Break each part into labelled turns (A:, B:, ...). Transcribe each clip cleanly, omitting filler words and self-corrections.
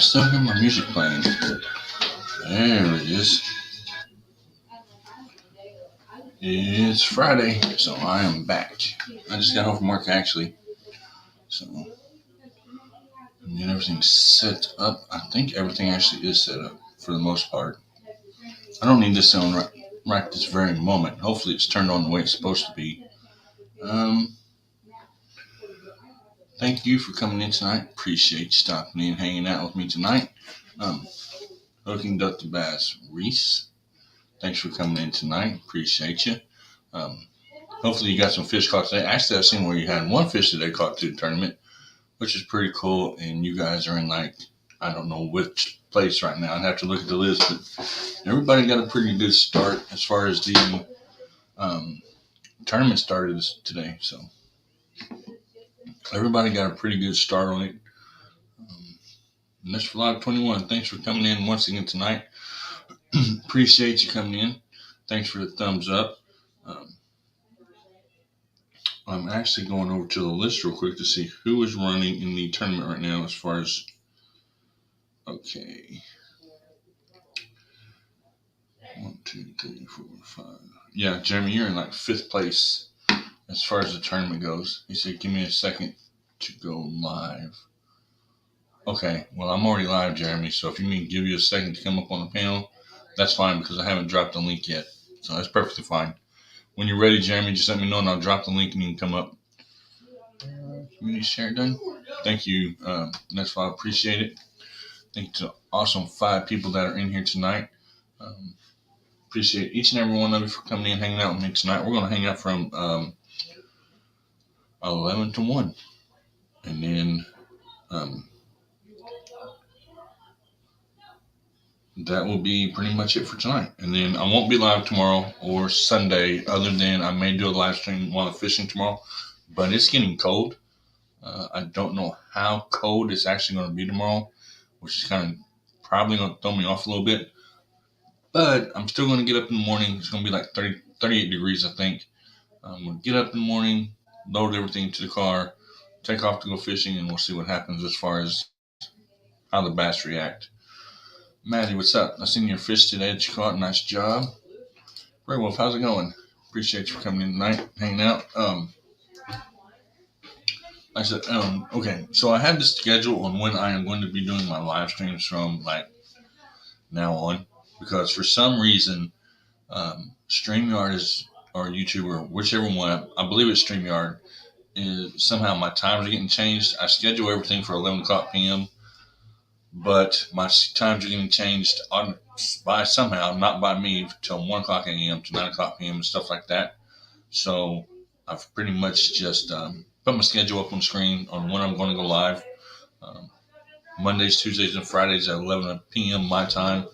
A: still hear my music playing. There it is. It's Friday, so I am back. I just got home from work actually. So, and then everything's set up. I think everything actually is set up for the most part. I don't need this on right this very moment. Hopefully it's turned on the way it's supposed to be. Thank you for coming in tonight. Appreciate you stopping in and hanging out with me tonight. Hooking Duck the Bass, Reese. Thanks for coming in tonight. Appreciate you. Hopefully you got some fish caught today. Actually, I've seen where you had one fish today caught through the tournament, which is pretty cool. And you guys are in like, I don't know which place right now. I'd have to look at the list, but everybody got a pretty good start as far as the tournament started today. So everybody got a pretty good start on it. And that's for Live 21. Thanks for coming in once again tonight. Appreciate you coming in. Thanks for the thumbs up. I'm actually going over to the list real quick to see who is running in the tournament right now as far as, okay. 1, 2, 3, 4, 5. Yeah, Jeremy, you're in like 5th place as far as the tournament goes. He said, give me a second to go live. Okay, well, I'm already live, Jeremy, so if you mean give you a second to come up on the panel, that's fine because I haven't dropped the link yet. So that's perfectly fine. When you're ready, Jeremy, just let me know and I'll drop the link and you can come up. Community share done. Thank you. That's why I appreciate it. Thank you to the awesome 5 people that are in here tonight. Appreciate each and every one of you for coming in and hanging out with me tonight. We're going to hang out from 11 to 1. And then that will be pretty much it for tonight. And then I won't be live tomorrow or Sunday, other than I may do a live stream while I'm fishing tomorrow. But it's getting cold. I don't know how cold it's actually going to be tomorrow, which is kind of probably going to throw me off a little bit. But I'm still going to get up in the morning. It's going to be like 38 degrees, I think. I'm going to get up in the morning, load everything into the car, take off to go fishing, and we'll see what happens as far as how the bass react. Maddie, what's up? I seen your fish today that you caught. Nice job. Very well. How's it going? Appreciate you for coming in tonight, hanging out. I said, okay, so I have this schedule on when I am going to be doing my live streams from like now on, because for some reason, StreamYard is, or YouTube or whichever one, I believe it's StreamYard, is somehow my times are getting changed. I schedule everything for 11 o'clock p.m., but my times are getting changed by somehow, not by me, till 1 o'clock a.m. to 9 o'clock p.m. and stuff like that. So I've pretty much just put my schedule up on the screen on when I'm going to go live. Mondays, Tuesdays, and Fridays at 11 p.m. my time,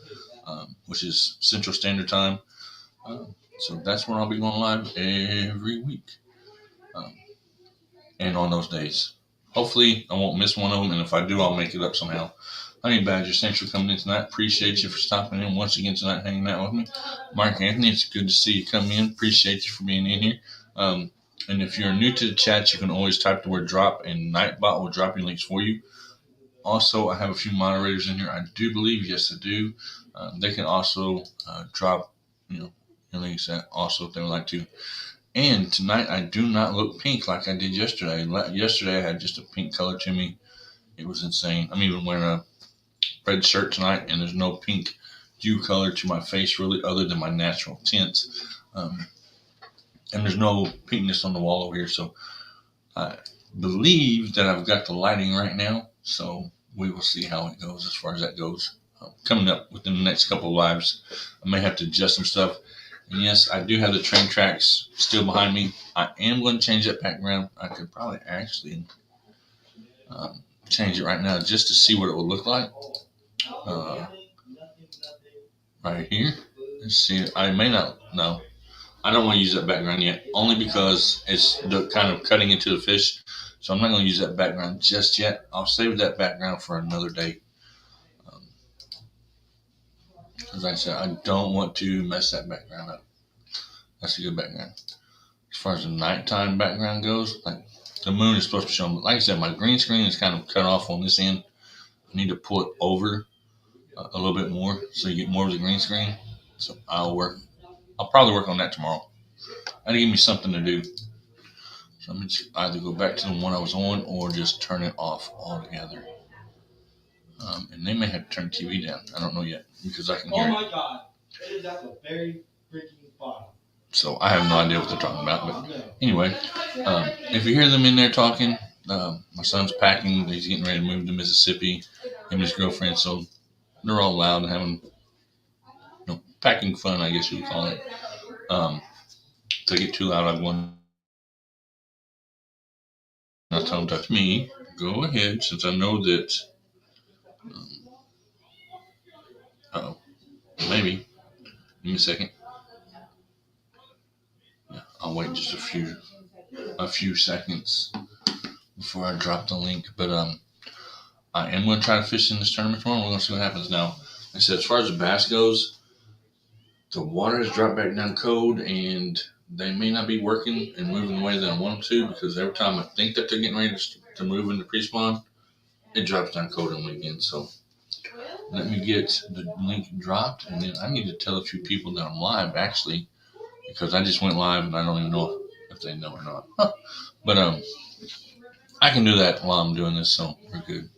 A: which is Central Standard Time. So that's when I'll be going live every week. And on those days. Hopefully I won't miss one of them, and if I do, I'll make it up somehow. Honey Badgers, thanks for coming in tonight. Appreciate you for stopping in once again tonight, hanging out with me. Mark Anthony, it's good to see you come in. Appreciate you for being in here. And if you're new to the chat, you can always type the word drop, and Nightbot will drop your links for you. Also, I have a few moderators in here. I do believe, yes, I do. They can also drop, your links also if they would like to. And tonight, I do not look pink like I did yesterday. Yesterday, I had just a pink color to me. It was insane. I'm even wearing a red shirt tonight, and there's no pink hue color to my face, really, other than my natural tints. And there's no pinkness on the wall over here, so I believe that I've got the lighting right now. So we will see how it goes as far as that goes. Coming up within the next couple of lives, I may have to adjust some stuff. And yes, I do have the train tracks still behind me. I am going to change that background. I could probably actually change it right now just to see what it will look like. Right here. Let's see. I may not. No, I don't want to use that background yet, only because it's kind of cutting into the fish. So I'm not going to use that background just yet. I'll save that background for another day. As I said, I don't want to mess that background up. That's a good background. As far as the nighttime background goes, like the moon is supposed to be showing. But like I said, my green screen is kind of cut off on this end. I need to pull it over a little bit more so you get more of the green screen. So I'll probably work on that tomorrow. That'll give me something to do. So I'm just either go back to the one I was on or just turn it off altogether. And they may have to turn the TV down. I don't know yet because I can hear it. Oh my God. It is at the very freaking bottom. So I have no idea what they're talking about. But anyway, if you hear them in there talking, my son's packing. He's getting ready to move to Mississippi. Him and his girlfriend. So they're all loud and having packing fun, I guess you would call it. If they get too loud, I'm going to tell them to touch me. Go ahead, since I know that. Maybe. Give me a second. Yeah, I'll wait just a few seconds before I drop the link. But I am going to try to fish in this tournament tomorrow. We're going to see what happens now. Like I said, as far as the bass goes, the water has dropped back down cold, and they may not be working and moving the way that I want them to, because every time I think that they're getting ready to move into pre-spawn, it drops down cold on me again. So let me get the link dropped, and then I need to tell a few people that I'm live, actually, because I just went live and I don't even know if they know or not. Huh. But I can do that while I'm doing this, so we're good.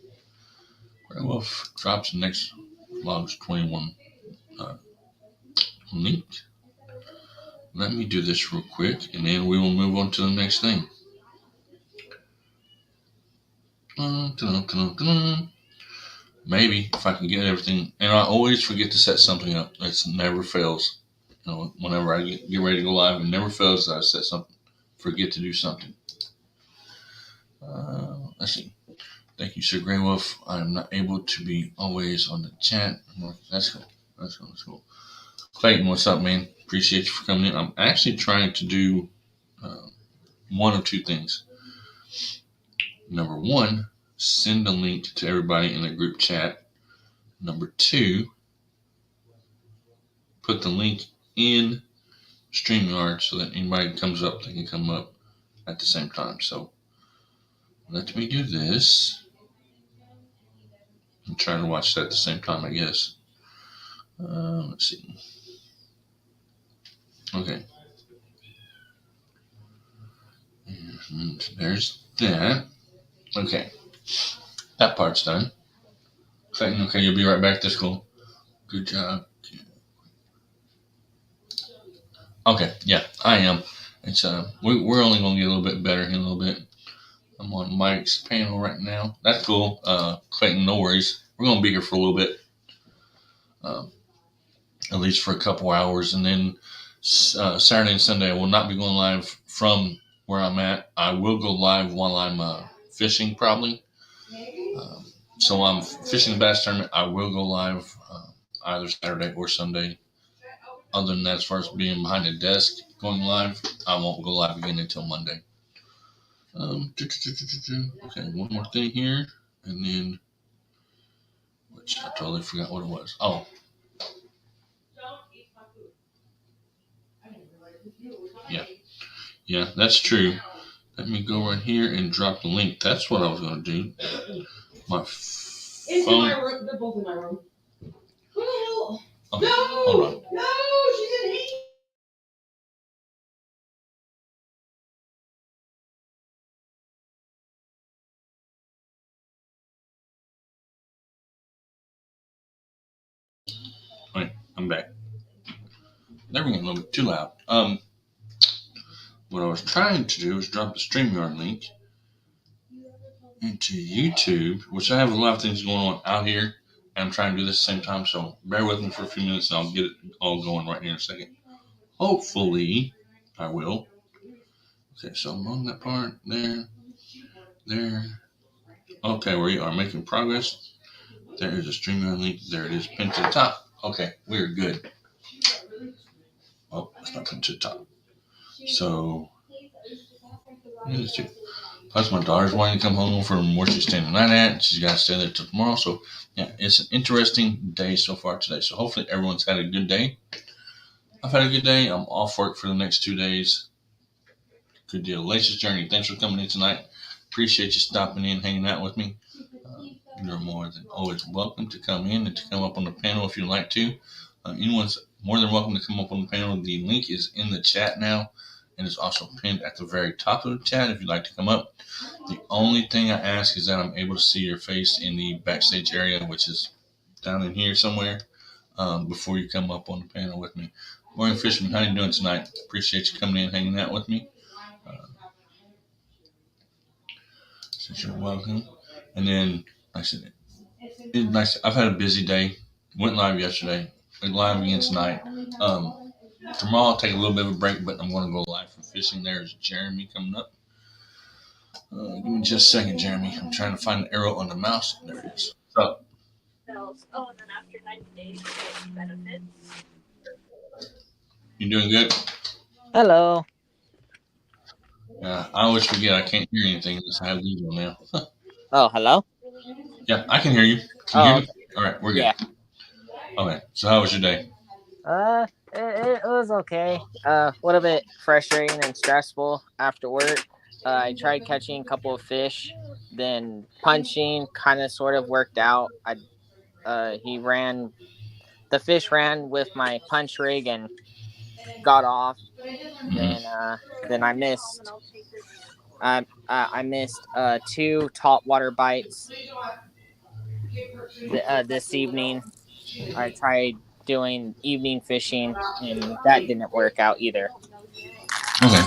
A: Well, drops the next vlog's 21 link. Let me do this real quick, and then we will move on to the next thing. Maybe if I can get everything, and I always forget to set something up. It never fails. Whenever I get ready to go live, it never fails that I set something. Forget to do something. Let's see. Thank you, Sir Grey Wolf. I'm not able to be always on the chat. That's cool. That's cool. Clayton, what's up, man? Appreciate you for coming in. I'm actually trying to do one of two things. Number one, send a link to everybody in the group chat. Number two, put the link in StreamYard so that anybody comes up, they can come up at the same time. So let me do this. I'm trying to watch that at the same time, I guess. Let's see. Okay. And there's that. Okay. That part's done. Okay, you'll be right back. That's cool. Good job. Okay, yeah, I am. It's we're only gonna get a little bit better in a little bit. I'm on Mike's panel right now. That's cool. Clayton, no worries. We're gonna be here for a little bit. At least for a couple hours, and then Saturday and Sunday I will not be going live from where I'm at. I will go live while I'm fishing, probably. So I'm fishing the bass tournament. I will go live either Saturday or Sunday. Other than that, as far as being behind the desk going live, I won't go live again until Monday. Okay, one more thing here, and then, which I totally forgot what it was. Oh. Yeah, that's true. Let me go right here and drop the link. That's what I was going to do. My phone. My room. They're both in my room. Okay, no! Hold on. No! She's in here! Alright, I'm back. They were getting a little bit too loud. What I was trying to do is drop the StreamYard link into YouTube, which I have a lot of things going on out here, and I'm trying to do this at the same time, so bear with me for a few minutes and I'll get it all going right here in a second. Hopefully, I will. Okay, so I'm on that part, there. Okay, we are making progress. There is a StreamYard link. There it is, pinned to the top. Okay, we're good. Oh, it's not pinned to the top. So, let's see. Plus, my daughter's wanting to come home from where she's staying the night at. She's got to stay there till tomorrow. So, yeah, it's an interesting day so far today. So, hopefully, everyone's had a good day. I've had a good day. I'm off work for the next 2 days. Good deal. Lace's Journey, thanks for coming in tonight. Appreciate you stopping in, hanging out with me. You're more than always welcome to come in and to come up on the panel if you'd like to. Anyone's more than welcome to come up on the panel. The link is in the chat now, and it's also pinned at the very top of the chat if you'd like to come up. The only thing I ask is that I'm able to see your face in the backstage area, which is down in here somewhere, before you come up on the panel with me. Morning, Fisherman. How you doing tonight? Appreciate you coming in, hanging out with me. Since you're welcome. And then, like I said, I've had a busy day. Went live yesterday. Went live again tonight. Tomorrow I'll take a little bit of a break, but I'm going to go live from fishing. There's Jeremy coming up. Give me just a second, Jeremy. I'm trying to find the arrow on the mouse. There it is. So, you doing good?
B: Hello.
A: Yeah, I always forget I can't hear anything unless I have these on now.
B: Oh, hello.
A: Yeah, I can hear you. Can you
B: Oh,
A: hear me?
B: okay.
A: All right, we're good.
B: Yeah.
A: Okay, so how was your day?
B: It was okay. A little bit frustrating and stressful after work. I tried catching a couple of fish, then punching kind of sort of worked out. The fish ran with my punch rig and got off. Then,
A: Mm-hmm.
B: then I missed two top water bites this evening. I tried doing evening fishing, and that didn't work out either.
A: Okay,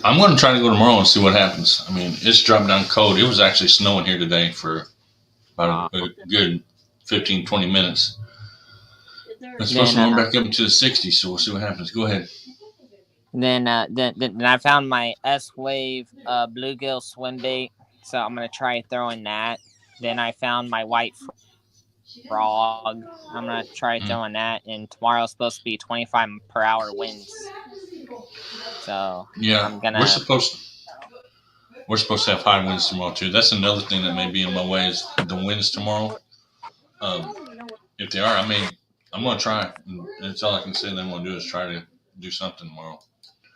A: I'm going to try to go tomorrow and see what happens. I mean, it's dropped down cold. It was actually snowing here today for about a good 15, 20 minutes. It's supposed
B: Then,
A: to warm back up into the 60s, so we'll see what happens. Go ahead.
B: then I found my S Wave bluegill swim bait, so I'm gonna try throwing that. Then I found my white frog. I'm gonna try
A: Mm.
B: throwing that. And tomorrow's supposed to be 25 per hour winds, so
A: Yeah,
B: I'm gonna.
A: we're supposed to have high winds tomorrow too. That's another thing that may be in my way is the winds tomorrow. Um, if they are, I'm going to try. And that's all I can say. That I'm going to do is try to do something tomorrow.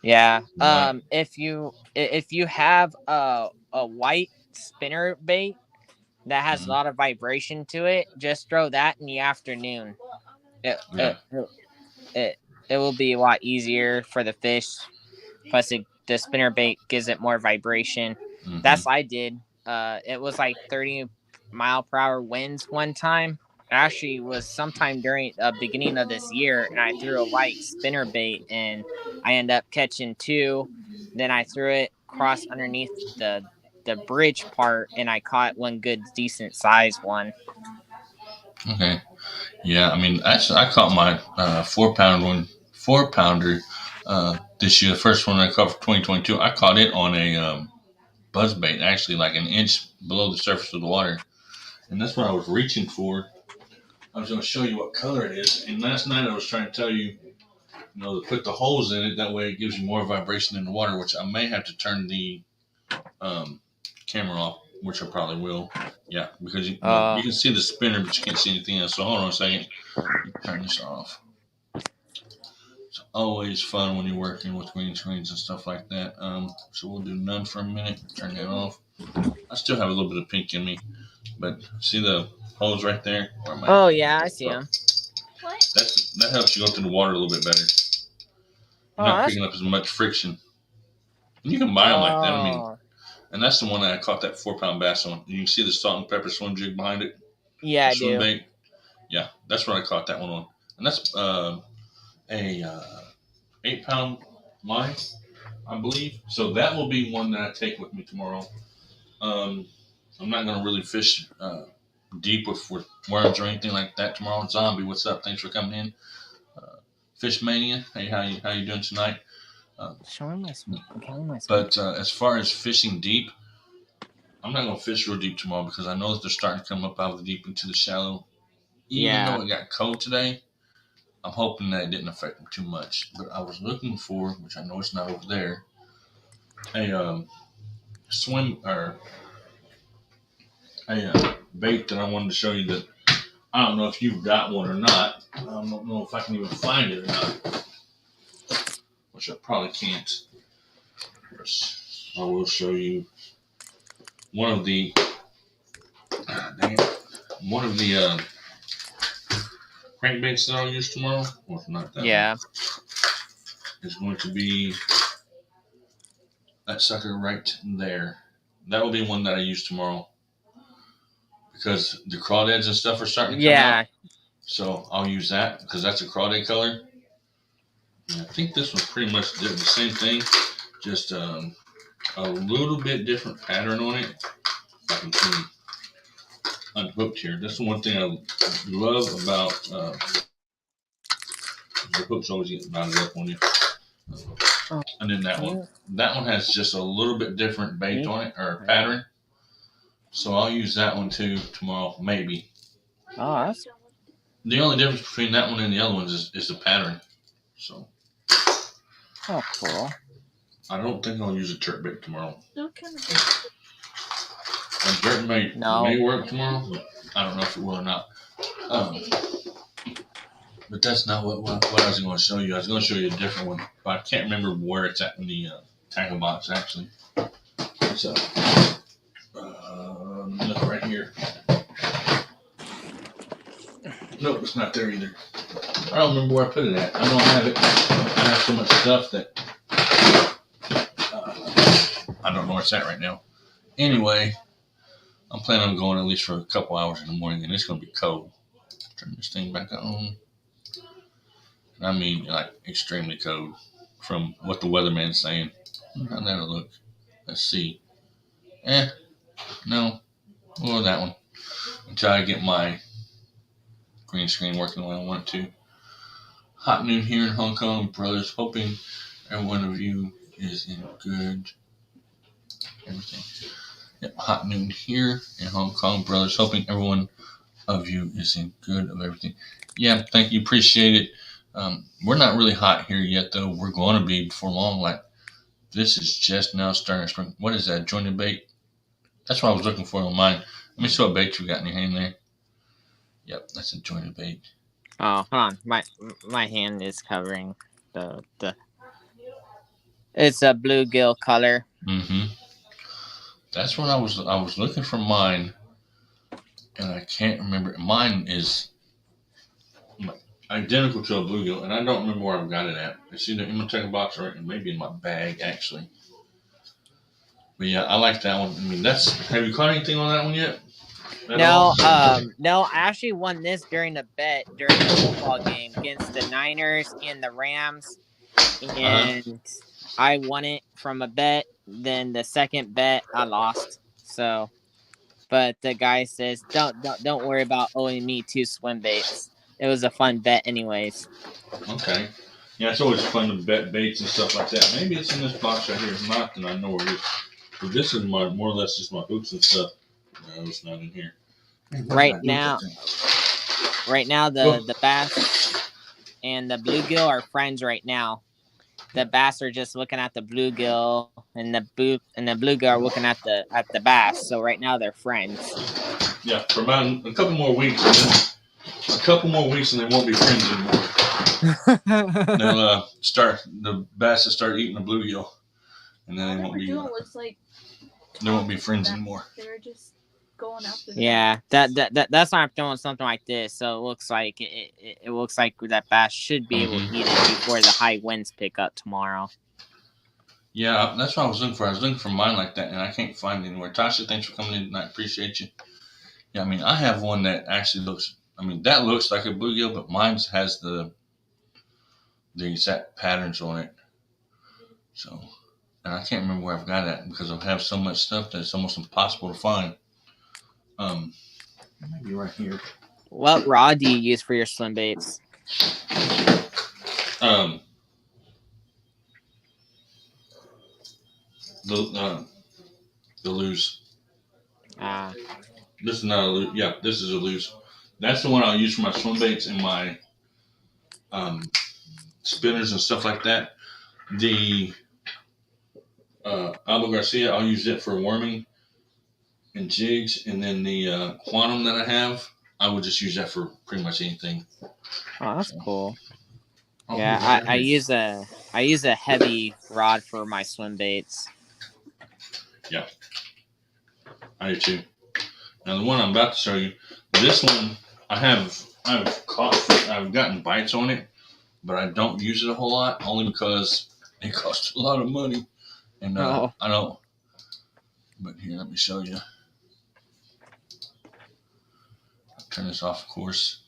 B: Yeah.
A: Right.
B: If you have a white spinner bait that has a
A: Mm-hmm.
B: lot of vibration to it, just throw that in the afternoon. It
A: Yeah.
B: it it, it will be a lot easier for the fish. Plus, the spinner bait gives it more vibration.
A: Mm-hmm.
B: That's what I did. It was like 30 mile per hour winds one time. Actually, it was sometime during the beginning of this year, and I threw a white spinner bait, and I ended up catching two. Then I threw it across underneath the bridge part, and I caught one good, decent size one.
A: Okay. Yeah. I mean, actually, I caught my 4 pounder this year. The first one I caught for 2022. I caught it on a buzz bait, actually, like an inch below the surface of the water, and that's what I was reaching for. I was going to show you what color it is, and last night I was trying to tell you, to put the holes in it. That way, it gives you more vibration in the water. Which I may have to turn the um, camera off, which I probably will. Yeah, because you
B: Uh,
A: can see the spinner, but you can't see anything else. So hold on a second. Turn this off. It's always fun when you're working with green screens and stuff like that. So we'll do none for a minute. Turn that off. I still have a little bit of pink in me, but see the holes right there? Where am I?
B: oh yeah, I see them.
A: That helps you go through the water a little bit better. You're
B: Oh,
A: not
B: that's
A: picking up as much friction. And you can buy them like that. I mean,
B: oh
A: and that's the one that I caught that 4 pound bass on. You can see the salt and pepper swim jig behind it,
B: yeah,
A: the
B: I
A: swim
B: do.
A: bait. Yeah, that's what I caught that one on. And that's a 8 pound line, I believe. So that will be one that I take with me tomorrow. Um, I'm not going to really fish deep with worms or anything like that tomorrow. Zombie, what's up? Thanks for coming in. Fish Mania, hey, how you doing tonight? Uh,
B: Showing my swim. I'm counting my swim.
A: but as far as fishing deep, I'm not going to fish real deep tomorrow because I know that they're starting to come up out of the deep into the shallow. Even
B: Yeah.
A: though it got cold today, I'm hoping that it didn't affect them too much. But I was looking for, which I know it's not over there, a swim or a bait that I wanted to show you that I don't know if you've got one or not. I don't know if I can even find it or not, which I probably can't. I will show you one of the Dang it. One of the crankbaits that I'll use tomorrow, well, not that one, is going to be that sucker right there. That will be one that I use tomorrow because the crawdads and stuff are starting to come out. So I'll use that because that's a crawdad color. And I think this one pretty much did the same thing, just a little bit different pattern on it. If I can see unhooked here. That's the one thing I love about the hooks always get knotted up on you. And then that one has just a little bit different bait on it or pattern. So I'll use that one too tomorrow, maybe.
B: Oh, that's...
A: The only difference between that one and the other ones is the pattern. So.
B: Oh, cool.
A: I don't think I'll use a jerk bait tomorrow.
C: Okay.
A: A jerk bait may work tomorrow, but I don't know if it will or not. But that's not what I was going to show you. I was going to show you a different one, but I can't remember where it's at in the tackle box actually. So, look right here. Nope, it's not there either. I don't remember where I put it at. I don't have it. I have so much stuff that I don't know where it's at right now. Anyway, I'm planning on going at least for a couple hours in the morning, and it's going to be cold. Turn this thing back on. I mean, like, extremely cold from what the weatherman's saying. How that'll look. Let's see. No. We'll go with that one. Until I get my green screen working the way I want it to. Hot noon here in Hong Kong, brothers. Hoping every one of you is in good everything. Yep, hot noon here in Hong Kong, brothers. Hoping everyone of you is in good of everything. Yeah, thank you. Appreciate it. We're not really hot here yet, though. We're going to be before long. Like, this is just now starting to spring. What is that? Jointed bait? That's what I was looking for on mine. Let me see what bait you got in your hand there. Yep, that's a jointed bait.
B: Oh, hold on. My hand is covering the. It's a bluegill color.
A: Mm-hmm. That's what I was looking for mine, and I can't remember. Mine is identical to a bluegill, and I don't remember where I've got it at. It's either in my tackle box or maybe in my bag, actually. But yeah, I like that one. I mean, have you caught anything on that one yet?
B: No, I actually won this during the bet during the football game against the Niners and the Rams, and I won it from a bet. Then the second bet I lost. So, but the guy says don't worry about owing me 2 swim baits. It was a fun bet, anyways.
A: Okay. Yeah, it's always fun to bet baits and stuff like that. Maybe it's in this box right here. If not, then I know where it is. But this is more or less just my hooks and stuff. No, it's not in here.
B: Right now, the bass and the bluegill are friends right now. The bass are just looking at the bluegill, and the bluegill are looking at the bass. So right now they're friends.
A: Yeah, for about a couple more weeks, and they won't be friends anymore. They'll the bass will start eating the bluegill, and then they won't be. They won't be friends anymore.
C: They're just going after them.
B: Yeah, that's why I'm doing something like this. So it looks like it looks like that bass should be able to eat it before the high winds pick up tomorrow.
A: Yeah, that's what I was looking for. I was looking for mine like that, and I can't find it anywhere. Tasha, thanks for coming in tonight. Appreciate you. Yeah, I mean, I have one that actually looks. I mean, that looks like a bluegill, but mine has the exact patterns on it. So, and I can't remember where I've got it because I have so much stuff that it's almost impossible to find. Maybe right here.
B: What rod do you use for your swim baits?
A: The loose. This is not a loose. Yeah, this is a loose. That's the one I'll use for my swim baits and my spinners and stuff like that. The Alba Garcia, I'll use it for worming and jigs, and then the Quantum that I have, I would just use that for pretty much anything.
B: Oh, that's cool. Yeah, I use a heavy rod for my swim baits.
A: Yeah, I do too. Now the one I'm about to show you, this one I've gotten bites on it, but I don't use it a whole lot only because it costs a lot of money, and I don't. But here, let me show you. I'll turn this off, of course,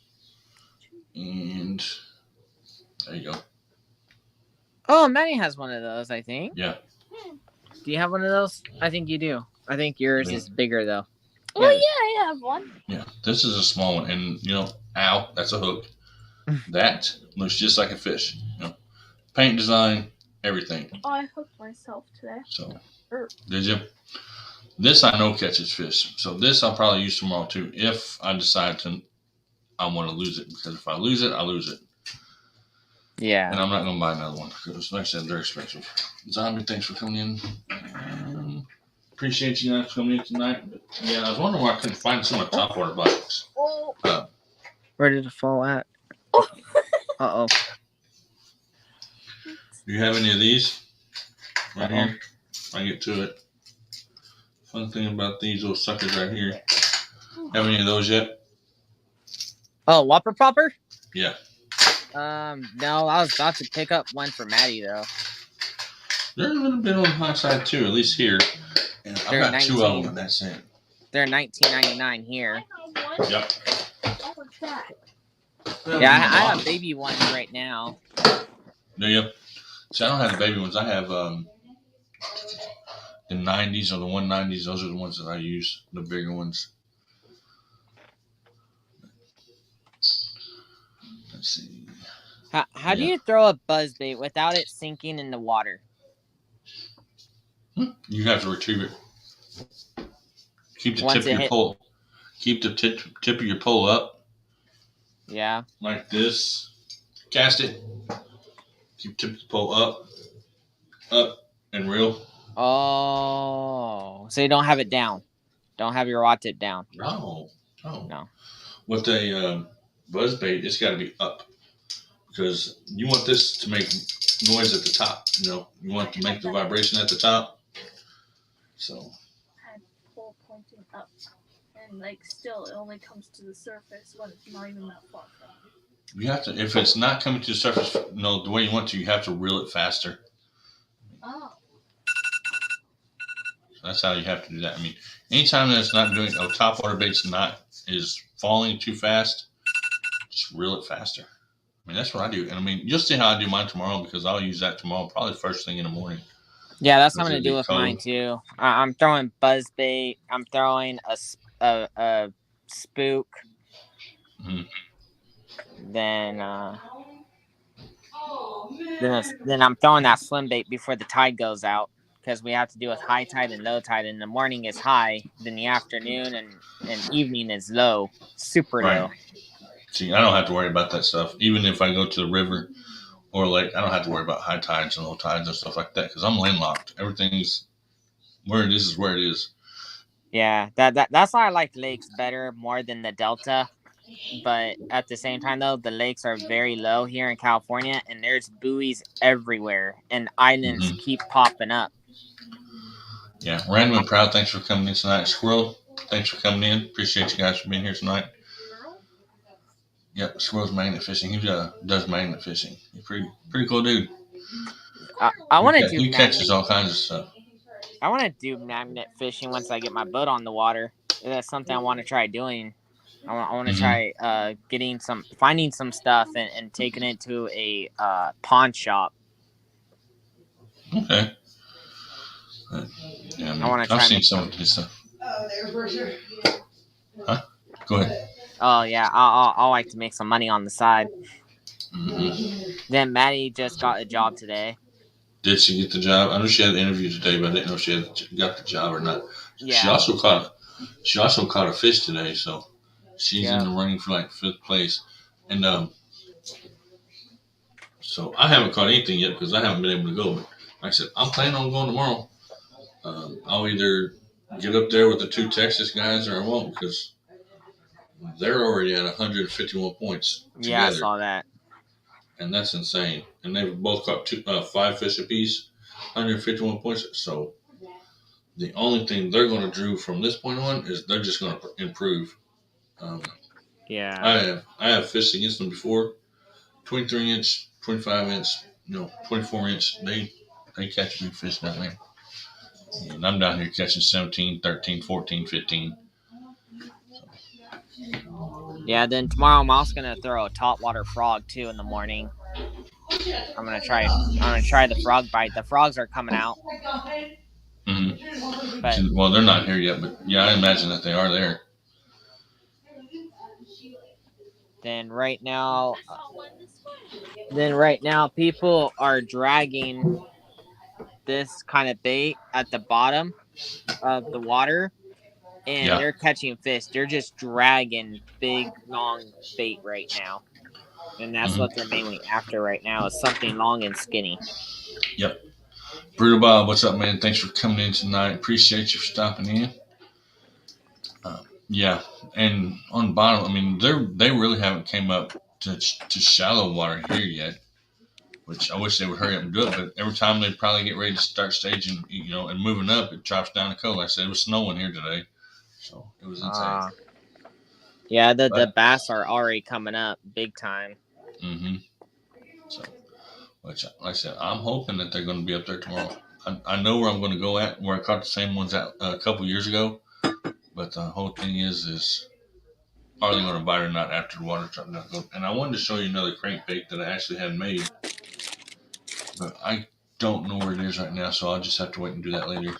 A: and there you go.
B: Oh, Manny has one of those, I think.
A: Yeah.
B: Do you have one of those? I think you do. I think yours is bigger though.
C: Oh yeah, I have one.
A: Yeah, this is a small one, and ow, that's a hook. That looks just like a fish. Paint design, everything.
C: Oh, I hooked myself today.
A: So, did you? This I know catches fish. So this I'll probably use tomorrow too, if I decide I want to lose it. Because if I lose it, I lose it.
B: Yeah.
A: And I'm not going to buy another one because, like I said, they're expensive. Zombie, thanks for coming in. Appreciate you guys coming in tonight. But, yeah, I was wondering why I couldn't find some of my top water box.
B: Where did it fall at? Uh-oh.
A: Do you have any of these? Right here. I get to it. Fun thing about these little suckers right here. Have any of those yet?
B: Oh, Whopper Popper?
A: Yeah.
B: No, I was about to pick up one for Maddie though.
A: They're a little bit on the high side too, at least here. And I've got 2 of them, and that's it.
B: They're $19.99 here.
A: Yep.
B: Yeah, I have baby ones right now.
A: Do you? See, I don't have the baby ones. I have the 90s or the 190s. Those are the ones that I use, the bigger ones. Let's see.
B: How do you throw a buzzbait without it sinking in the water?
A: You have to retrieve it. Keep the tip of your pole. Keep the tip of your pole up.
B: Yeah.
A: Like this. Cast it. Keep the tip of the pole up, and reel.
B: Oh, so you don't have it down. Don't have your rod tip down.
A: No. With a buzzbait, it's got to be up because you want this to make noise at the top. You want to make the vibration at the top. So.
C: I had pole pointing up, and still, it only comes to the surface when it's not even that far from it.
A: You have to, if it's not coming to the surface, the way you want to, you have to reel it faster.
C: Oh.
A: That's how you have to do that. I mean, anytime that it's not doing, top water bait's is falling too fast, just reel it faster. I mean, that's what I do. And I mean, you'll see how I do mine tomorrow because I'll use that tomorrow, probably first thing in the morning.
B: Yeah, that's what I'm going to do with mine too. I'm throwing buzzbait. I'm throwing a spook.
A: Mm-hmm.
B: Then I'm throwing that swim bait before the tide goes out because we have to do with high tide and low tide. In the morning is high, then the afternoon and evening is low, super low.
A: See, I don't have to worry about that stuff. Even if I go to the river or lake, I don't have to worry about high tides and low tides and stuff like that because I'm landlocked. Everything's where it is where it is.
B: Yeah, that's why I like lakes better more than the delta. But at the same time, though, the lakes are very low here in California, and there's buoys everywhere, and islands keep popping up.
A: Yeah, Random and Proud, thanks for coming in tonight. Squirrel, thanks for coming in. Appreciate you guys for being here tonight. Yep, Squirrel's magnet fishing. He does magnet fishing. He's pretty cool dude.
B: I want to do.
A: He catches all kinds of stuff.
B: I want to do magnet fishing once I get my boat on the water. That's something I want to try doing. I want to try finding some stuff and taking it to a pawn shop.
A: Okay. Yeah, I want to try. I've seen some of his stuff. Oh, there for sure. Huh? Go ahead.
B: Oh yeah, I'll like to make some money on the side.
A: Mm-hmm.
B: Then Maddie just got a job today.
A: Did she get the job? I know she had an interview today, but I didn't know if she got the job or not.
B: Yeah.
A: She also caught a fish today, so she's in the running for 5th place. And so I haven't caught anything yet because I haven't been able to go. But like I said, I'm planning on going tomorrow. I'll either get up there with the 2 Texas guys or I won't because they're already at 151 points together.
B: Yeah, I saw that.
A: And that's insane. And they've both caught 5 fish apiece, 151 points. So The only thing they're going to do from this point on is they're just going to improve.
B: Yeah.
A: I have fished against them before. 23-inch, 25-inch, 24-inch. They catch big fish down there. And I'm down here catching 17, 13, 14, 15.
B: Yeah, then tomorrow I'm also gonna throw a topwater frog too in the morning. I'm gonna try the frog bite. The frogs are coming out. But
A: Well, they're not here yet, but yeah, I imagine that they are there.
B: then right now people are dragging this kind of bait at the bottom of the water, and
A: Yeah.
B: they're catching fish. They're just dragging big long bait right now. And that's what they're mainly after right now, is something long and skinny.
A: Yep. Brutal Bob, what's up, man? Thanks for coming in tonight. Appreciate you for stopping in. Yeah, and on the bottom, I mean, they really haven't came up to shallow water here yet, which I wish they would hurry up and do it. But every time they probably get ready to start staging, and moving up, it drops down the coast. Like I said, it was snowing here today, so it was insane.
B: Yeah, the bass are already coming up big time.
A: So, which, like I said, I'm hoping that they're going to be up there tomorrow. I know where I'm going to go at, where I caught the same ones out a couple years ago. But the whole thing is are they going to bite or not after the water drops down? And I wanted to show you another crankbait that I actually had made, but I don't know where it is right now, so I'll just have to wait and do that later.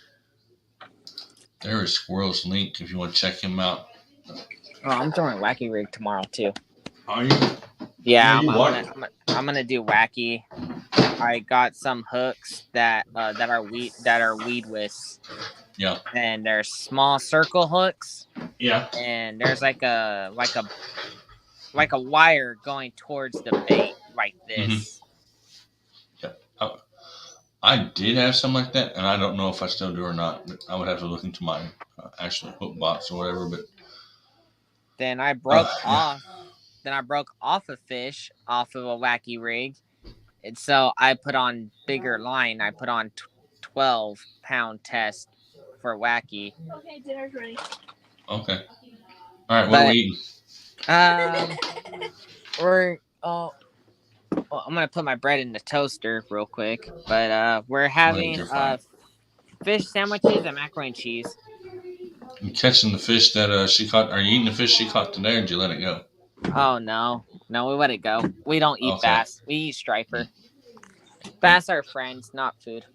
A: There is Squirrel's Link if you want to check him out.
B: Oh, I'm throwing Wacky Rig tomorrow too.
A: Are you?
B: Yeah, I'm gonna do Wacky. I got some hooks that are weed whisks.
A: Yeah.
B: And they're small circle hooks.
A: Yeah.
B: And there's like a wire going towards the bait like this.
A: Yeah. I did have something like that, and I don't know if I still do or not. But I would have to look into my actual hook box or whatever. But
B: then I broke off. Then I broke off a fish off of a Wacky Rig, and so I put on bigger line. I put on 12-pound test for Wacky.
C: Okay, dinner's ready.
A: Okay. All right, what are we eating?
B: I'm gonna put my bread in the toaster real quick. But we're having fish sandwiches and macaroni and cheese.
A: You catching the fish that she caught? Are you eating the fish she caught today, or did you let it go?
B: Oh no, we let it go. We don't eat bass. We eat striper. Bass are friends, not food.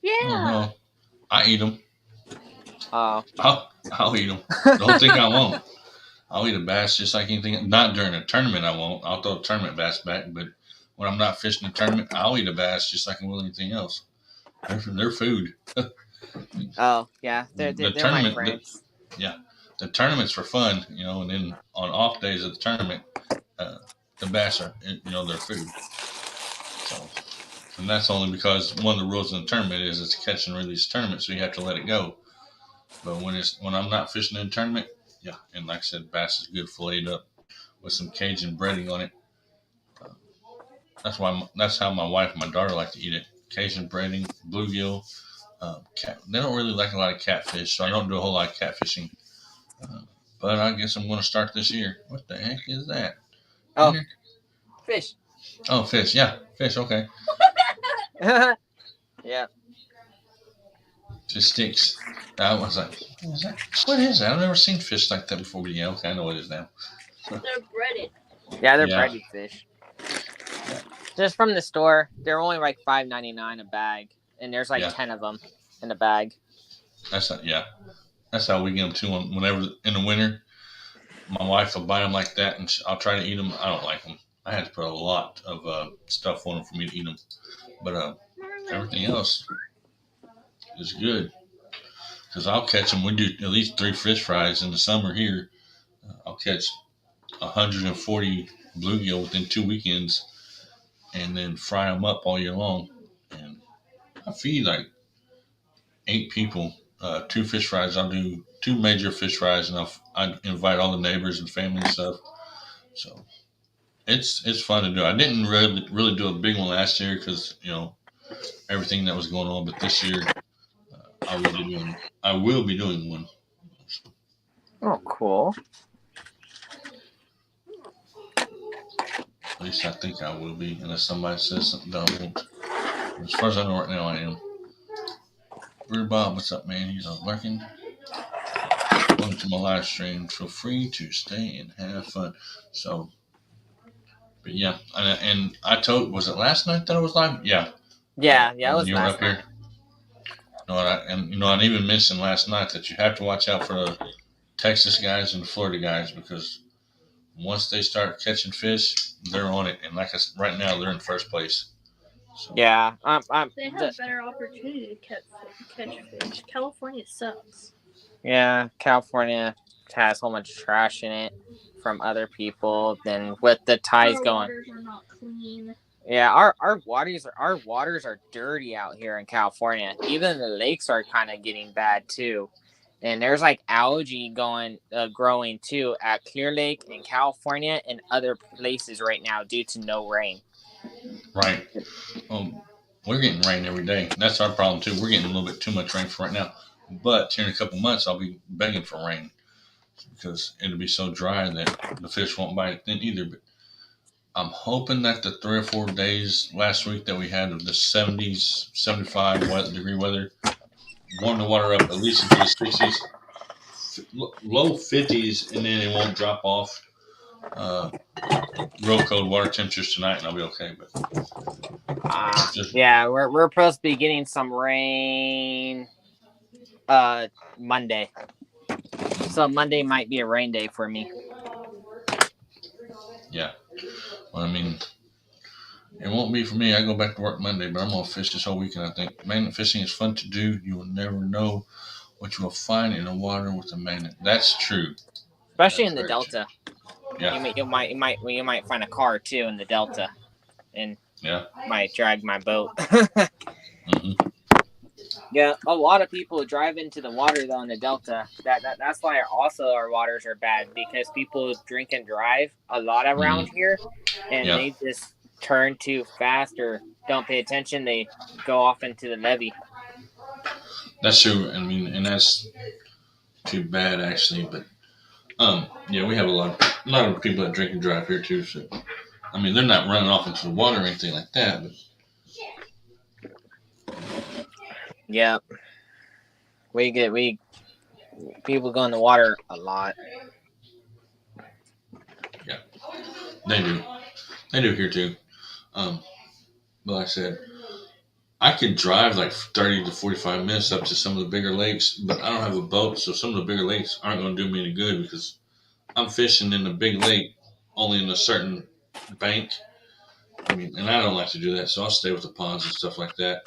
C: Yeah.
A: Oh, no. I eat them.
B: Oh.
A: I'll eat them. Don't think I won't. I'll eat a bass just like anything. Not during a tournament, I won't. I'll throw a tournament bass back, but when I'm not fishing a tournament, I'll eat a bass just like I will anything else. They're food.
B: Oh yeah, they're my friends.
A: The tournament's for fun, and then on off days of the tournament, the bass are, they're food. So, and that's only because one of the rules in the tournament is it's a catch and release tournament, so you have to let it go. But when I'm not fishing in a tournament, yeah, and like I said, bass is good filleted up with some Cajun breading on it. That's how my wife and my daughter like to eat it. Cajun breading, bluegill. They don't really like a lot of catfish, so I don't do a whole lot of catfishing. But I guess I'm going to start this year. What the heck is that?
B: Oh, fish.
A: Oh, fish. Yeah, fish. Okay.
B: Yeah.
A: Just sticks. I was like, what is that? I've never seen fish like that before. But yeah, okay, I know what it is now.
C: They're breaded.
B: Yeah, they're breaded fish. Yeah. Just from the store, they're only like $5.99 a bag, and there's like 10 of them in a bag. That's
A: how we get them too. Whenever in the winter, my wife will buy them like that, and I'll try to eat them. I don't like them. I had to put a lot of stuff on them for me to eat them, but everything else is good. Because I'll catch them. We do at least 3 fish fries in the summer here. I'll catch 140 bluegill within 2 weekends, and then fry them up all year long. And I feed like 8 people. 2 fish fries. I'll do 2 major fish fries, and I invite all the neighbors and family and stuff. So it's fun to do. I didn't really do a big one last year because everything that was going on, but this year I will be doing one.
B: Oh, cool.
A: At least I think I will be, unless somebody says something that I won't. As far as I know right now, I am. Bird Bob, what's up, man? He's lurking. Welcome to my live stream. Feel free to stay and have fun. So, but yeah, and I told, was it last night that I was live? Yeah.
B: Yeah, it was
A: You were
B: last
A: up
B: night.
A: here. I even mentioned last night that you have to watch out for the Texas guys and the Florida guys, because once they start catching fish, they're on it. And like I said, right now they're in first place. So.
B: Yeah,
C: They have a better opportunity to catch fish. California sucks.
B: Yeah, California has so much trash in it from other people. Then with the tides going,
C: waters are not clean.
B: Yeah, our waters are dirty out here in California. Even the lakes are kind of getting bad too. And there's like algae growing too at Clear Lake in California and other places right now due to no rain.
A: Right. We're getting rain every day. That's our problem too. We're getting a little bit too much rain for right now. But here in a couple months, I'll be begging for rain because it'll be so dry that the fish won't bite then either. But I'm hoping that the 3 or 4 days last week that we had of the 70s, 75 degree weather warm the water up at least into the 60s, low 50s, and then it won't drop off. Real cold water temperatures tonight, and I'll be okay. But
B: yeah, we're supposed to be getting some rain Monday, so Monday might be a rain day for me.
A: Yeah, well, I mean, it won't be for me. I go back to work Monday, but I'm gonna fish this whole weekend. I think magnet fishing is fun to do. You will never know what you will find in the water with a magnet. That's true,
B: especially in the Delta.
A: True. Yeah,
B: you might find a car too in the Delta, and might drag my boat.
A: mm-hmm.
B: Yeah, a lot of people drive into the water though in the Delta. That's why also our waters are bad, because people drink and drive a lot around here, and they just turn too fast or don't pay attention. They go off into the levee.
A: That's true. I mean, and that's too bad actually. But yeah, we have a lot of people that drink and drive here too. So I mean, they're not running off into the water or anything like that. But
B: yeah, people go in the water a lot.
A: Yeah, they do here too. But like I said, I could drive like 30 to 45 minutes up to some of the bigger lakes, but I don't have a boat, so some of the bigger lakes aren't going to do me any good because I'm fishing in the big lake only in a certain bank. I mean, and I don't like to do that, so I'll stay with the ponds and stuff like that.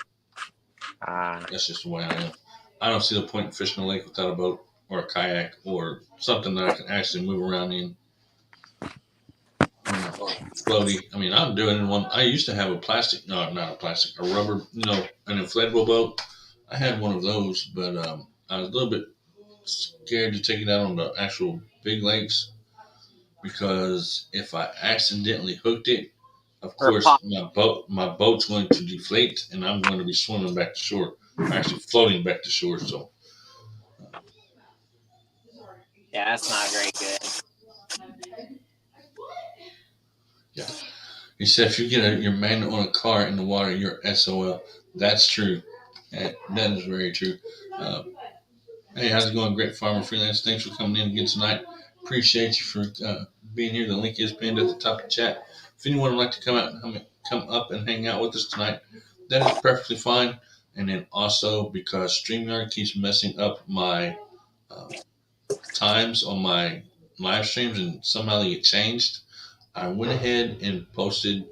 A: That's just the way I am. I don't see the point in fishing a lake without a boat or a kayak or something that I can actually move around in. Floaty. I mean, I'm doing one. I used to have a rubber, an inflatable boat. I had one of those, but I was a little bit scared to take it out on the actual big lakes because if I accidentally hooked it, of course my boat's going to deflate and I'm going to be swimming back to shore, actually floating back to shore. So
B: yeah, that's not very good.
A: Yeah, he said if you get your magnet on a car in the water, you're SOL. That's true. That is very true. Hey, how's it going, Great Farmer Freelance? Thanks for coming in again tonight. Appreciate you for being here. The link is pinned at the top of the chat. If anyone would like to come up and hang out with us tonight, that is perfectly fine. And then also, because StreamYard keeps messing up my times on my live streams and somehow they get changed, I went ahead and posted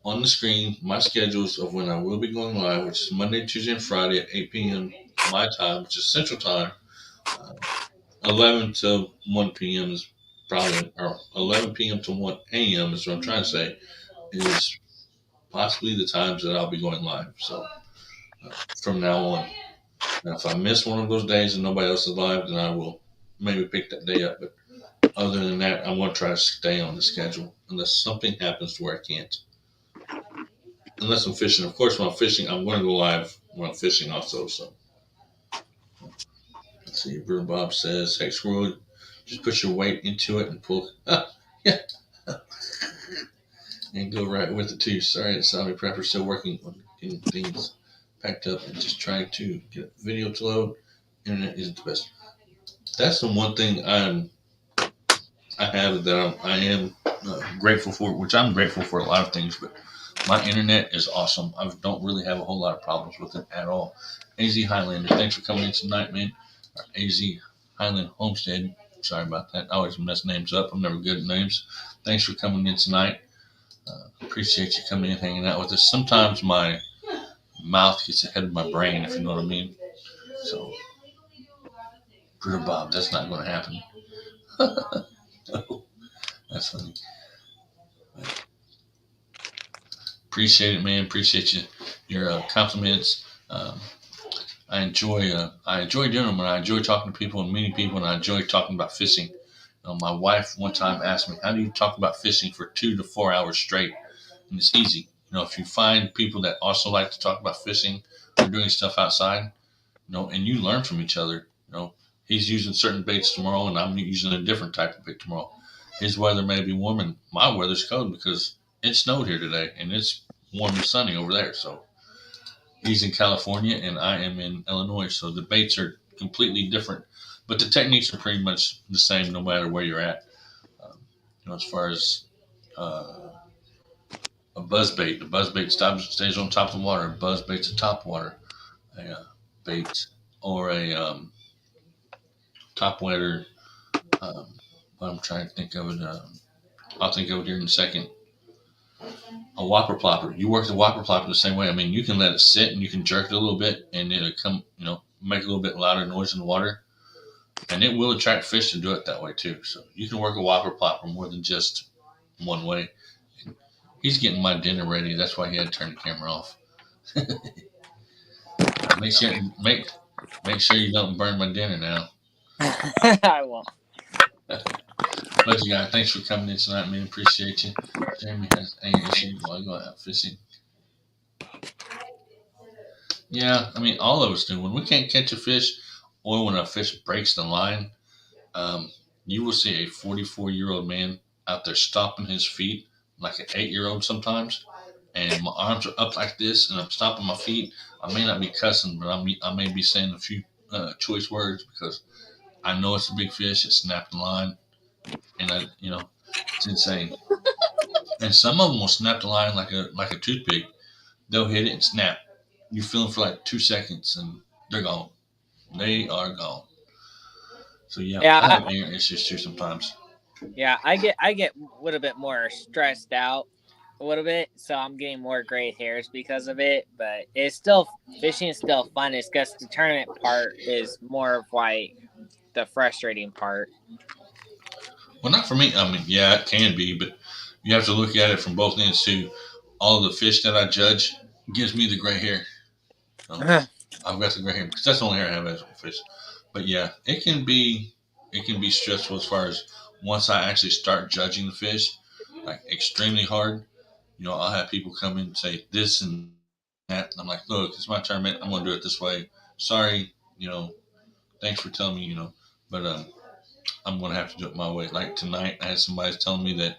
A: on the screen my schedules of when I will be going live, which is Monday, Tuesday, and Friday at 8 p.m. my time, which is Central Time. 11 to 1 p.m. is probably, or 11 p.m. to 1 a.m. is what I'm trying to say, is possibly the times that I'll be going live. So from now on, now if I miss one of those days and nobody else is live, then I will maybe pick that day up. But other than that, I'm going to try to stay on the schedule unless something happens to where I can't. Unless I'm fishing. Of course, when I'm fishing, I'm going to go live when I'm fishing also. So See, Brewer Bob says, "Hey, squirrel, just put your weight into it and pull." Yeah, and go right with it too. Sorry, the zombie prepper still working on getting things packed up and just trying to get a video to load. Internet isn't the best. That's the one thing I have that I am grateful for, which I'm grateful for a lot of things, but my internet is awesome. I don't really have a whole lot of problems with it at all. AZ Highlander, thanks for coming in tonight, man. AZ Highland Homestead. Sorry about that. I always mess names up. I'm never good at names. Thanks for coming in tonight. Appreciate you coming in, hanging out with us. Sometimes my mouth gets ahead of my brain, if you know what I mean. So, Brewer Bob, that's not going to happen. No, that's funny. Appreciate it, man. Appreciate your compliments. I enjoy doing them, and I enjoy talking to people and meeting people, and I enjoy talking about fishing. My wife one time asked me, "How do you talk about fishing for 2 to 4 hours straight?" And it's easy. If you find people that also like to talk about fishing or doing stuff outside, and you learn from each other. He's using certain baits tomorrow, and I'm using a different type of bait tomorrow. His weather may be warm, and my weather's cold because it snowed here today, and it's warm and sunny over there. So he's in California, and I am in Illinois. So the baits are completely different, but the techniques are pretty much the same no matter where you're at. As far as a buzz bait, stays on top of the water. A buzz bait's a top water bait, or a top water. I'm trying to think of it. I'll think of it here in a second. A whopper plopper. You work the whopper plopper the same way. I mean, you can let it sit and you can jerk it a little bit, and it'll come, make a little bit louder noise in the water, and it will attract fish to do it that way too. So you can work a whopper plopper more than just one way. He's getting my dinner ready. That's why he had to turn the camera off. make sure make sure you don't burn my dinner now.
B: I won't.
A: Love you guys. Thanks for coming in tonight, man. Appreciate you. Jeremy has any issues while going out fishing. Yeah, I mean, all of us do. When we can't catch a fish, or when a fish breaks the line, you will see a 44-year-old man out there stomping his feet like an 8-year-old sometimes. And my arms are up like this, and I'm stomping my feet. I may not be cussing, but I may be saying a few choice words because I know it's a big fish. It snapped the line, and it's insane. And some of them will snap the line like a toothpick. They'll hit it and snap. You feel them for like 2 seconds, and they're gone. They are gone. So yeah, I have air issues too sometimes.
B: Yeah, I get a little bit more stressed out a little bit, so I'm getting more gray hairs because of it. But fishing is still fun. It's just the tournament part is more of like the frustrating part.
A: Well, not for me. I mean, yeah, it can be, but you have to look at it from both ends too. All of the fish that I judge gives me the gray hair. I've got the gray hair because that's the only hair I have as a fish. But yeah, it can be stressful as far as once I actually start judging the fish, like extremely hard. I'll have people come in and say this and that. And I'm like, look, it's my tournament. I'm going to do it this way. Sorry, thanks for telling me, but I'm going to have to do it my way. Like tonight, I had somebody telling me that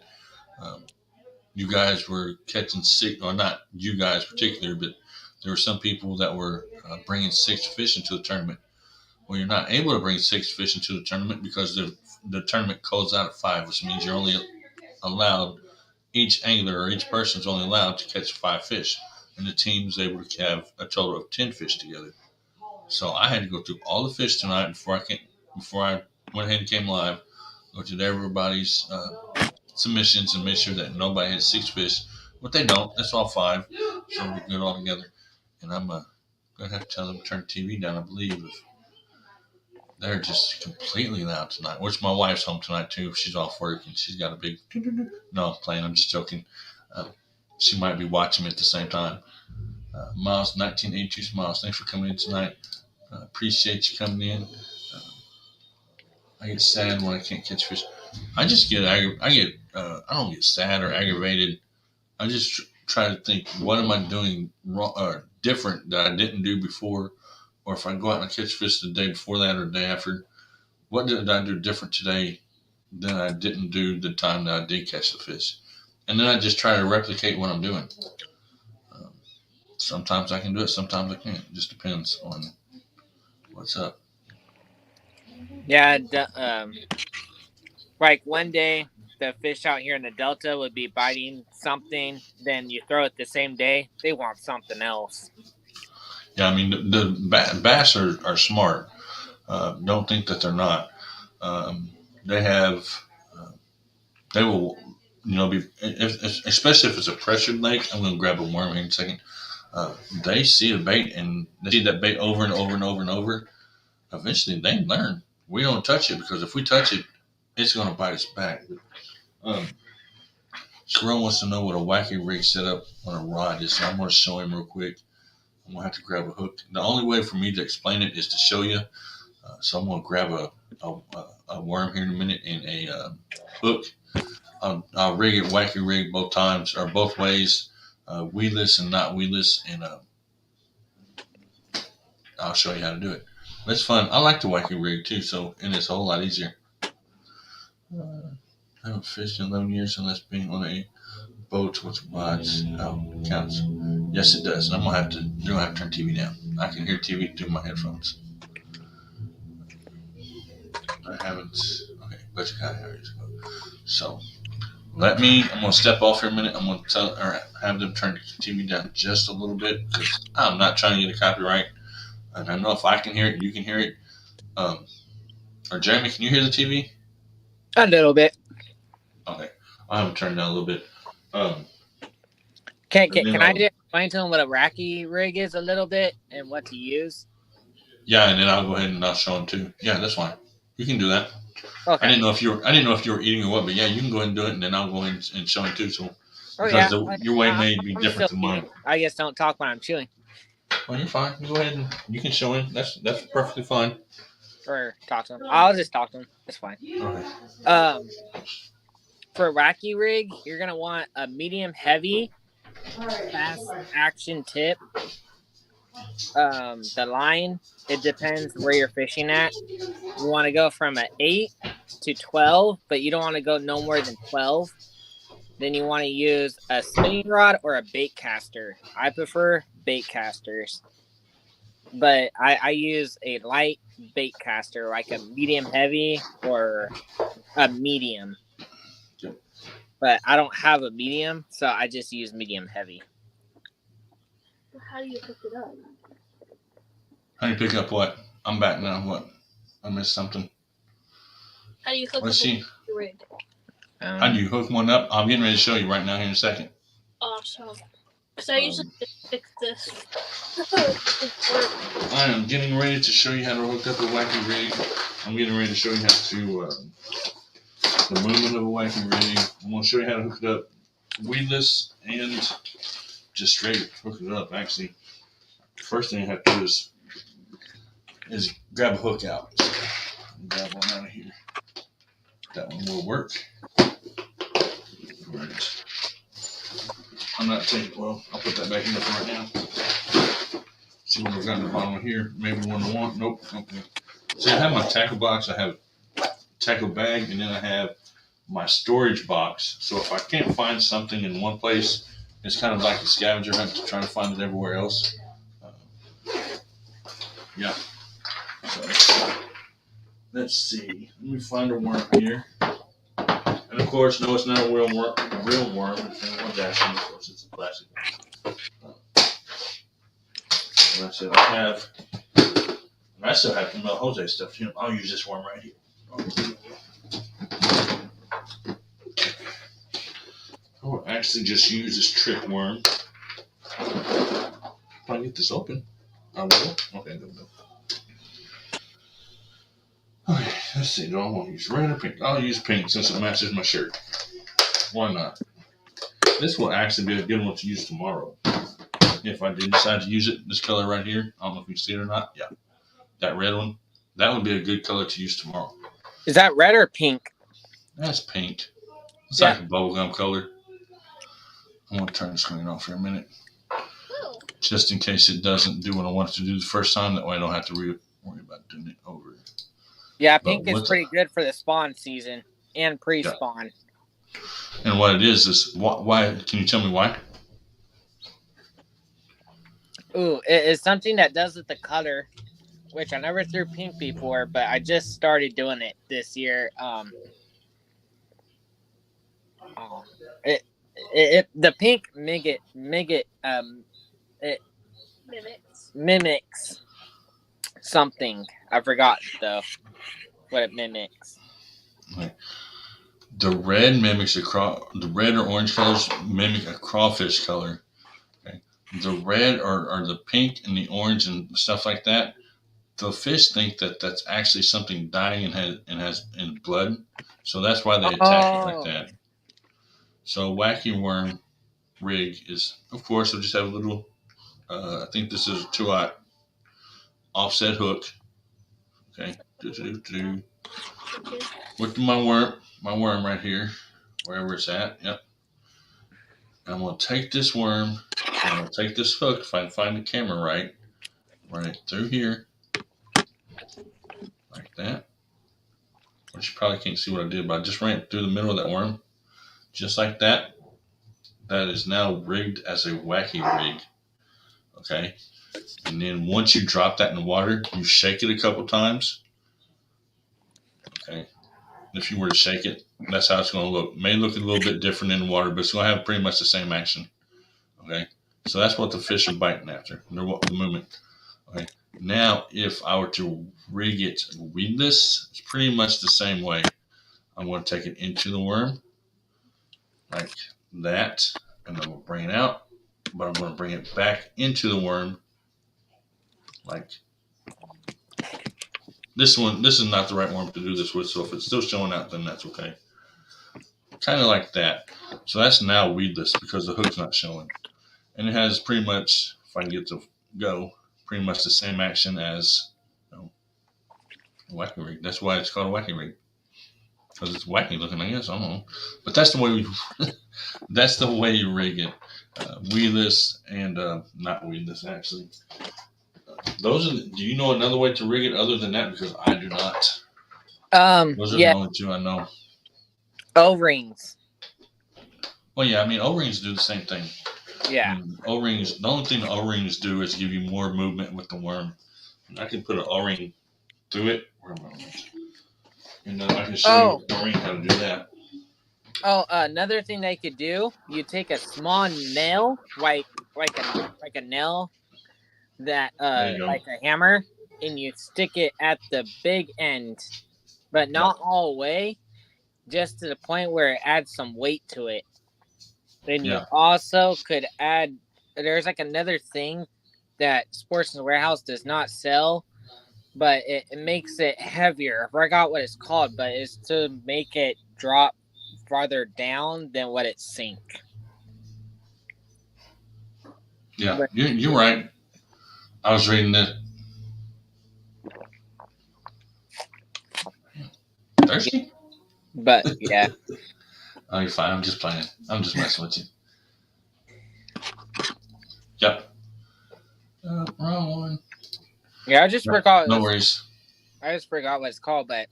A: you guys were catching six, or not you guys particular, but there were some people that were bringing 6 fish into the tournament. Well, you're not able to bring 6 fish into the tournament because the tournament calls out at 5, which means you're only allowed, each angler or each person is only allowed to catch 5 fish, and the team is able to have a total of 10 fish together. So I had to go through all the fish tonight before I went ahead and came live. Looked at everybody's submissions and made sure that nobody had 6 fish. But they don't. That's all 5. So we're good all together. And I'm going to have to tell them to turn the TV down, I believe. They're just completely loud tonight. Which my wife's home tonight too. She's off work and she's got a big. No, I'm playing. I'm just joking. She might be watching me at the same time. Miles, 1982 Miles. Thanks for coming in tonight. Appreciate you coming in. I get sad when I can't catch fish. I just get I don't get sad or aggravated. I just try to think, what am I doing wrong or different that I didn't do before, or if I go out and catch fish the day before that or the day after, what did I do different today than I didn't do the time that I did catch the fish? And then I just try to replicate what I'm doing. Sometimes I can do it, sometimes I can't. It just depends on what's up.
B: Yeah, like one day the fish out here in the Delta would be biting something, then you throw it the same day, they want something else.
A: Yeah, I mean, the bass are smart. Don't think that they're not. They have, they will, be, especially if it's a pressured lake. I'm going to grab a worm here in a second. They see a bait and they see that bait over and over and over and over. Eventually, they learn. We don't touch it because if we touch it, it's going to bite us back. Jerome wants to know what a Wacky Rig Set Up on a rod is, so I'm going to show him real quick. I'm going to have to grab a hook. The only way for me to explain it is to show you. So I'm going to grab a worm here in a minute and a hook. I'll rig it Wacky Rig both times or both ways, weedless and not weedless, and I'll show you how to do it. But it's fun. I like the Wacky Rig too, and it's a whole lot easier. I haven't fished in 11 years unless being on a boat with rods. Counts. Yes, it does. And you're gonna have to turn TV down. I can hear TV through my headphones. I haven't. Okay, but you got here. So I'm gonna step off here a minute. I'm gonna have them turn the TV down just a little bit because I'm not trying to get a copyright. And I know if I can hear it, you can hear it. Or Jeremy, can you hear the TV?
B: A little bit.
A: Okay, I have them turned down a little bit.
B: Can I just explain to them what a Wacky Rig is a little bit and what to use?
A: Yeah, and then I'll go ahead and I'll show them too. Yeah, that's fine. You can do that. Okay. I didn't know if you were eating or what, but yeah, you can go ahead and do it, and then I'll go ahead and show them too. So your way may be different than mine.
B: I just don't talk when I'm chewing.
A: Well, you're fine. You go ahead and you can show him. That's perfectly fine.
B: Or talk to him. I'll just talk to him. It's fine. Okay. For a Wacky Rig, you're gonna want a medium heavy, fast action tip. The line, it depends where you're fishing at. You want to go from an 8 to 12, but you don't want to go no more than 12. Then you want to use a spinning rod or a bait caster. I prefer bait casters, but I use a light bait caster, like a medium heavy or a medium. But I don't have a medium, so I just use medium heavy.
C: How do you pick it up?
A: How do you pick up what? I'm back now. What? I missed something.
C: How do you hook up the rig?
A: How do you hook one up? I'm getting ready to show you right now here in a second.
C: Awesome. So I usually just fix this.
A: I am getting ready to show you how to hook up a Wacky Rig. I'm getting ready to show you how to the movement of a Wacky Rig. I'm going to show you how to hook it up weedless and just straight hook it up. Actually, the first thing you have to do is grab a hook out. Grab one out of here. That one will work. Right. I'm not taking. Well, I'll put that back in there for right now. See what we've got in the bottom of here. Maybe one to want. Nope. Okay. See, I have my tackle box. I have a tackle bag, and then I have my storage box. So if I can't find something in one place, it's kind of like a scavenger hunt to try to find it everywhere else. Yeah. So let's see. Let me find a worm here. And of course, no, it's not a real worm. If anyone's asking, of course, it's a plastic one. And I still have some Jose stuff here. I'll use this worm right here. I'll actually just use this trick worm. If I get this open, I will. Okay, there we go. Okay, let's see. Do I want to use red or pink? I'll use pink since it matches my shirt. Why not? This will actually be a good one to use tomorrow. If I did decide to use it, this color right here. I don't know if you can see it or not. Yeah. That red one. That would be a good color to use tomorrow.
B: Is that red or pink?
A: That's pink. It's like a bubblegum color. I'm going to turn the screen off for a minute. just in case it doesn't do what I want it to do the first time. That way I don't have to worry about doing it over.
B: Yeah,
A: But
B: pink is pretty good for the spawn season and pre-spawn.
A: Yeah. And what it is why? Can you tell me why?
B: Ooh, it is something that does with the color, which I never threw pink before, but I just started doing it this year. The pink it mimics something. I forgot though what it mimics.
A: Right. The red mimics the red or orange colors mimic a crawfish color. Okay. The red or the pink and the orange and stuff like that. The fish think that that's actually something dying and has in blood, so that's why they attack it like that. So Wacky Worm Rig is, of course, I just have a little. I think this is a 2/0 offset hook. Okay, with my worm right here, wherever it's at. Yep. I'm gonna take this worm. I'm gonna take this hook if I can find the camera right. Run it through here, like that. Which you probably can't see what I did, but I just ran it through the middle of that worm, just like that. That is now rigged as a Wacky Rig. Okay. And then once you drop that in the water, you shake it a couple times. Okay. If you were to shake it, that's how it's going to look. It may look a little bit different in the water, but it's going to have pretty much the same action. Okay. So that's what the fish are biting after. The movement. Okay. Now, if I were to rig it weedless, it's pretty much the same way. I'm going to take it into the worm like that, and I'm going to bring it out, but I'm going to bring it back into the worm like this one. This is not the right worm to do this with, so if it's still showing out, then that's okay. Kind of like that. So that's now weedless because the hook's not showing. And it has pretty much, if I can get to go, pretty much the same action as a Wacky Rig. That's why it's called a Wacky Rig. Because it's wacky looking, I guess. I don't know. But that's the way that's the way you rig it. Weedless and not weedless, actually. Do you know another way to rig it other than that? Because I do not. Those are the only two I know.
B: O-rings.
A: Well, yeah, I mean, O-rings do the same thing.
B: Yeah.
A: I mean, O-rings, the only thing the O-rings do is give you more movement with the worm. And I can put an O-ring through it. And I can show you O-ring how to do that.
B: Oh, another thing they could do, you take a small nail, like a nail that like a hammer, and you stick it at the big end, but not all the way, just to the point where it adds some weight to it. Then you also could add. There's like another thing that Sports and Warehouse does not sell, but it makes it heavier. I forgot what it's called, but it's to make it drop farther down than what it sink.
A: Yeah, you're right. I was reading that. Thirsty?
B: But yeah.
A: Oh, you're fine. I'm just playing. I'm just messing with you. Yep. Wrong one.
B: Yeah, I just forgot.
A: No worries.
B: I just forgot what it's called, but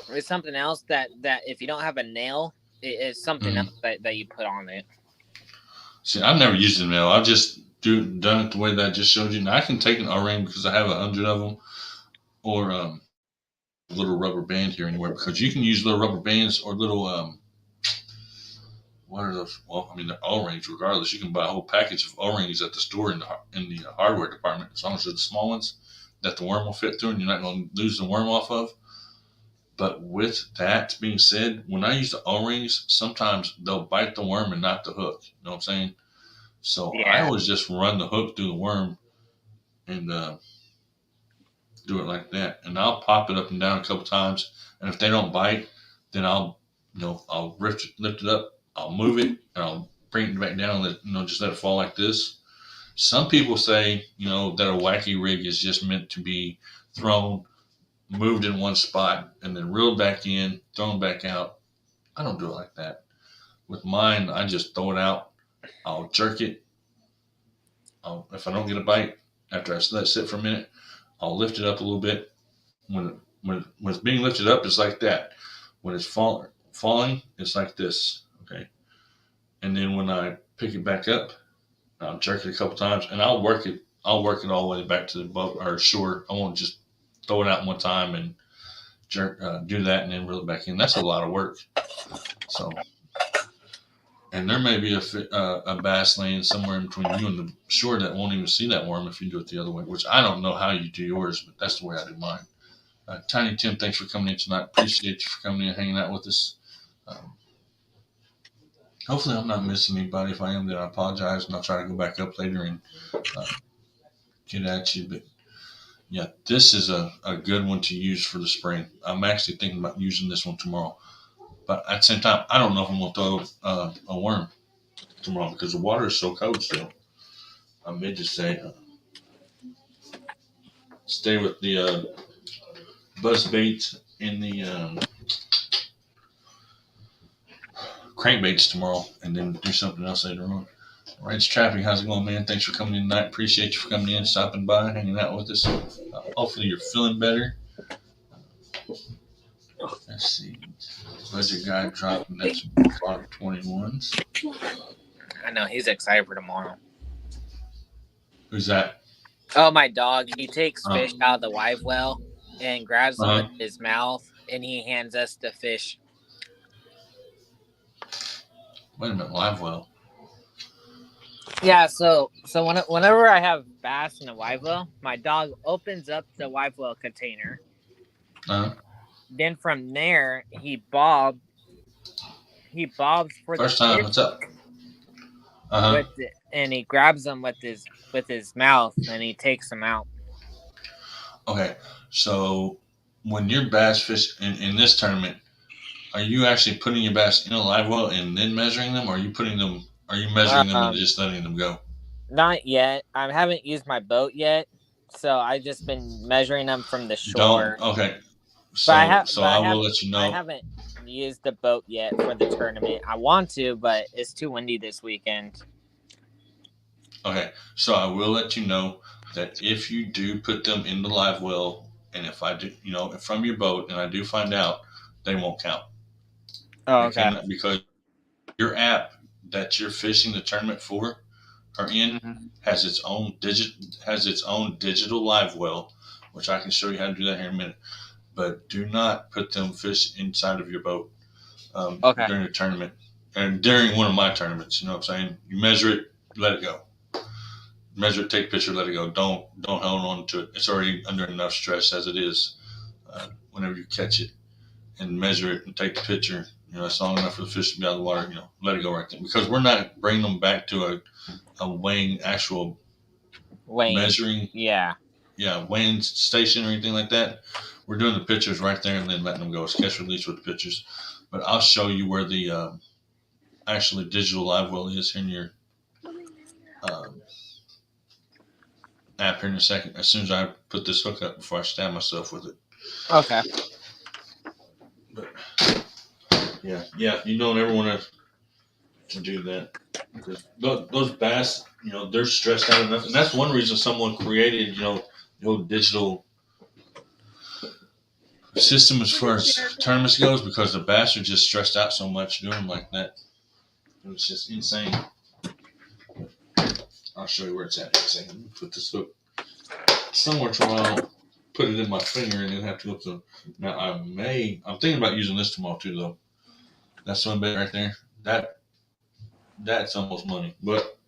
B: it's something else that if you don't have a nail, it's something else that you put on it.
A: See, I've never used a nail. I've just done it the way that I just showed you. Now I can take an O-ring because I have 100 of them, or a little rubber band here anywhere, because you can use little rubber bands or little what are those? Well, I mean, they're O-rings regardless. You can buy a whole package of O-rings at the store in the hardware department, as long as they're the small ones that the worm will fit through and you're not going to lose the worm off of. But with that being said, when I use the O-rings, sometimes they'll bite the worm and not the hook. You know what I'm saying? So I always just run the hook through the worm and do it like that. And I'll pop it up and down a couple times. And if they don't bite, then I'll lift it up. I'll move it and I'll bring it back down and just let it fall like this. Some people say, that a Wacky Rig is just meant to be thrown, moved in one spot, and then reeled back in, thrown back out. I don't do it like that. With mine, I just throw it out. I'll jerk it, if I don't get a bite after I let it sit for a minute, I'll lift it up a little bit. When it's being lifted up, it's like that. When it's falling, it's like this. Okay, and then when I pick it back up, I'll jerk it a couple times, and I'll work it. I'll work it all the way back to the boat or shore. I won't just throw it out one time and jerk, do that, and then reel it back in. That's a lot of work. So, and there may be a bass laying somewhere in between you and the shore that won't even see that worm if you do it the other way. Which I don't know how you do yours, but that's the way I do mine. Tiny Tim, thanks for coming in tonight. Appreciate you for coming in and hanging out with us. Hopefully, I'm not missing anybody. If I am, then I apologize, and I'll try to go back up later and get at you. But yeah, this is a good one to use for the spring. I'm actually thinking about using this one tomorrow. But at the same time, I don't know if I'm going to throw a worm tomorrow because the water is so cold still. I may just say stay with the buzz baits and the crankbaits tomorrow and then do something else later on. Rage Trapping, how's it going, man? Thanks for coming in tonight. Appreciate you for coming in, stopping by, hanging out with us. Hopefully you're feeling better. Let's see. Budget guy dropping that's block 21s.
B: I know he's excited for tomorrow.
A: Who's that?
B: Oh, my dog. He takes fish out of the live well and grabs them with his mouth, and he hands us the fish.
A: Wait a minute, live well.
B: Yeah, so whenever I have bass in the live well, my dog opens up the live well container. Then from there, he bobs for
A: first
B: the
A: time.
B: fish.
A: What's up?
B: And he grabs them with his mouth, and he takes them out.
A: Okay, so when you're bass fish in this tournament, are you actually putting your bass in a live well and then measuring them, or are you putting them? Are you measuring them and just letting them go?
B: Not yet. I haven't used my boat yet, so I've just been measuring them from the shore.
A: Okay. So I will let you know.
B: I haven't used the boat yet for the tournament. I want to, but it's too windy this weekend.
A: Okay, so I will let you know that if you do put them in the live well, and if I do, from your boat, and I do find out, they won't count.
B: Oh, okay.
A: Because your app that you're fishing the tournament for or in has its own digital live well, which I can show you how to do that here in a minute. But do not put them fish inside of your boat during the tournament and during one of my tournaments. You know what I'm saying? You measure it, let it go. Measure it, take a picture, let it go. Don't hold on to it. It's already under enough stress as it is. Whenever you catch it and measure it and take the picture, it's long enough for the fish to be out of the water. Let it go right there because we're not bringing them back to a weighing measuring.
B: Yeah,
A: weighing station or anything like that. We're doing the pictures right there and then letting them go. It's catch release with the pictures. But I'll show you where the actually digital live well is here in your app here in a second. As soon as I put this hook up before I stab myself with it.
B: Okay.
A: But yeah, you don't ever want to do that because those bass, they're stressed out enough, and that's one reason someone created, the old digital system as far as tournaments goes because the bass are just stressed out so much doing them like that. It's just insane. I'll show you where it's at. Put this hook somewhere to where I'll put it in my finger and then have to go to. Now I'm thinking about using this tomorrow too, though. That's one bit right there. That's almost money, but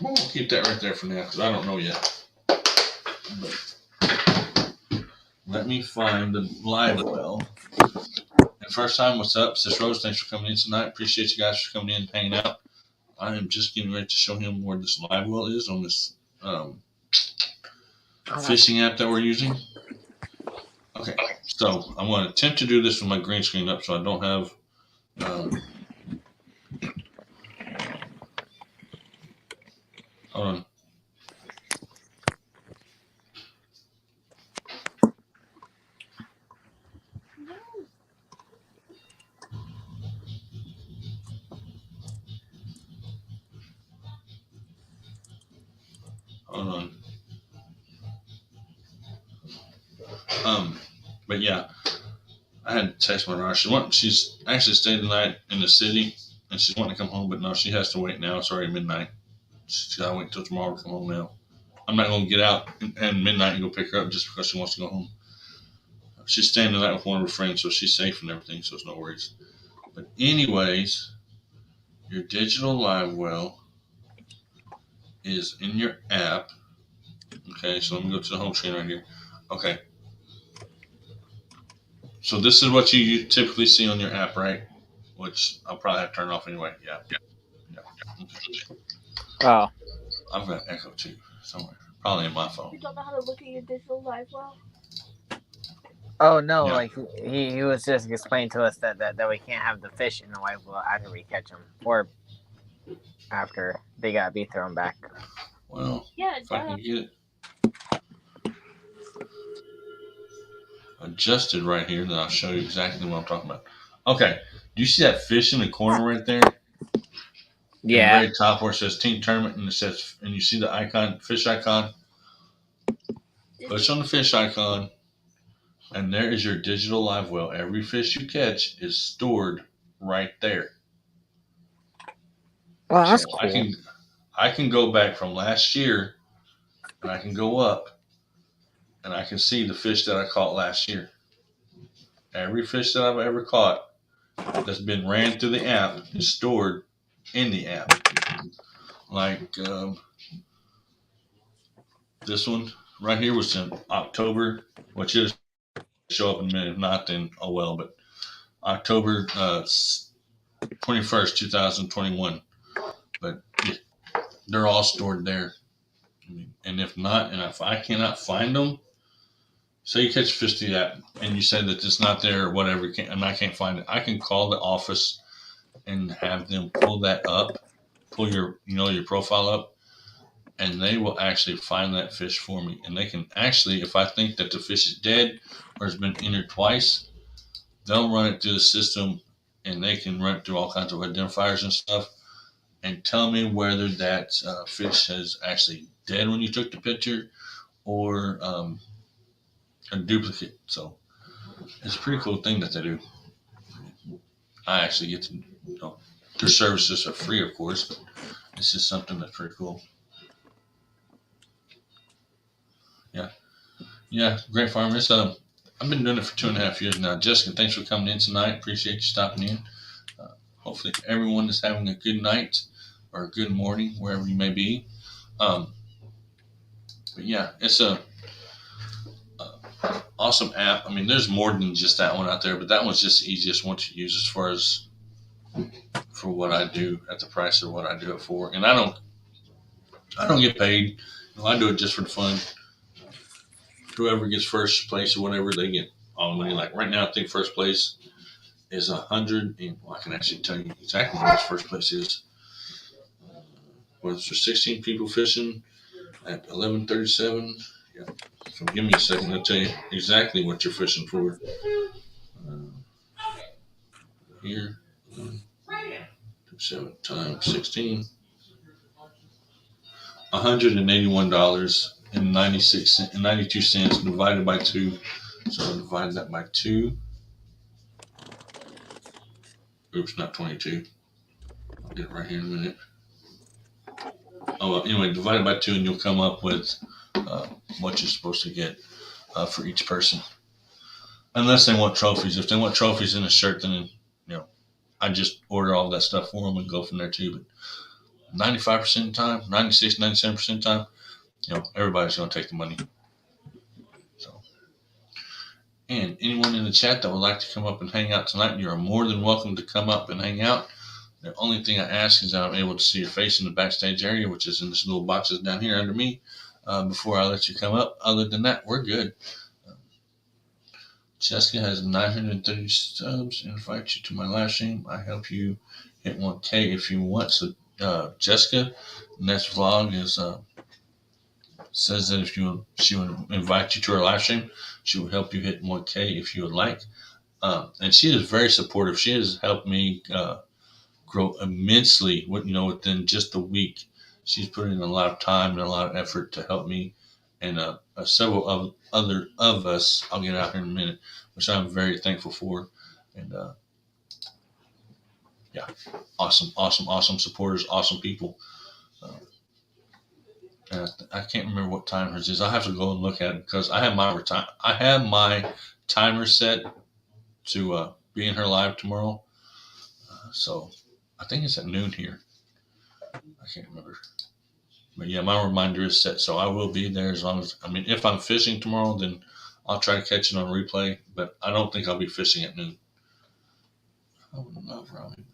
A: we'll keep that right there for now because I don't know yet. But let me find the live well. And first time, what's up? Sis Rose, thanks for coming in tonight. Appreciate you guys for coming in and hanging out. I am just getting ready to show him where this live well is on this fishing app that we're using. Okay, so I'm going to attempt to do this with my green screen up so I don't have hold on. Hold on. But yeah, I had to text my daughter. She's actually stayed the night in the city, and she's wanting to come home, but no, she has to wait now. It's already midnight. She's got to wait till tomorrow to come home now. I'm not going to get out at midnight and go pick her up just because she wants to go home. She's staying the night with one of her friends, so she's safe and everything, so it's no worries. But anyways, your digital live well is in your app. Okay, so let me go to the home screen right here. Okay. So this is what you typically see on your app, right? Which I'll probably have to turn off anyway. Yeah. Okay.
B: Oh.
A: I've got echo too somewhere. Probably in my phone.
C: You don't know how to look at your digital live well?
B: Oh no!
A: Yeah.
B: Like he was just explaining to us that we can't have the fish in the live well after we catch them, or after they gotta be thrown back.
A: Well,
C: Yeah,
A: if I can get it adjusted right here, then I'll show you exactly what I'm talking about. Okay, do you see that fish in the corner right there?
B: Yeah.
A: In the very top where it says Team Tournament, and it says, and you see the icon, fish icon. Push on the fish icon, and there is your digital live well. Every fish you catch is stored right there.
B: Well, that's
A: so
B: cool.
A: I can go back from last year, and I can go up, and I can see the fish that I caught last year. Every fish that I've ever caught that's been ran through the app is stored in the app. Like this one right here was in October, which is show up in a minute. If not, then oh well. But October 21st, 2021. But yeah, they're all stored there. And if not, and if I cannot find them, say you catch a fish through the app and you say that it's not there or whatever, and I can't find it, I can call the office and have them pull that up, pull your profile up, and they will actually find that fish for me. And they can actually, if I think that the fish is dead or has been entered twice, they'll run it through the system, and they can run it through all kinds of identifiers and stuff and tell me whether that fish is actually dead when you took the picture or a duplicate. So it's a pretty cool thing that they do. I actually get to, their services are free, of course, but it's just something that's pretty cool. Yeah, great farm. It's I've been doing it for 2.5 years now. Jessica, thanks for coming in tonight. Appreciate you stopping in. Hopefully everyone is having a good night or a good morning, wherever you may be. But yeah, it's a awesome app. I mean, there's more than just that one out there, but that one's just the easiest one to use as far as for what I do at the price of what I do it for. And I don't get paid. I do it just for the fun. Whoever gets first place or whatever, they get all the money. Like right now, I think first place is 100, and I can actually tell you exactly what first place is. Well, there's 16 people fishing at 11:37. Yeah. So give me a second. I'll tell you exactly what you're fishing for. Here, 7 times 16. $181.92 divided by 2. So I'll divide that by 2. Oops, not 22. I'll get it right here in a minute. Oh, well, anyway, divide it by 2 and you'll come up with what you're supposed to get for each person. Unless they want trophies. If they want trophies in a shirt, then, I just order all that stuff for them and go from there too. But 95% of the time, 96, 97% of the time, everybody's going to take the money. So, and anyone in the chat that would like to come up and hang out tonight, you are more than welcome to come up and hang out. The only thing I ask is that I'm able to see your face in the backstage area, which is in this little boxes down here under me, before I let you come up. Other than that, we're good. Jessica has 930 subs. Invite you to my live stream. I help you hit 1K if you want. So, Jessica, next vlog is says that if she would invite you to her live stream, she will help you hit 1K if you would like. And she is very supportive. She has helped me grow immensely. Within just a week, she's put in a lot of time and a lot of effort to help me, and several of other of us. I'll get out here in a minute, which I'm very thankful for, and yeah, awesome supporters, awesome people. Uh, and I can't remember what time hers is. I have to go and look at it because I have my timer set to be in her live tomorrow. So I think it's at noon here. I can't remember. But yeah, my reminder is set, so I will be there as long as, if I'm fishing tomorrow, then I'll try to catch it on replay, but I don't think I'll be fishing at noon. I would love ramen.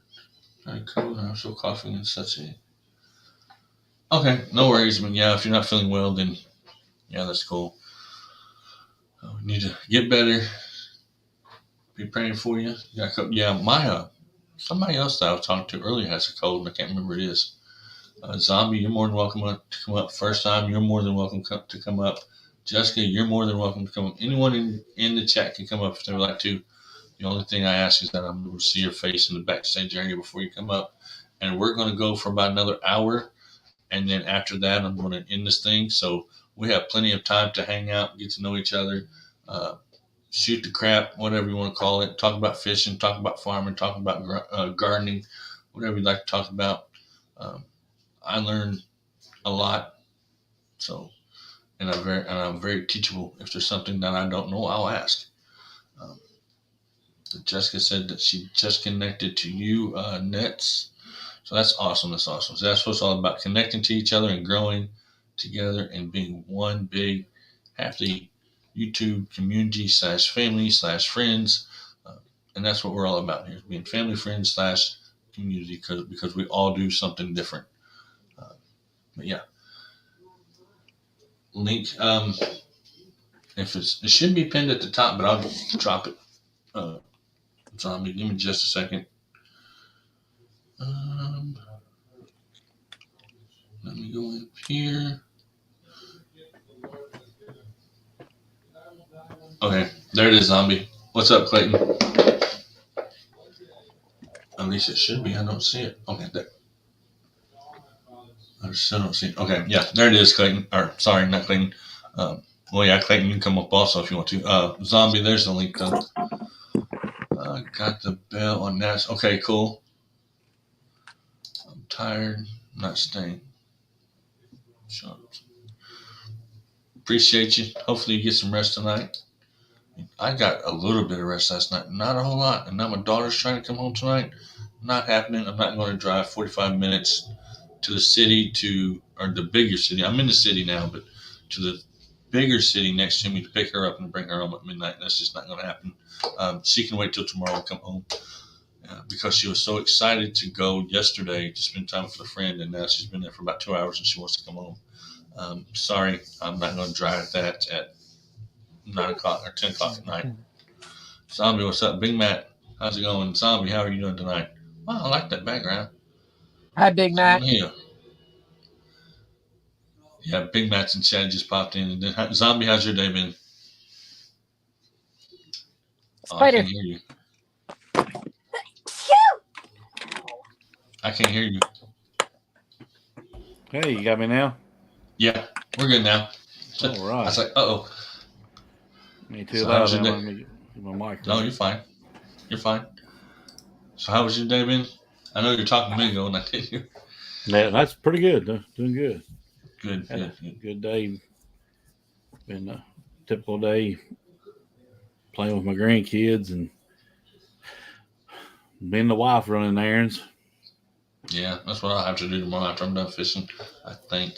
A: Very cool. I'm still coughing and such. Okay, no worries. Yeah, if you're not feeling well, then yeah, that's cool. We need to get better. Be praying for you. Yeah, my somebody else that I was talking to earlier has a cold, and I can't remember who it is. Zombie, you're more than welcome to come up. First time, you're more than welcome to come up. Jessica, you're more than welcome to come up. Anyone in the chat can come up if they would like to. The only thing I ask is that I'm going to see your face in the backstage area before you come up. And we're going to go for about another hour. And then after that, I'm going to end this thing. So we have plenty of time to hang out, get to know each other, shoot the crap, whatever you want to call it. Talk about fishing, talk about farming, talk about gardening, whatever you'd like to talk about. I learned a lot. So, and I'm very teachable. If there's something that I don't know, I'll ask. Jessica said that she just connected to you, Nets. So that's awesome. So that's what it's all about, connecting to each other and growing together and being one big, happy YouTube community / family / friends. And that's what we're all about here, being family, friends / community, because we all do something different. But yeah. Link, it should be pinned at the top, but I'll drop it. Zombie, give me just a second. Let me go in here. Okay, there it is, Zombie. What's up, Clayton? At least it should be. I don't see it. Okay, there. I still don't see it. Okay, yeah, there it is, Clayton. Or, sorry, not Clayton. Well, yeah, Clayton, you can come up also if you want to. Zombie, there's the link, though. Got the bell on that. Okay, cool. I'm tired. I'm not staying. Appreciate you. Hopefully you get some rest tonight. I got a little bit of rest last night. Not a whole lot. And now my daughter's trying to come home tonight. Not happening. I'm not going to drive 45 minutes to the city or the bigger city. I'm in the city now, but to the bigger city next to me to pick her up and bring her home at midnight. That's just not going to happen. She can wait till tomorrow and come home. Because she was so excited to go yesterday to spend time with a friend, and now she's been there for about 2 hours and she wants to come home. Sorry, I'm not going to drive that at 9 o'clock or 10 o'clock at night. Zombie, what's up? Big Matt, how's it going? Zombie, how are you doing tonight? Wow, I like that background.
B: Hi, Big Matt.
A: Yeah, Big Matt's in chat just popped in. And then, Zombie, how's your day been?
B: Spider.
A: I can't hear you. I can't hear you.
D: Hey, you got me now?
A: Yeah, we're good now.
D: All right.
A: I was like, uh-oh.
D: Me too loud. Let me get my mic.
A: No, you're fine. You're fine. So how was your day been? I know you're talking a minute ago and I didn't hear.
D: Yeah, that's pretty good. Doing good.
A: Good
D: day. Been a typical day playing with my grandkids and being the wife running errands.
A: Yeah, that's what I'll have to do tomorrow after I'm done fishing, I think.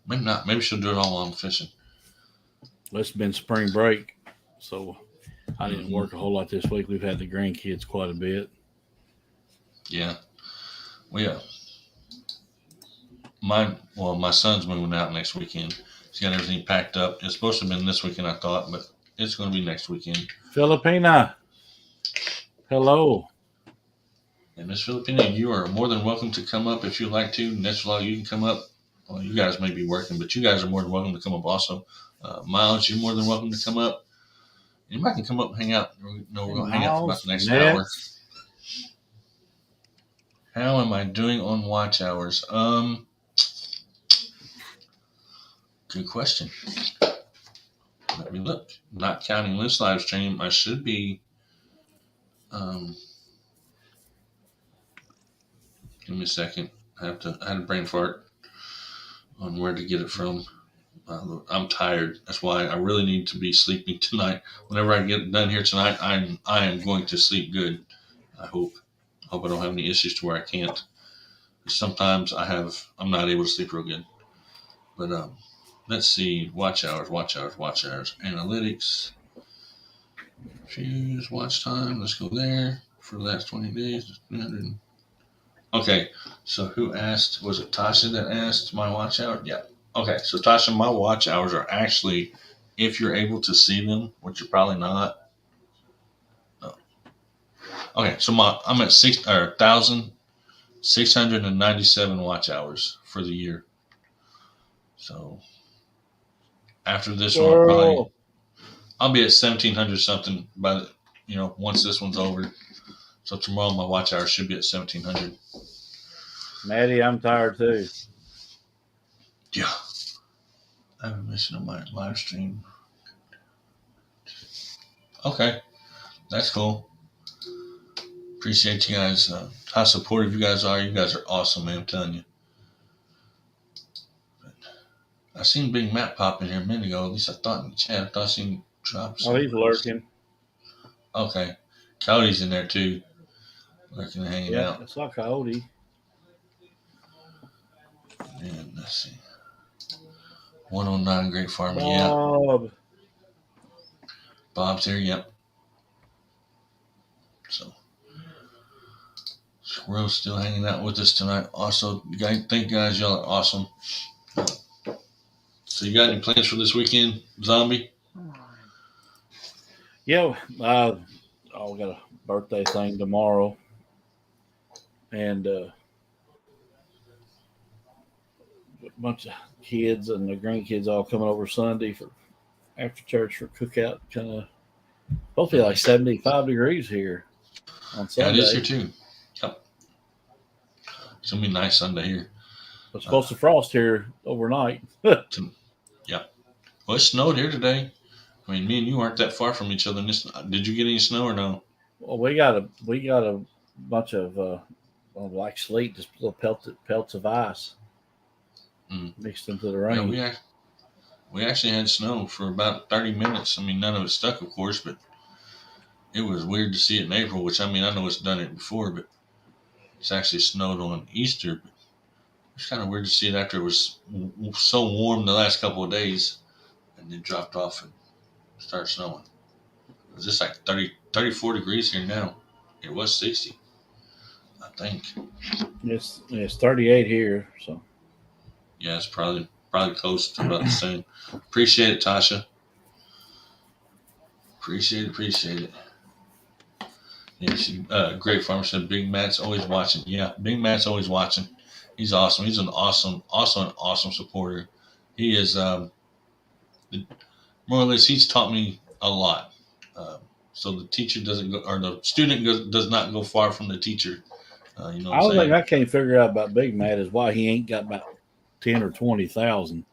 A: Maybe not. Maybe she'll do it all while I'm fishing.
D: Well, it's been spring break, so I didn't work a whole lot this week. We've had the grandkids quite a bit.
A: Yeah. Well, yeah. My son's moving out next weekend. He's got everything packed up. It's supposed to have been this weekend, I thought, but it's going to be next weekend.
D: Filipina, hello.
A: And Miss Filipina, you are more than welcome to come up if you'd like to. Next vlog, you can come up. Well, you guys may be working, but you guys are more than welcome to come up also. Miles, you're more than welcome to come up. Anybody can come up and hang out. We're going to hang out for about the next hour. How am I doing on watch hours? Good question. Let me look. Not counting this live stream, I should be. Give me a second. I had a brain fart on where to get it from. I'm tired. That's why I really need to be sleeping tonight. Whenever I get done here tonight, I am going to sleep good. I hope. I don't have any issues to where I can't. Sometimes I'm not able to sleep real good. But let's see. Watch hours. Analytics. Choose watch time. Let's go there for the last 20 days. 300. Okay. So who asked? Was it Tasha that asked my watch hour? Yeah. Okay. So Tasha, my watch hours are actually, if you're able to see them, which you're probably not. Oh. Okay. So I'm at 1,697 watch hours for the year. So after this one, I'll be at 1,700 something by once this one's over. So tomorrow my watch hours should be at 1,700.
D: Maddie, I'm tired too.
A: Yeah. I haven't mentioned on my live stream. Okay. That's cool. Appreciate you guys. How supportive you guys are. You guys are awesome, man. I'm telling you. But I seen Big Matt pop in here a minute ago. At least I thought in the chat. I thought I seen him drop.
D: Oh, he's lurking.
A: Okay. Cody's in there too. Lurking and hanging out.
D: Yeah, it's like Cody.
A: And let's see. 109 Great Farming.
D: Bob.
A: Yeah. Bob's here. Yep. So Squirrel's still hanging out with us tonight. Also, thank guys, y'all are awesome. So you got any plans for this weekend, Zombie?
D: Yeah, I got a birthday thing tomorrow, and a bunch of kids and the grandkids all coming over Sunday for after church for cookout. Kind of hopefully like 75 degrees here on Sunday.
A: Yeah, it is here too. Yep. It's gonna be a nice Sunday here.
D: It's supposed to frost here overnight.
A: Yeah. Well, it snowed here today. I mean, me and you aren't that far from each other. Did you get any snow or no?
D: Well, we got a bunch of like sleet, just little pelts of ice mixed into the rain.
A: Yeah, we actually had snow for about 30 minutes. I mean, none of it stuck, of course, but it was weird to see it in April, which, I mean, I know it's done it before, but it's actually snowed on Easter. But it's kind of weird to see it after it was so warm the last couple of days and then dropped off and started snowing. It's just like 34 degrees here now. It was 60, I think.
D: It's 38 here, so.
A: Yeah, it's probably close to about the same. Appreciate it, Tasha. Appreciate it. Yeah, Great Farmer said Big Matt's always watching. Yeah, Big Matt's always watching. He's awesome. He's an awesome supporter. He is more or less. He's taught me a lot. So the teacher doesn't go, or the student does not go far from the teacher. You know what I'm
D: The only
A: saying?
D: thing I can't figure out about Big Matt is why he ain't got about 10 or 20,000.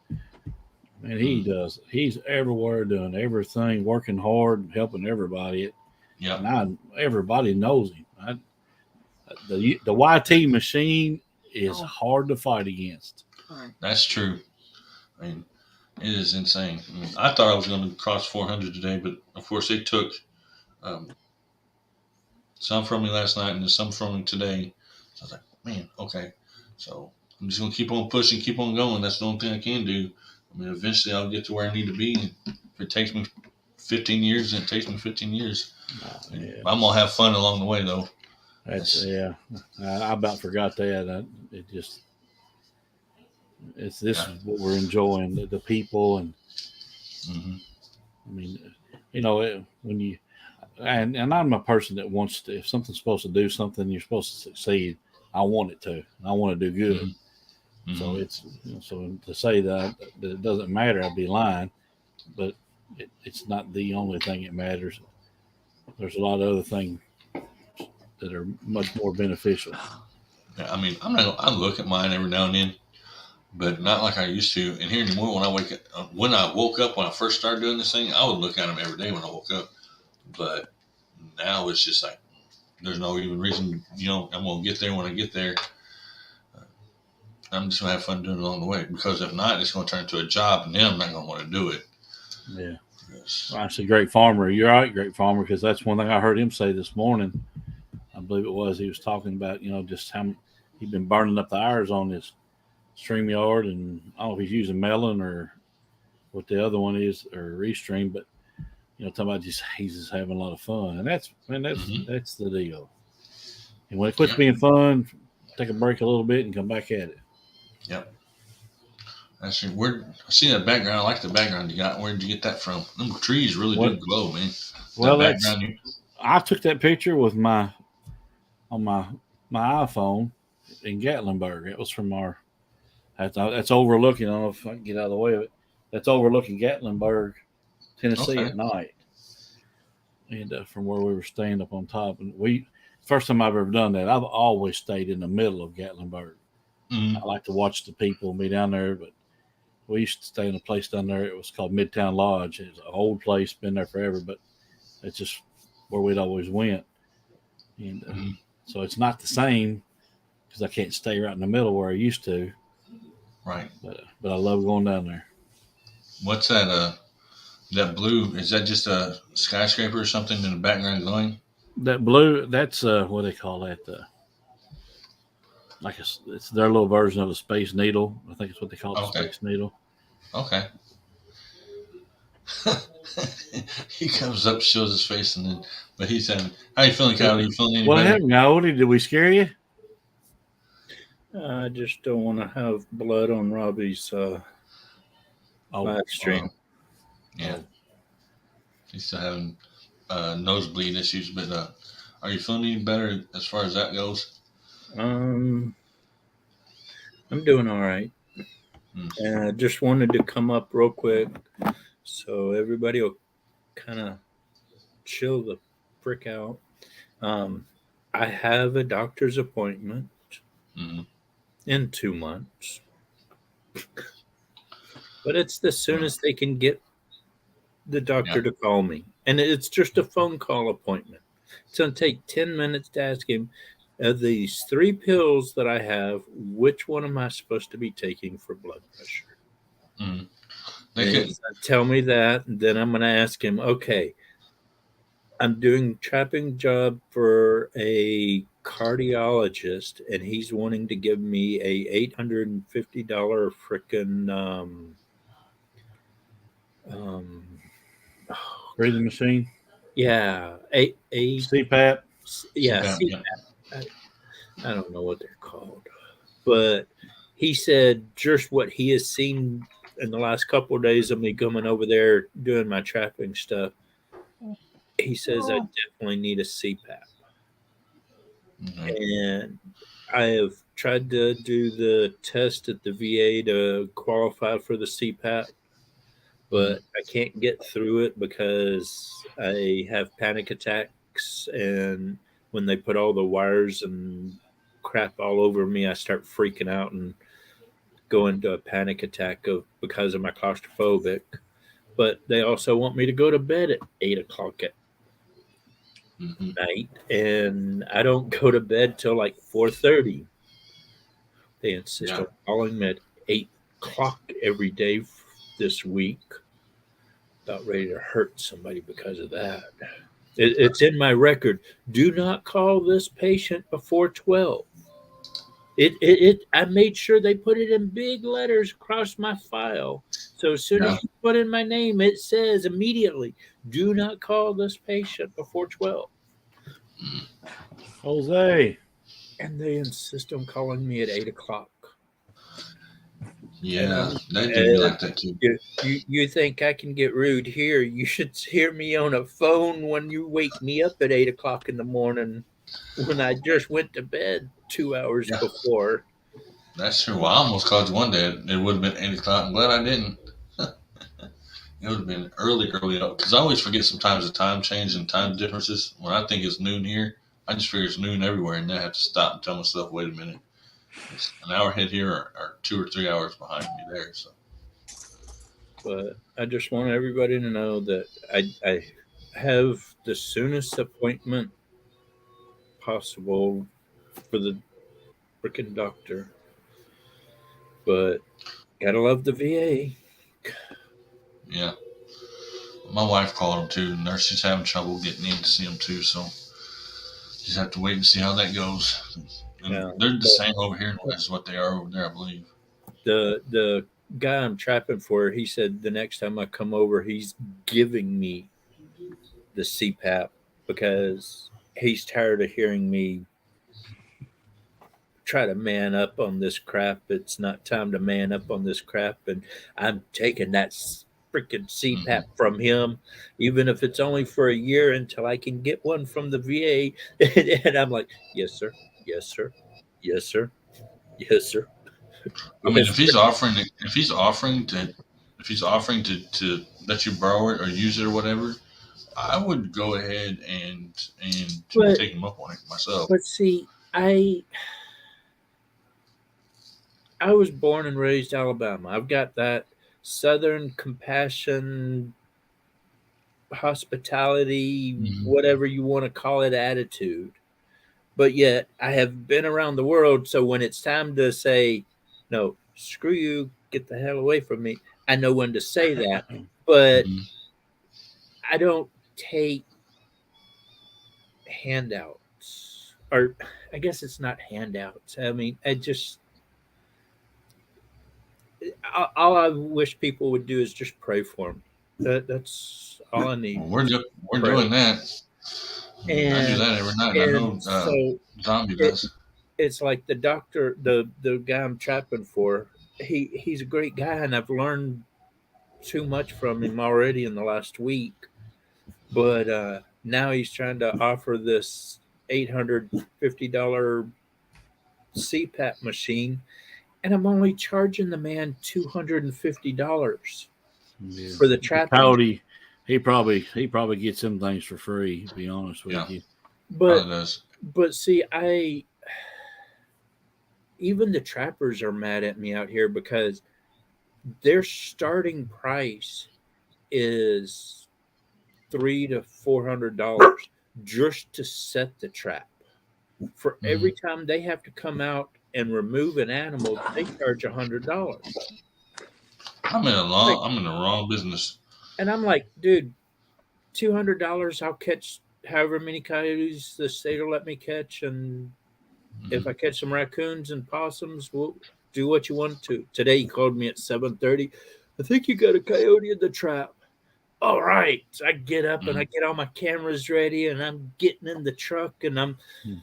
D: And he does. He's everywhere doing everything, working hard, helping everybody.
A: Yeah.
D: And everybody knows him. The YT machine is hard to fight against.
A: That's true. I mean, it is insane. I mean, I thought I was going to cross 400 today, but of course they took some from me last night and then some from me today. So I was like, man, okay. So I'm just going to keep on pushing, keep on going. That's the only thing I can do. I mean, eventually I'll get to where I need to be. And if it takes me 15 years, then it takes me 15 years.
D: Yeah.
A: I'm going to have fun along the way, though.
D: Yeah. I about forgot that. This is what we're enjoying, the people. And I mean, when you, and I'm a person that wants to, if something's supposed to do something, you're supposed to succeed. I want it to, and I want to do good. So so to say that it doesn't matter, I'd be lying, but it's not the only thing that matters. There's a lot of other things that are much more beneficial.
A: I mean, I look at mine every now and then, but not like I used to. And here anymore, when I woke up, when I first started doing this thing, I would look at them every day when I woke up. But now it's just like there's no even reason. I'm gonna get there when I get there. I'm just gonna have fun doing it along the way, because if not, it's gonna turn into a job, and then I'm not gonna want to do it.
D: Yeah. Well, I said, great farmer. You're right, great farmer, because that's one thing I heard him say this morning. I believe it was. He was talking about, just how he'd been burning up the hours on his StreamYard, and I don't know if he's using Melon or what the other one is, or Restream, but talking about he's just having a lot of fun, and that's the deal. And when it quits being fun, take a break a little bit and come back at it.
A: Yep. That's true. I see that background. I like the background you got. Where did you get that from? Them trees really do glow, man.
D: Well, I took that picture with on my iPhone in Gatlinburg. It was from that's overlooking. I don't know if I can get out of the way of it. That's overlooking Gatlinburg, Tennessee at night, and from where we were staying up on top. And first time I've ever done that. I've always stayed in the middle of Gatlinburg. I like to watch the people and be down there, but we used to stay in a place down there. It was called Midtown Lodge. It's an old place, been there forever, but it's just where we'd always went. And so it's not the same, because I can't stay right in the middle where I used to.
A: Right.
D: But I love going down there.
A: What's that? That blue, is that just a skyscraper or something in the background glowing?
D: That blue, that's what do they call that? It's their little version of a Space Needle. I think it's what they call it, Space Needle.
A: Okay. He comes up, shows his face, but he's saying, "How you feeling, Kyle? Are you feeling any better?"
D: What happened, Goldie? Did we scare you?
E: I just don't want to have blood on Robbie's live stream.
A: Yeah. He's still having nosebleed issues, but are you feeling any better as far as that goes?
E: I'm doing all right. And I just wanted to come up real quick so everybody will kind of chill the frick out. I have a doctor's appointment in 2 months, but it's the soonest they can get the doctor to call me, and it's just a phone call appointment. It's going to take 10 minutes to ask him, of these 3 pills that I have, which one am I supposed to be taking for blood pressure? Tell me that, and then I'm going to ask him, okay, I'm doing trapping job for a cardiologist, and he's wanting to give me a $850 frickin'
D: breathing machine.
E: Yeah, a
D: CPAP.
E: Yeah, CPAP. I don't know what they're called, but he said just what he has seen in the last couple of days of me coming over there doing my trapping stuff. He says I definitely need a CPAP. And I have tried to do the test at the VA to qualify for the CPAP, but I can't get through it because I have panic attacks, and when they put all the wires and crap all over me, I start freaking out and go into a panic attack because of my claustrophobic. But they also want me to go to bed at 8 o'clock at night, and I don't go to bed till like 4:30. They insist on calling me at 8 o'clock every day this week. About ready to hurt somebody because of that. It's in my record. Do not call this patient before 12. I made sure they put it in big letters across my file. So as soon as you put in my name, it says immediately, do not call this patient before 12.
D: Jose.
E: And they insist on calling me at 8 o'clock.
A: Yeah, they do like that too.
E: You think I can get rude here? You should hear me on a phone when you wake me up at 8 o'clock in the morning when I just went to bed 2 hours before.
A: That's true. Well, I almost called you one day. It would have been 8 o'clock. I'm glad I didn't. It would have been early because I always forget sometimes the time change and time differences. When I think it's noon here, I just figure it's noon everywhere, and then I have to stop and tell myself, wait a minute. An hour ahead here or 2 or 3 hours behind me there. So
E: But I just want everybody to know that I have the soonest appointment possible for the freaking doctor. But gotta love the VA.
A: yeah, my wife called him too. The nurse is having trouble getting in to see him too. So just have to wait and see how that goes. And
E: Yeah,
A: they're the same over here as what they are over there, I believe.
E: the guy I'm trapping for, he said the next time I come over, he's giving me the CPAP because he's tired of hearing me try to man up on this crap. It's not time to man up on this crap, and I'm taking that freaking CPAP from him, even if it's only for a year until I can get one from the VA. And I'm like, yes, sir, yes, sir, yes, sir, yes, sir.
A: I mean,
E: Yes,
A: if he's offering to let you borrow it or use it or whatever, I would go ahead and
E: but
A: take him up on it myself.
E: but see, I was born and raised Alabama. I've got that Southern compassion, hospitality,
A: Mhm.
E: whatever you want to call it, attitude. But yet I have been around the world. So when it's time to say, no, screw you, get the hell away from me, I know when to say that. But
A: Mhm.
E: I don't take handouts. Or I guess it's not handouts. I mean, all I wish people would do is just pray for me. That's all I need.
A: We're
E: Pray.
A: doing that. I do
E: And
A: that every night. I know
E: and so
A: Zombie
E: it,
A: does.
E: it's like the doctor, the guy I'm trapping for. He's a great guy, and I've learned too much from him already in the last week. But now he's trying to offer this $850 CPAP machine, and I'm only charging the man $250
D: Yeah.
E: for the trapping.
D: Coyote, he probably gets some things for free. To be honest with
A: Yeah,
D: you.
E: But
A: probably does.
E: see, even the trappers are mad at me out here because their starting price is $300 to $400 just to set the trap. For every
A: Mhm.
E: time they have to come out and remove an animal, they charge $100. Like,
A: I'm in the wrong business.
E: and I'm like, dude, $200, I'll catch however many coyotes the state will let me catch, and if
A: Mhm.
E: I catch some raccoons and possums, we'll do what you want to. Today he called me at 7:30. I think you got a coyote in the trap. All right. So I get up and I
A: Mhm.
E: get all my cameras ready and I'm getting in the truck and I'm
D: Hmm.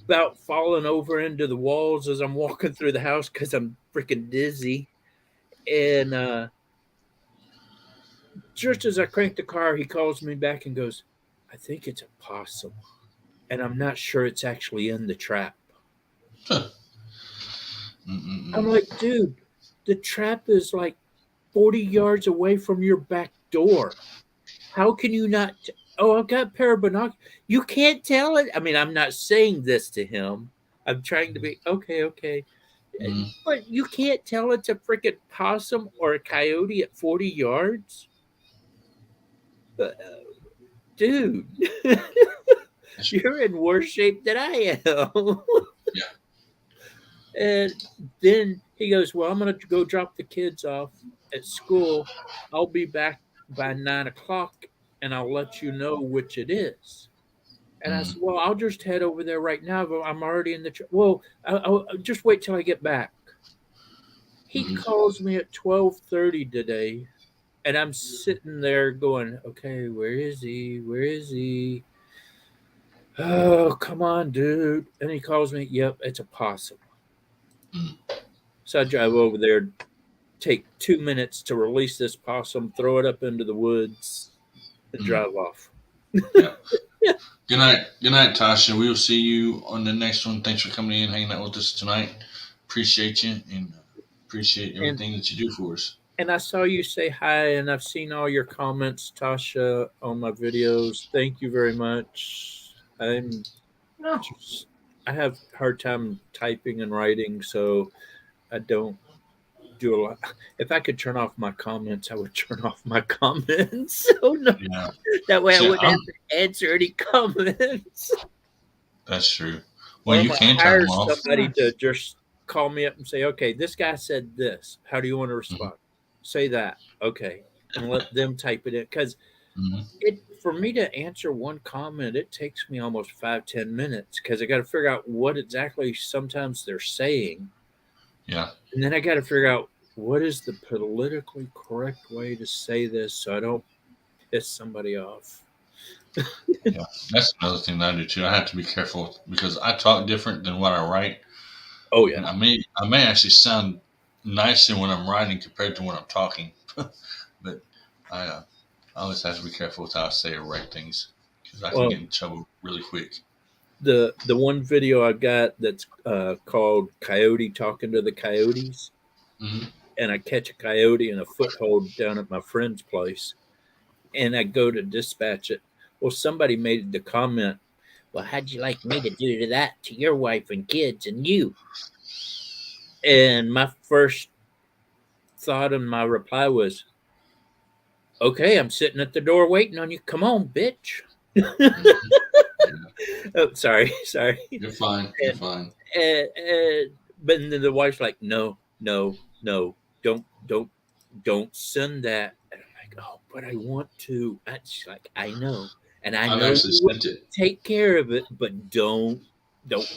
E: about falling over into the walls as I'm walking through the house because I'm freaking dizzy. And just as I crank the car, he calls me back and goes, I think it's a possum. And I'm not sure it's actually in the trap. I'm
A: Mm-mm-mm.
E: like, dude, the trap is like 40 yards away from your back door. How can you not? Oh, I've got a pair of binoculars. You can't tell it. I mean, I'm not saying this to him. I'm trying to be okay, okay.
A: Mhm.
E: But you can't tell it's a freaking possum or a coyote at 40 yards? Uh, dude, you're in worse shape than I am.
A: Yeah.
E: And then he goes, well, I'm going to go drop the kids off at school. I'll be back by 9 o'clock and I'll let you know which it is. And I
A: Mhm.
E: said, well, I'll just head over there right now. But I'm already in the well, I'll just wait till I get back. He
A: Mhm.
E: calls me at 12:30 today, and I'm sitting there going, okay, where is he? Where is he? Oh, come on, dude. And he calls me, yep, it's a possum.
A: Mhm.
E: So I drive over there, take 2 minutes to release this possum, throw it up into the woods, and
A: Mhm.
E: drive off.
A: Yeah. Good night. Good night, Tasha. We will see you on the next one. Thanks for coming in, hanging out with us tonight. Appreciate you and appreciate
E: And
A: everything that you do for us.
E: I saw you say hi, and I've seen all your comments, Tasha, on my videos. Thank you very much. I'm
A: No.
E: just have a hard time typing and writing, so I don't do a lot. If I could turn off my comments, I would turn off my comments. So no,
A: Yeah.
E: that way I
A: See,
E: wouldn't have to answer any comments.
A: That's true.
E: Or
A: Well,
E: if
A: you
E: I
A: can turn
E: hire
A: them off.
E: somebody to just call me up and say, okay, this guy said this. How do you want to respond? Say that. Okay. And let them type it in. Because
A: Mhm.
E: for me to answer one comment, it takes me almost 5-10 minutes because I got to figure out what exactly sometimes they're saying.
A: Yeah.
E: And then I got to figure out what is the politically correct way to say this so I don't piss somebody off.
A: Yeah. That's another thing that I do too. I have to be careful because I talk different than what I write.
E: Oh,
A: And
E: yeah.
A: I may actually sound nicer when I'm writing compared to when I'm talking. But I always have to be careful with how I say or write things because I can
E: Well,
A: get in trouble really quick.
E: the one video I got that's called Coyote Talking to the Coyotes.
A: Hmm.
E: And I catch a coyote in a foothold down at my friend's place, and I go to dispatch it. Well, somebody made the comment, well, how'd you like me to do that to your wife and kids and you? And my first thought and my reply was, okay, I'm sitting at the door waiting on you. Come on, bitch. Oh, sorry.
A: You're fine. You're fine.
E: But then the wife's like, no, don't send that. And I'm like, oh, but I want to. She's like, I know, and I
A: I've
E: know
A: actually
E: you will
A: sent it.
E: take care of it, but don't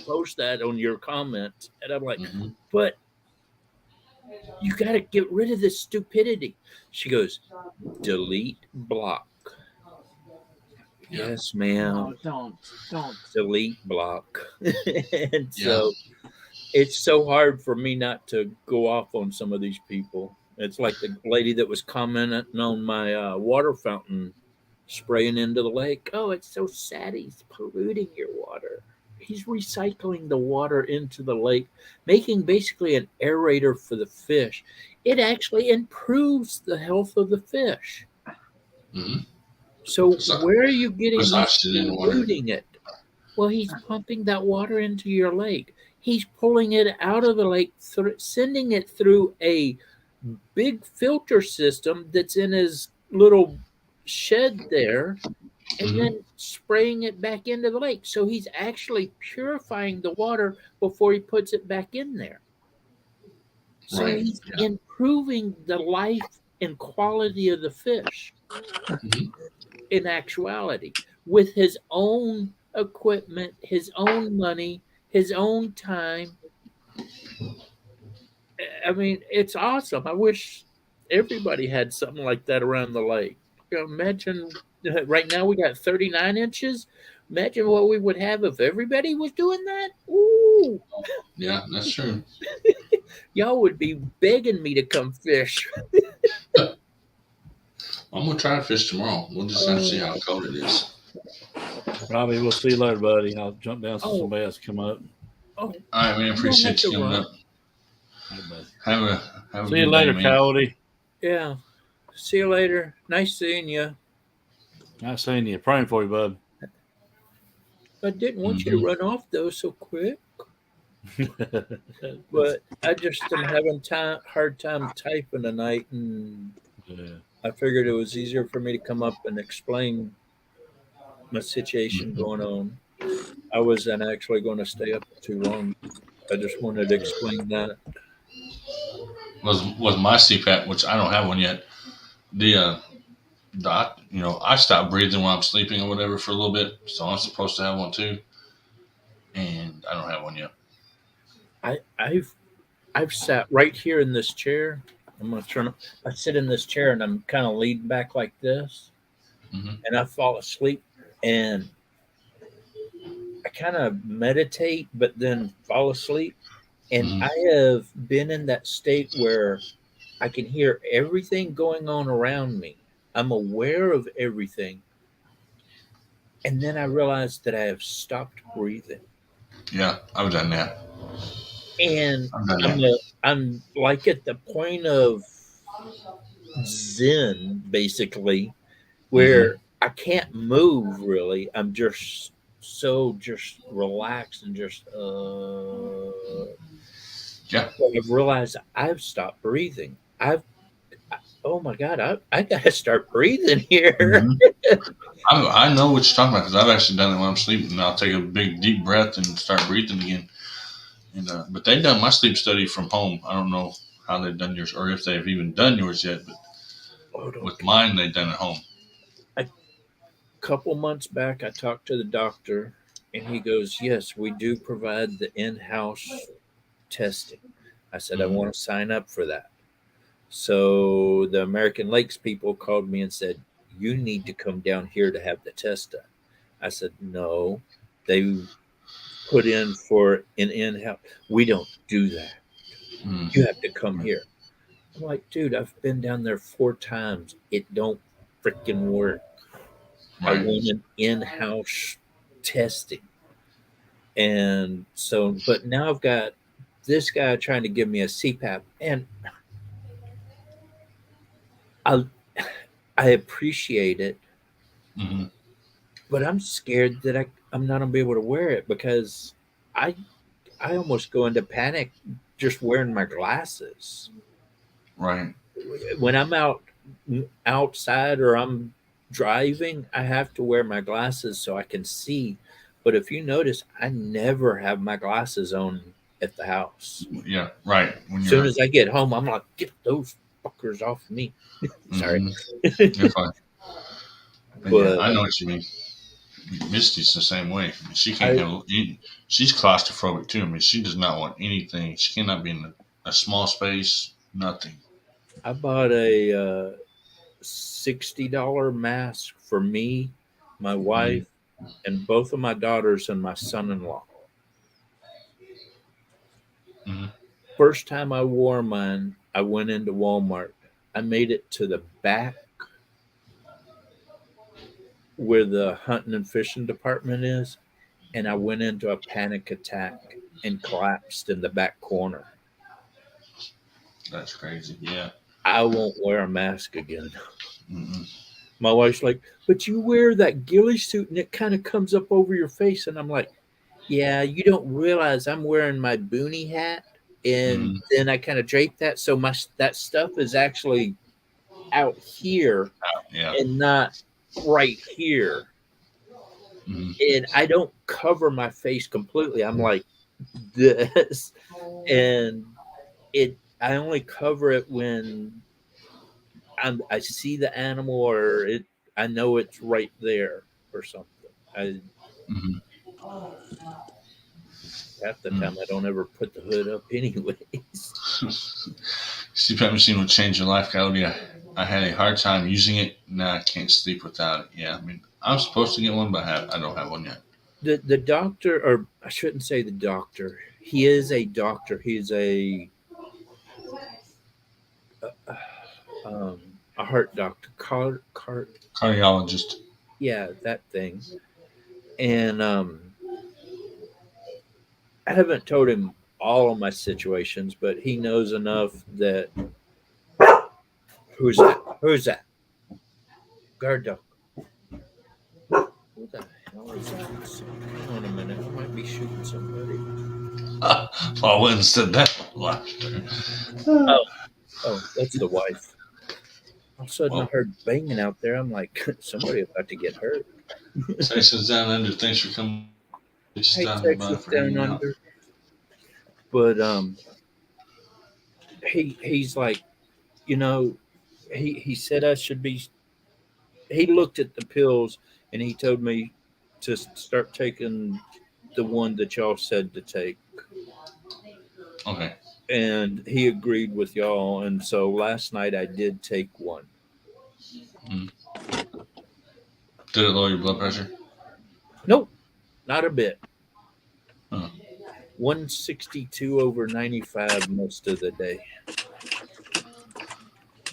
E: post that on your comments. And I'm like,
A: Hmm.
E: but you got to get rid of this stupidity. She goes, delete block.
A: Yeah.
E: Yes, ma'am.
B: No, don't.
E: Delete block. And
A: Yeah.
E: so it's so hard for me not to go off on some of these people. It's like the lady that was commenting on my water fountain spraying into the lake. Oh, it's so sad. He's polluting your water. He's recycling the water into the lake, making basically an aerator for the fish. It actually improves the health of the fish.
A: Hmm.
E: So
A: So,
E: where are you getting
A: there's
E: these
A: oxygen in the water.
E: polluting it? Well, he's pumping that water into your lake. He's pulling it out of the lake, sending it through a big filter system that's in his little shed there, and
A: Mhm.
E: then spraying it back into the lake. So he's actually purifying the water before he puts it back in there. So
A: Right.
E: he's
A: Yeah.
E: improving the life and quality of the fish
A: Mhm.
E: in actuality with his own equipment, his own money, his own time. I mean, it's awesome. I wish everybody had something like that around the lake. Imagine right now we got 39 inches. Imagine what we would have if everybody was doing that. Ooh,
A: Yeah, that's true.
E: y'all would be begging me to come fish.
A: I'm gonna try to fish tomorrow. We'll just have to see how cold it is.
D: Robbie, we'll see you later, buddy. I'll jump down so
E: Oh.
D: somebody else come up.
E: Oh,
A: All right, man.
E: you don't have
A: Appreciate
E: to
A: you coming
E: run.
A: up.
D: All right, buddy.
A: Have a
D: See
A: good
D: you later,
A: day, man.
D: Coyote.
E: Yeah. See you later. Nice seeing you.
D: Nice seeing you. Praying for you, bud.
E: I didn't want you to run off though so quick. But I just am having hard time typing tonight, and
D: Yeah.
E: I figured it was easier for me to come up and explain my situation
A: Mhm.
E: going on. I wasn't actually going to stay up too long. I just wanted to explain that.
A: Was my CPAP, which I don't have one yet. I stop breathing when I'm sleeping or whatever for a little bit, so I'm supposed to have one too, and I don't have one yet.
E: I've sat right here in this chair. I'm gonna turn. I sit in this chair and I'm kind of leaned back like this,
A: Mhm.
E: and I fall asleep, and I kind of meditate, but then fall asleep. And
A: Mhm.
E: I have been in that state where I can hear everything going on around me. I'm aware of everything. And then I realized that I have stopped breathing.
A: Yeah, I've done that.
E: And
A: I've done that.
E: I'm like at the point of Zen, basically,
A: Mhm.
E: where I can't move really. I'm just so just relaxed and just
A: Yeah.
E: But I've realized I've stopped breathing. Oh my God, I gotta start breathing here.
A: Mhm. I know what you're talking about because I've actually done it when I'm sleeping. And I'll take a big deep breath and start breathing again. And but they've done my sleep study from home. I don't know how they've done yours or if they've even done yours yet. But with mine, they've done it at home.
E: A couple months back, I talked to the doctor, and he goes, "Yes, we do provide the in-house testing." I said, "I
A: Mhm.
E: want to sign up for that." So the American Lakes people called me and said, "You need to come down here to have the test done." I said, "No, they put in for an in-house. We don't do that.
A: Mhm.
E: You have to come here." I'm like, "Dude, I've been down there 4 times. It don't freaking work. I
A: Right.
E: want an in-house testing." And so, but now I've got this guy trying to give me a CPAP, and I I appreciate it,
A: Hmm.
E: but I'm scared that I'm not gonna be able to wear it because I I almost go into panic just wearing my glasses.
A: Right.
E: When I'm outside or I'm driving, I have to wear my glasses so I can see. But if you notice, I never have my glasses on at the house.
A: Yeah. Right. When
E: As soon
A: you're.
E: as I get home, I'm like, "Get those fuckers off me." Sorry.
A: Hmm. You're fine. But yeah,
E: But
A: I know what you mean. Misty's the same way. I mean, she can't
E: I
A: handle. She's claustrophobic too. I mean, she does not want anything. She cannot be in a small space. Nothing.
E: I bought a $60 mask for me, my
A: Hmm.
E: wife, and both of my daughters and my son-in-law.
A: Hmm.
E: First time I wore mine, I went into Walmart. I made it to the back where the hunting and fishing department is, and I went into a panic attack and collapsed in the back corner.
A: That's crazy. Yeah.
E: I won't wear a mask again.
A: Hmm.
E: My wife's like, "But you wear that ghillie suit and it kind of comes up over your face." And I'm like, "Yeah, you don't realize I'm wearing my boonie hat, and
A: Hmm.
E: then I kind of drape that, so my that stuff is actually out here
A: Yeah.
E: and not right here,
A: Hmm.
E: and I don't cover my face completely. I'm like this, and it. I only cover it when I see the animal or it. I know it's right there or something. I
A: Hmm.
E: Half the
A: Mm.
E: time I don't ever put the hood up anyways.
A: CPAP machine will change your life, Cody. I had a hard time using it. Now I can't sleep without it. Yeah, I mean, I'm supposed to get one, but I don't have one yet.
E: The doctor, or I shouldn't say the doctor. He is a doctor. He's a heart doctor.
A: Cardiologist.
E: Yeah, that thing. And I haven't told him all of my situations, but he knows enough that who's that? Who's that? Guard dog. Who the hell is that? Hang on a minute. I might be shooting somebody.
A: Well, I wouldn't have said that last time.
E: Oh, oh, that's the wife. All of a sudden, I
A: Well,
E: heard banging out there. I'm like, somebody about to get hurt.
A: Texas Down Under, thanks for coming.
E: Hey,
A: Stopping by
E: Texas
A: for
E: Down
A: hanging out.
E: Under. But he's like, you know, he said I should be. He looked at the pills and he told me to start taking the one that y'all said to take,
A: Okay.
E: and he agreed with y'all. And so last night I did take one.
A: Mm. Did it lower your blood pressure?
E: Nope, not a bit.
A: Huh.
E: 162 over 95 most of the day.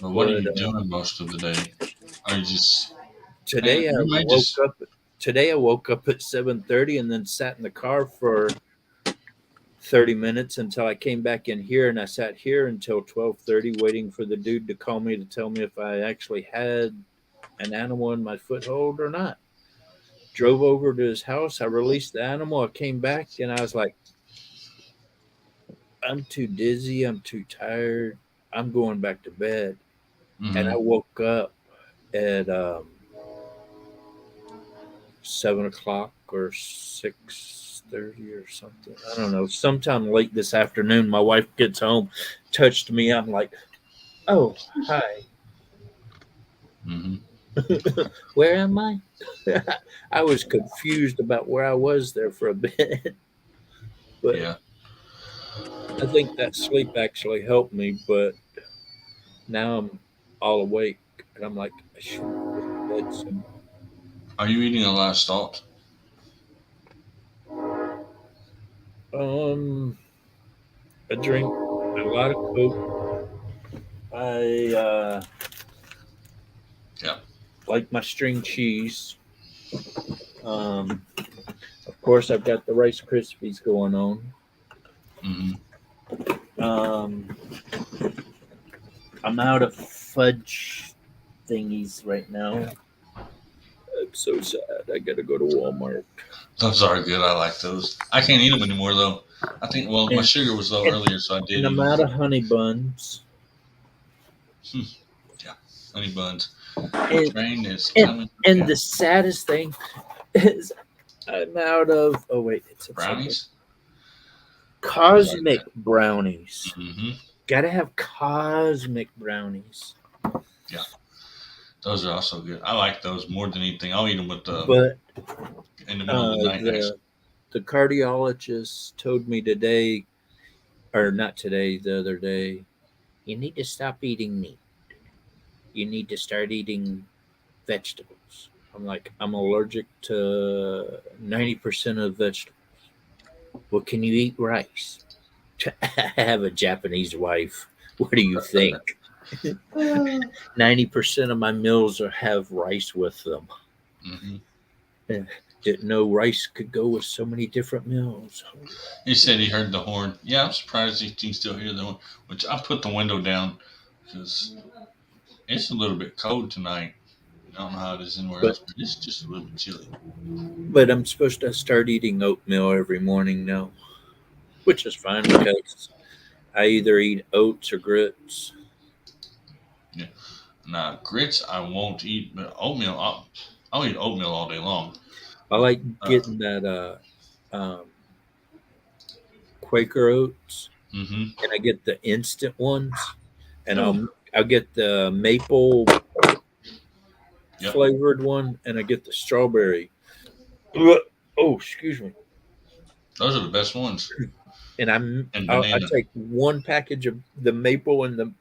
A: Well, what are
E: But
A: you doing most of the day? Are you just
E: today
A: hanging?
E: I
A: You might
E: woke
A: just.
E: up. Today I woke up at 7:30 and then sat in the car for 30 minutes until I came back in here, and I sat here until 12:30 waiting for the dude to call me to tell me if I actually had an animal in my foothold or not. drove over to his house. I released the animal. I came back and I was like, I'm too dizzy. I'm too tired. I'm going back to bed. And I woke up at 7 o'clock or 6:30 or something. I don't know. Sometime late this afternoon, my wife gets home, touched me. I'm like, oh, hi. Where am I? I was confused about where I was there for a bit. But
A: Yeah.
E: I think that sleep actually helped me. But now I'm all awake. And I'm like, I should go to bed soon.
A: Are you eating a lot of salt?
E: I drink a lot of Coke. I
A: Yeah.
E: like my string cheese. Of course, I've got the Rice Krispies going on. I'm out of fudge thingies right now. I'm so sad. I gotta go to Walmart.
A: Those are good. I like those. I can't eat them anymore though. I think my
E: And-
A: sugar was low
E: and-
A: earlier, so I did
E: And
A: eat
E: I'm
A: them.
E: out of honey buns.
A: Honey buns.
E: And,
A: Train is
E: and-
A: coming.
E: and the saddest thing is I'm out of it's
A: Brownies.
E: Cosmic brownies.
A: Mm-hmm.
E: Gotta have cosmic brownies.
A: Those are also good. I like those more than anything. I'll eat them with
E: But
A: in the middle of the night. Actually.
E: the cardiologist told me today, or not today, the other day, you need to stop eating meat. You need to start eating vegetables. I'm like, I'm allergic to 90% of vegetables. Well, can you eat rice? I have a Japanese wife. What do you think? 90% of my meals have rice with them. Didn't know rice could go with so many different meals.
A: He said he heard the horn. Yeah, I'm surprised he can still hear the horn. Which I put the window down because it's a little bit cold tonight. I don't know how it is anywhere else, but it's just a little bit chilly.
E: But I'm supposed to start eating oatmeal every morning now, which is fine because I either eat oats or grits.
A: Yeah. Now grits I won't eat, but oatmeal I'll eat oatmeal all day long.
E: I like getting that Quaker oats, and I get the instant ones, and I'll get the maple flavored one, and I get the strawberry. Oh, excuse me.
A: Those are the best ones.
E: And I take one package of the maple and the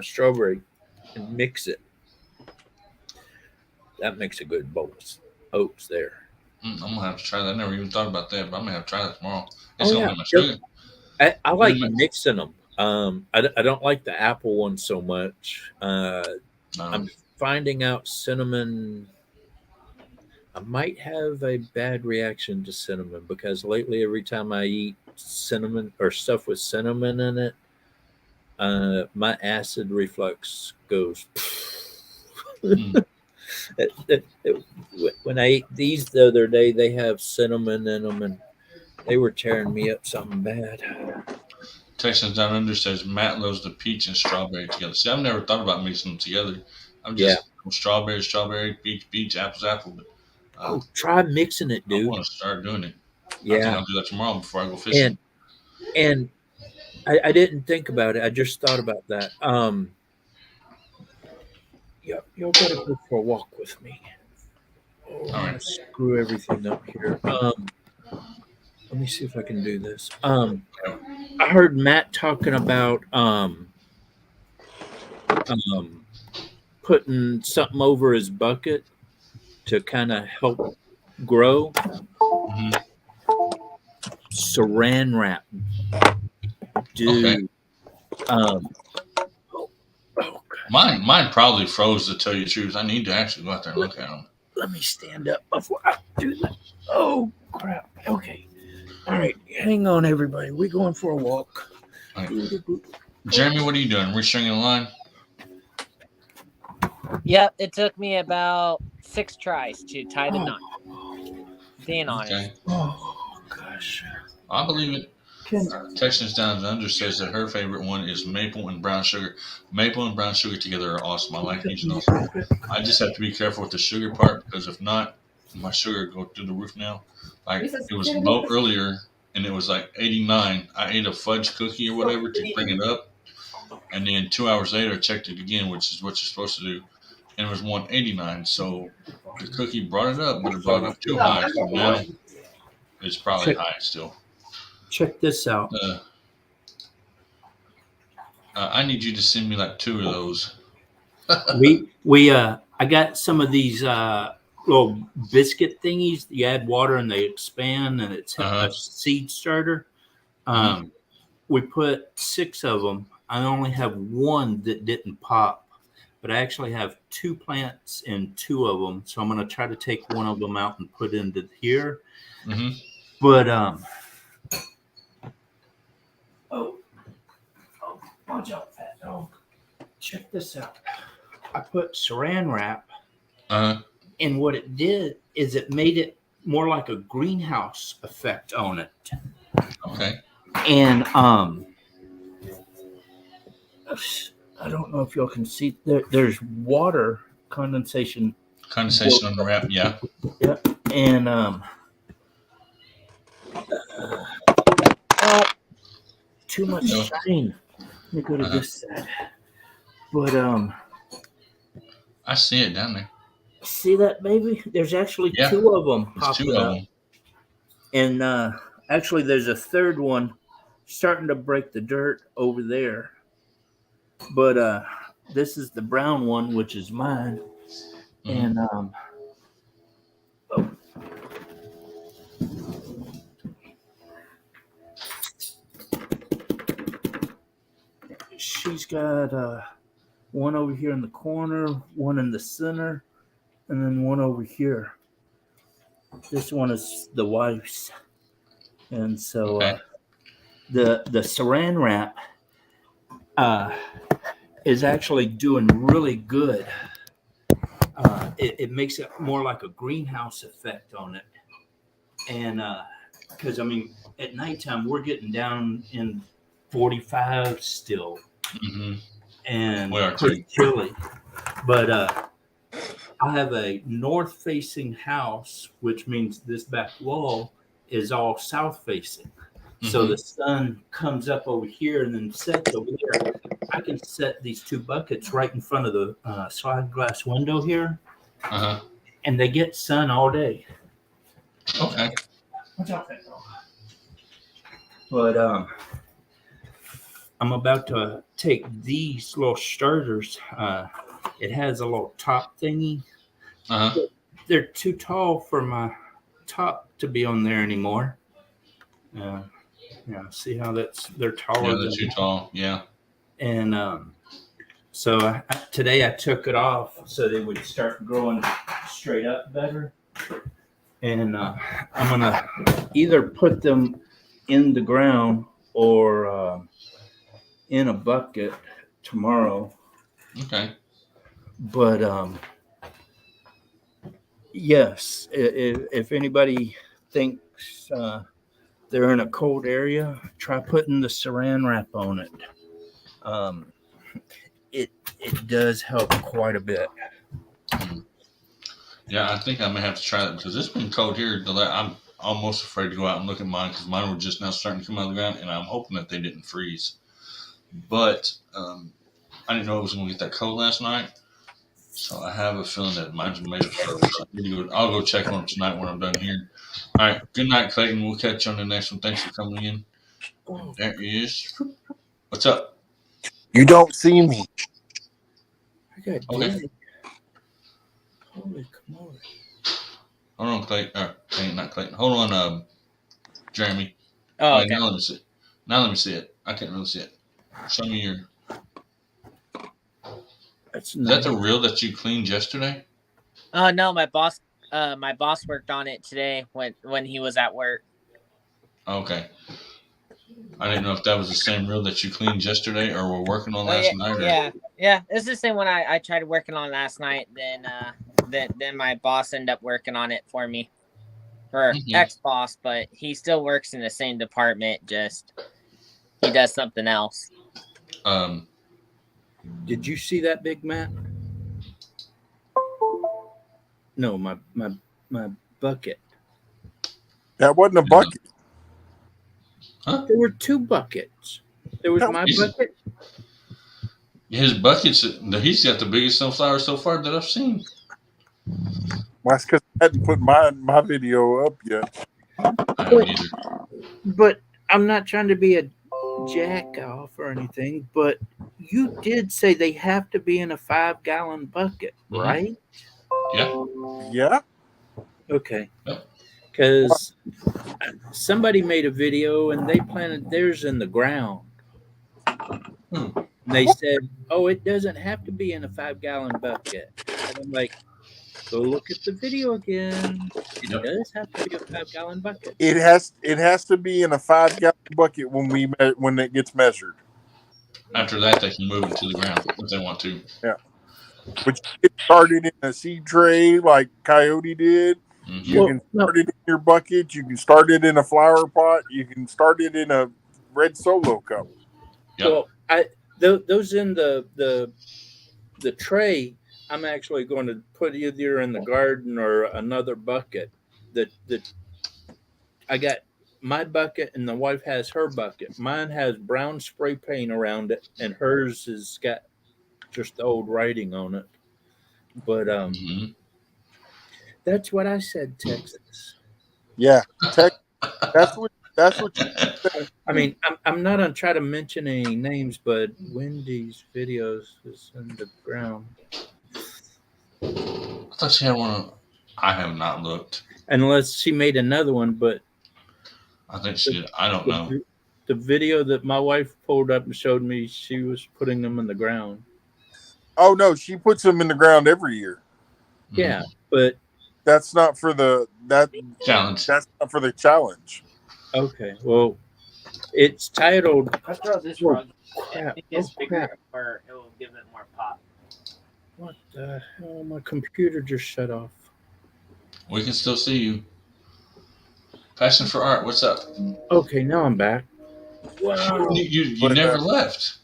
E: strawberry and mix it. That makes a good bowl of oats there.
A: I'm gonna have to try that. I never even thought about that, but I'm gonna have to try that tomorrow.
E: It's
A: gonna be my sugar.
E: I like mixing them. I don't like the apple one so much. I'm finding out cinnamon. I might have a bad reaction to cinnamon because lately, every time I eat cinnamon or stuff with cinnamon in it, my acid reflux goes. When I ate these the other day, they have cinnamon in them, and they were tearing me up something bad.
A: Texans Down Under says Matt loves the peach and strawberry together. See, I've never thought about mixing them together. I'm just strawberry, peach, apple. But
E: try mixing it, dude.
A: I want to start doing it.
E: Yeah,
A: I think I'll do that tomorrow before I go fishing.
E: And I didn't think about it. I just thought about that. Y'all gotta go for a walk with me. I'm gonna screw everything up here. Let me see if I can do this. I heard Matt talking about putting something over his bucket to kind of help grow. Saran wrap, dude.
A: Mine probably froze, to tell you the truth. I need to actually go out there and look at them.
E: Let me stand up before I do that. Oh crap! Okay, all right. Hang on, everybody. We're going for a walk.
A: Right. Jeremy, what are you doing? Restringing the line?
B: Yep, it took me about 6 tries to tie the knot. Being honest.
A: Okay.
E: Oh gosh.
A: I believe it.
E: Can
A: Texas Down Under says that her favorite one is maple and brown sugar. Maple and brown sugar together are awesome. I like using those. I just have to be careful with the sugar part because if not, my sugar go through the roof now. Like it was low earlier and it was like 89. I ate a fudge cookie or whatever to bring it up, and then 2 hours later I checked it again, which is what you're supposed to do, and it was 189. So the cookie brought it up, but it brought it up too high. So now it's probably high still.
E: check this out.
A: I need you to send me like 2 of those.
E: I got some of these little biscuit thingies. You add water and they expand, and it's a seed starter. We put 6 of them. I only have 1 that didn't pop, but I actually have 2 plants and 2 of them. So I'm going to try to take 1 of them out and put into here.
A: Mm-hmm.
E: But watch out, fat dog. Check this out. I put saran wrap, and what it did is it made it more like a greenhouse effect on it.
A: Okay.
E: And I don't know if y'all can see there's water condensation.
A: Condensation on the wrap, yeah.
E: Yeah, and too much shine. Let me go to this side. But
A: I see it down there.
E: see that, baby? There's actually 2 of them popping up. And actually, there's a 3rd one starting to break the dirt over there. But this is the brown one, which is mine. And she's got 1 over here in the corner, 1 in the center, and then 1 over here. This one is the wife's. And so the saran wrap is actually doing really good. It makes it more like a greenhouse effect on it. And because, I mean, at nighttime, we're getting down in 45 still.
A: Mm-hmm.
E: And pretty chilly. But I have a north-facing house, which means this back wall is all south-facing. Mm-hmm. So the sun comes up over here and then sets over there. I can set these 2 buckets right in front of the slide glass window here, and they get sun all day.
A: Okay.
E: Watch out, that dog. But I'm about to take these little starters. It has a little top thingy. They're too tall for my top to be on there anymore. See how they're taller.
A: Yeah, they're too tall. Yeah.
E: And so today I took it off so they would start growing straight up better. And I'm gonna either put them in the ground or in a bucket tomorrow.
A: Okay.
E: But yes, if anybody thinks they're in a cold area, try putting the saran wrap on it. It does help quite a bit.
A: Yeah, I think I may have to try that because it's been cold here. I'm almost afraid to go out and look at mine because mine were just now starting to come out of the ground, and I'm hoping that they didn't freeze. But I didn't know it was going to get that cold last night, so I have a feeling that mine's made it froze. I'll go check on them tonight when I'm done here. All right, good night, Clayton. We'll catch you on the next one. Thanks for coming in. There he is. What's up?
F: You don't see me.
E: I got
A: Okay.
E: Holy moly.
A: Hold on, Clayton. Not Clayton. Hold on, Jeremy.
B: Oh, okay.
A: Now let me see. Now let me see it. I can't really see it. Show me your.
E: That's
A: Is that the reel that you cleaned yesterday?
B: No, my boss worked on it today when he was at work.
A: Okay. I didn't know if that was the same reel that you cleaned yesterday or were working on last night. Or...
B: Yeah. It's the same one I tried working on last night. Then my boss ended up working on it for me. or
A: Mhm.
B: ex-boss, but he still works in the same department. Just he does something else.
E: Did you see that, Big Matt? No, my bucket.
F: That wasn't a bucket.
A: Huh?
E: There were two buckets. There was my
A: He's-
E: bucket.
A: His buckets. He's got the biggest sunflower so far that I've seen.
F: Well, that's because I hadn't put my video up yet.
A: I haven't either.
E: But I'm not trying to be a jack off or anything, but you did say they have to be in a 5-gallon bucket,
A: Mhm.
E: right?
A: Yeah.
F: Yeah.
E: Okay.
A: Yep.
E: Because somebody made a video and they planted theirs in the ground.
A: Hmm.
E: And they said, oh, it doesn't have to be in a 5-gallon bucket. And I'm like, go look at the video again. It
A: Yep.
E: does have to be a 5-gallon bucket.
F: It has to be in a 5-gallon bucket when it gets measured.
A: After that, they can move it to the ground if they want to.
F: Yeah. But you get started in a seed tray like Coyote did.
A: Mhm.
F: You can start it in your bucket. You can start it in a flower pot. You can start it in a red Solo cup.
A: Yep.
E: Well, those in the tray, I'm actually going to put either in the garden or another bucket. I got my bucket and the wife has her bucket. Mine has brown spray paint around it, and hers has got just the old writing on it. But
A: Mhm.
E: that's what I said, Texas.
F: Yeah, that's what you
E: I mean, I'm not gonna try to mention any names, but Wendy's videos is in the ground.
A: I thought she had one. I have not looked.
E: Unless she made another one, but
A: I think she did. I don't know.
E: the video that my wife pulled up and showed me, she was putting them in the ground.
F: Oh no, she puts them in the ground every year.
E: Yeah, but
F: That's not for the
A: Challenge.
F: That's not for the challenge.
E: okay. Well, it's titled.
B: I'll throw this
E: Oh,
B: rug. I
E: crap.
B: think it's
E: Oh,
B: bigger
E: crap.
B: or it will give it more pop.
E: What the hell? My computer just shut off.
A: We can still see you. Passion for art. What's up?
E: Okay, now I'm back. Wow.
A: You never left.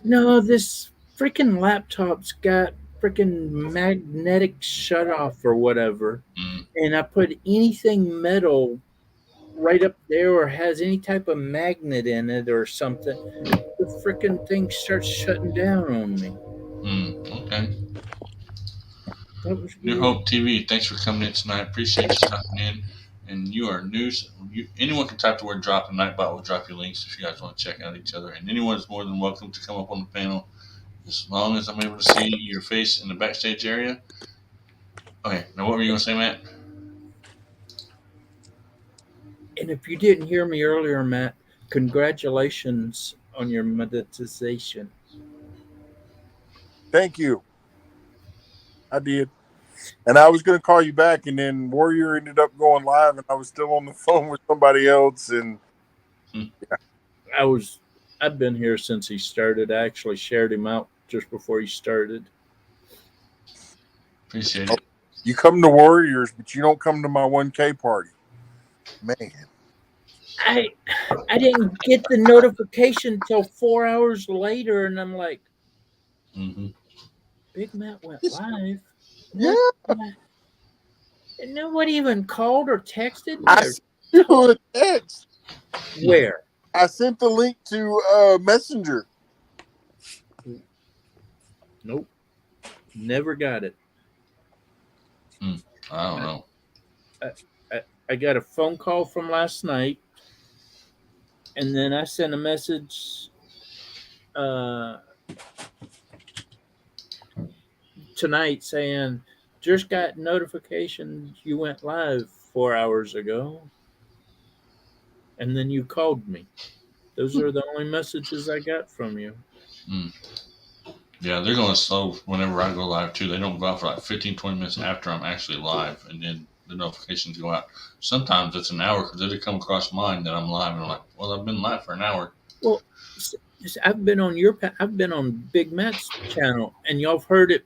E: No, this freaking laptop's got freaking magnetic shut off or whatever.
A: Mm.
E: And I put anything metal right up there or has any type of magnet in it or something, the freaking thing starts shutting down on me.
A: Okay.
E: That was
A: New
E: weird.
A: Hope TV. Thanks for coming in tonight. Appreciate you stopping in. And you are news. Anyone can type the word drop, and Nightbot will drop your links if you guys want to check out each other. And anyone is more than welcome to come up on the panel as long as I'm able to see your face in the backstage area. Okay, now what were you going to say, Matt?
E: And if you didn't hear me earlier, Matt, congratulations on your monetization.
F: Thank you. I did. And I was going to call you back, and then Warrior ended up going live, and I was still on the phone with somebody else. And yeah.
E: I've been here since he started. I actually shared him out just before he started.
A: Appreciate it.
F: You come to Warriors, but you don't come to my 1K party. Man.
E: I didn't get the notification till 4 hours later, and I'm like, Big Matt went live.
F: Yeah.
E: And nobody even called or texted me.
F: I sent you a text.
E: Where?
F: I sent the link to Messenger.
E: Nope. Never got it.
A: I don't know.
E: I got a phone call from last night, and then I sent a message tonight saying, just got notification you went live 4 hours ago. And then you called me. Those are the only messages I got from you.
A: Yeah, they're going slow whenever I go live, too. They don't go out for like 15, 20 minutes after I'm actually live, and then the notifications go out. Sometimes it's an hour because they come across mine that I'm live, and I'm like, well, I've been live for an hour.
E: Well, I've been on Big Matt's channel, and y'all have heard it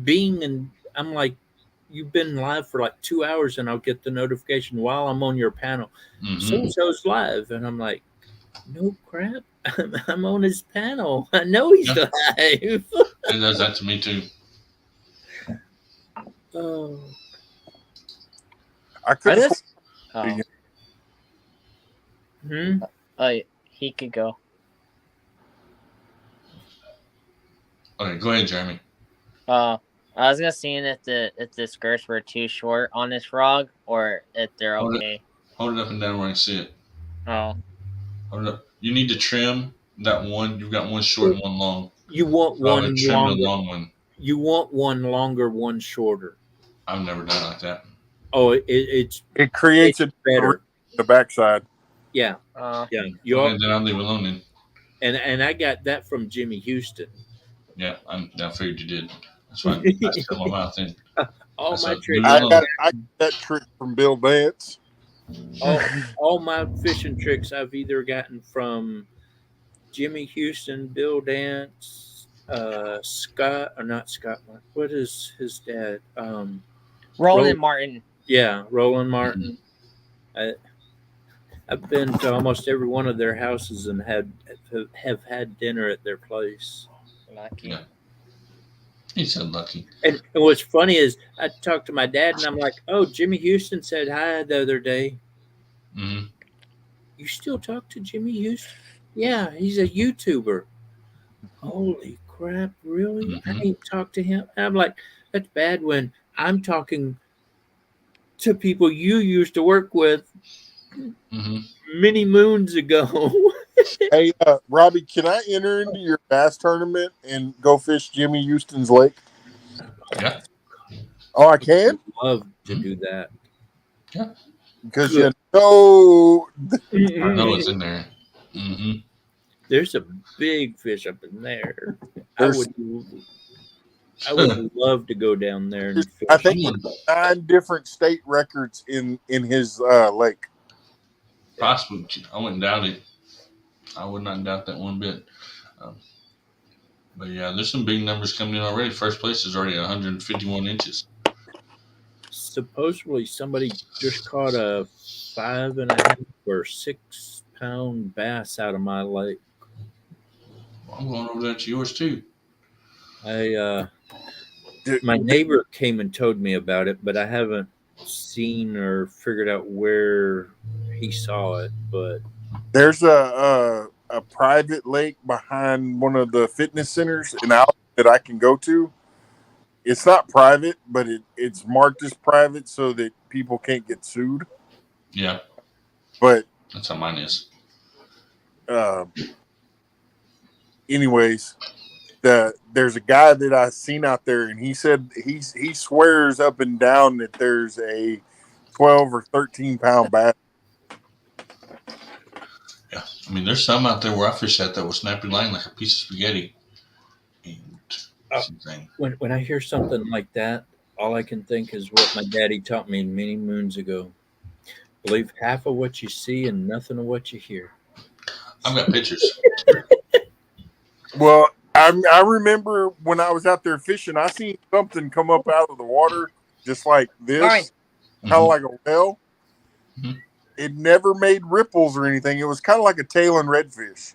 E: being, and I'm like, you've been live for like 2 hours, and I'll get the notification while I'm on your panel. So and so's live, and I'm like, no crap, I'm on his panel. I know he's live.
A: It does that to me too.
E: Oh,
F: I
B: I
F: could.
B: just. Oh, he could go.
A: Okay, go ahead, Jeremy.
B: I was gonna see if the skirts were too short on this frog or if they're okay.
A: Hold it up and down where I can see it.
B: Oh,
A: Hold it up. You need to trim that one. You've got one short and one long.
E: you want one
A: trim
E: longer.
A: the long one.
E: You want one longer, one shorter.
A: I've never done it like that.
E: Oh,
F: it creates
E: it's
F: a
E: better.
F: The backside.
E: Yeah, yeah. You
A: Okay, then I'll leave it alone then.
E: And I got that from Jimmy Houston.
A: Yeah, I figured you did. That's why I shut my mouth in.
E: All my tricks.
F: I got that trick from Bill Dance.
E: All my fishing tricks I've either gotten from Jimmy Houston, Bill Dance, Scott, or not Scott. What is his dad?
B: Roland Martin.
E: Yeah, Roland Martin. I've been to almost every one of their houses and have had dinner at their place.
B: Lucky.
A: Yeah. He said lucky.
E: And what's funny is I talked to my dad and I'm like, "Oh, Jimmy Houston said hi the other day."
A: Mm-hmm.
E: You still talk to Jimmy Houston? Yeah, he's a YouTuber. Holy crap, really?
A: Mm-hmm.
E: I ain't talked to him. And I'm like, that's bad when I'm talking to people you used to work with many moons ago.
F: Hey, Robbie, can I enter into your bass tournament and go fish Jimmy Houston's lake?
A: Yeah.
F: Oh, I can?
E: I'd love to do that.
A: Yeah.
F: Because you know...
A: I know it's in there. Mm-hmm.
E: There's a big fish up in there. I would love to go down there and fish.
F: I think 9 different state records in his lake.
A: Possibly. I wouldn't doubt it. I would not doubt that one bit. But yeah, there's some big numbers coming in already. First place is already 151 inches.
E: Supposedly somebody just caught a 5.5 or 6 pound bass out of my lake.
A: Well, I'm going over there to yours too.
E: My neighbor came and told me about it, but I haven't seen or figured out where he saw it. But
F: there's a private lake behind one of the fitness centers in Allen that I can go to. It's not private, but it's marked as private so that people can't get sued.
A: Yeah.
F: But
A: that's how mine is.
F: Anyways, there's a guy that I seen out there, and he said he swears up and down that there's a 12 or 13 pound bass.
A: Yeah, I mean, there's some out there where I fish at that will snap your line like a piece of spaghetti. And
E: when I hear something like that, all I can think is what my daddy taught me many moons ago. Believe half of what you see and nothing of what you hear.
A: I've got pictures.
F: Well, I remember when I was out there fishing, I seen something come up out of the water just like this, kind of like a whale.
A: Mm-hmm.
F: It never made ripples or anything. It was kind of like a tail and redfish.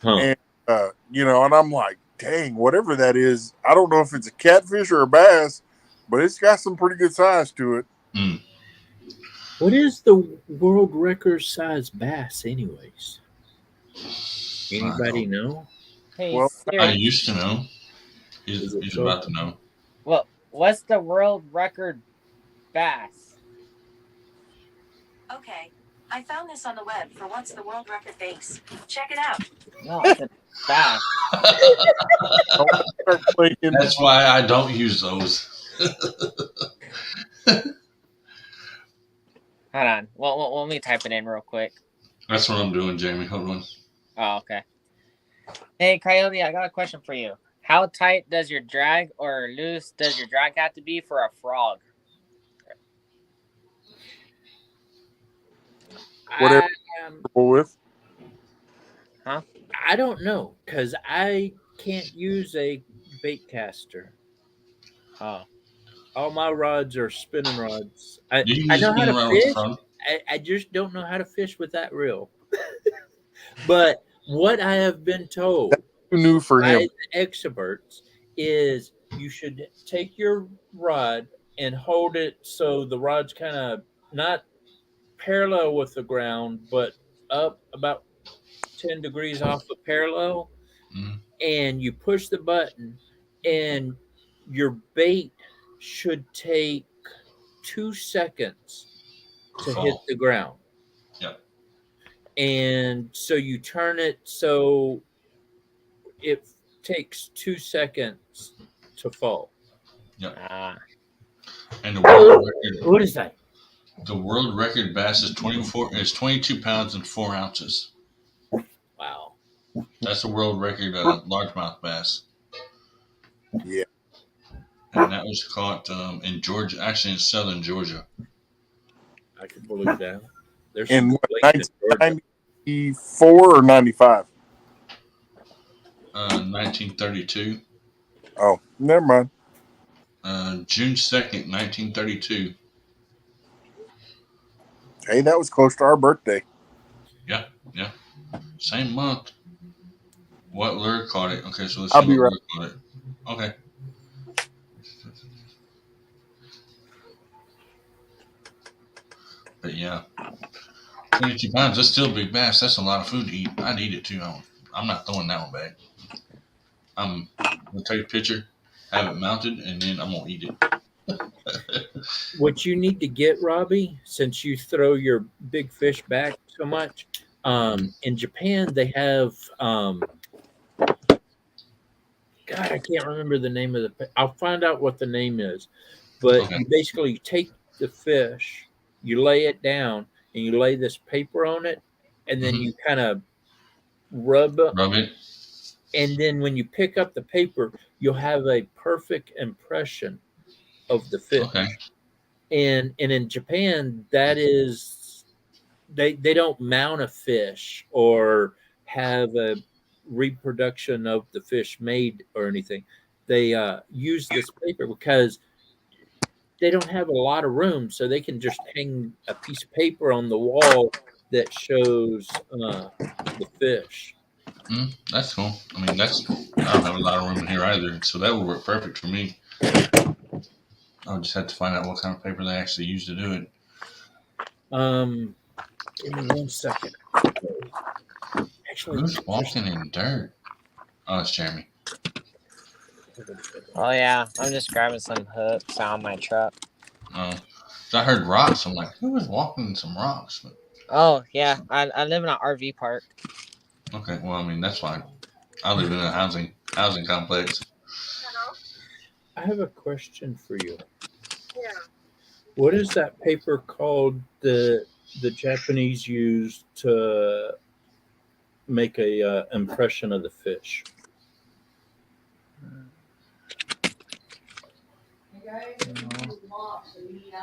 F: And, and I'm like, dang, whatever that is, I don't know if it's a catfish or a bass, but it's got some pretty good size to it.
A: Mm.
E: What is the world record size bass anyways? Anybody know?
B: Hey,
F: well,
A: I used to know. He's about to know.
B: Well, what's the world record bass?
G: Okay, I found this on the web for what's the world record base. Check it out.
B: No, it's a bass.
A: That's why I don't use those.
B: Hold on. Well, let me type it in real quick.
A: That's what I'm doing, Jamie. Hold on.
B: Oh, okay. Hey, Coyote, I got a question for you. How tight does your drag or loose does your drag have to be for a frog?
F: Whatever with.
B: Huh?
E: I don't know because I can't use a bait caster.
B: Oh.
E: All my rods are spinning rods.
A: You can
E: I
A: use
E: know how
A: spin
E: to
A: around with the
E: fish.
A: front.
E: I just don't know how to fish with that reel. But what I have been told
F: Too new for
E: by
F: him.
E: the experts is you should take your rod and hold it so the rod's kind of not parallel with the ground, but up about 10 degrees off the parallel.
A: Mhm.
E: And you push the button, and your bait should take 2 seconds to hit
A: Fall.
E: the ground.
A: Yep.
E: And so you turn it so it takes 2 seconds to fall.
B: Ah,
A: And the world record,
E: What is that?
A: the world record bass is 22 pounds and 4 ounces.
E: Wow.
A: That's the world record largemouth bass.
F: Yeah.
A: And that was caught in Georgia, actually in southern Georgia.
E: I can believe that. There's
F: In
E: some
F: what,
E: lakes in Georgia.
F: 1994 or 95?
A: 1932.
F: Oh, never mind.
A: June 2nd, 1932.
F: Hey, that was close to our birthday.
A: Yeah, yeah. Same month. What lure caught it? Okay, so let's
F: I'll
A: see
F: be
A: what
F: right.
A: lure caught it. Okay. But yeah, 22 pounds, that's still a big bass. That's a lot of food to eat. I'd eat it too. I'm not throwing that one back. I'm going to take a picture, have it mounted, and then I'm going to eat it.
E: What you need to get, Robbie, since you throw your big fish back so much, in Japan they have God, I can't remember the name of I'll find out what the name is. But
A: Okay.
E: you basically take the fish, you lay it down, and you lay this paper on it, and then you kind of rub it.
A: Rub it.
E: And then when you pick up the paper, you'll have a perfect impression of the fish.
A: Okay.
E: And in Japan, that is they don't mount a fish or have a reproduction of the fish made or anything. They use this paper because they don't have a lot of room, so they can just hang a piece of paper on the wall that shows the fish.
A: That's cool. I mean, I don't have a lot of room in here either, so that would work perfect for me. I'll just have to find out what kind of paper they actually use to do it.
E: Give me 1 second. Actually,
A: Who's walking in dirt? Oh, it's Jeremy.
B: oh yeah, I'm just grabbing some hooks out of my truck.
A: Oh, I heard rocks. I'm like, who was walking in some rocks? But,
B: Oh yeah, I live in an RV park.
A: okay, well, I mean, that's fine. I live in a housing complex.
E: I have a question for you. Yeah. What is that paper called the Japanese use to make a impression of the fish?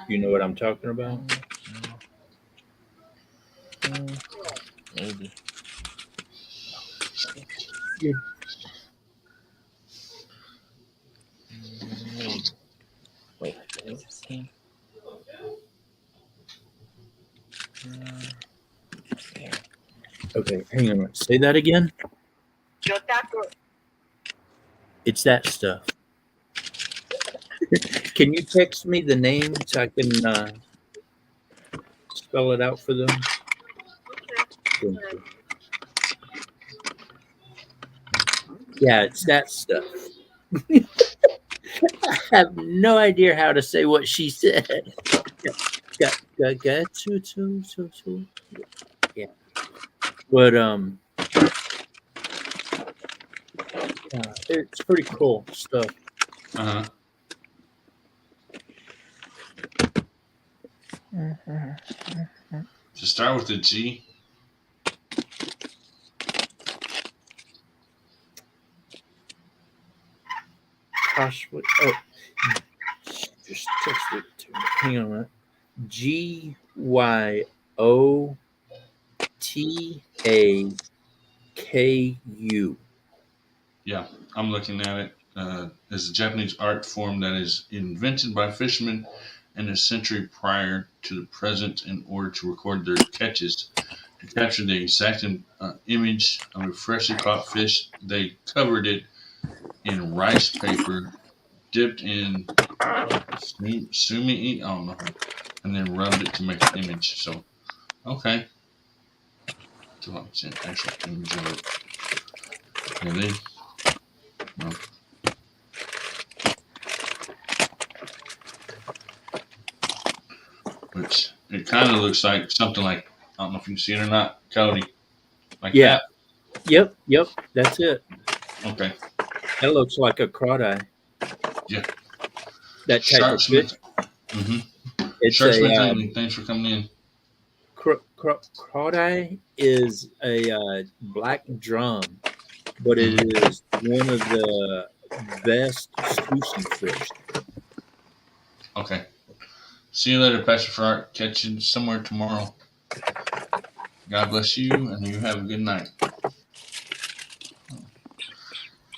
E: You know what I'm talking about?
B: Maybe. Wait, is this him? There.
E: Okay, hang on. Say that again. It's that stuff. Can you text me the name so I can spell it out for them? Thank you. Yeah, it's that stuff. I have no idea how to say what she said. Yeah. But yeah, it's pretty cool stuff.
A: Uh huh. To start with the G.
E: Gosh, what? Oh, just text it to me. Hang on a minute. GYOTAKU.
A: Yeah, I'm looking at it. is a Japanese art form that is invented by fishermen in a century prior to the present in order to record their catches. To capture the exact image of a freshly caught fish, they covered it in rice paper, dipped in sumi, I don't know, and then rubbed it to make an image. So, okay. So I'm saying actual image of it. Yeah, well, which it kind of looks like something like, I don't know if you can see it or not, Cody. Like
E: Yeah. Yep. That's it.
A: that? Okay.
E: That looks like a crawdad.
A: Yeah.
E: That type of fish.
A: Mm-hmm.
E: It's
A: Sharksmith, thanks for coming in.
E: Crawdad is a black drum, but it is one of the best sushi fish.
A: Okay. See you later, Pastor Fart. Catch you somewhere tomorrow. God bless you, and you have a good night.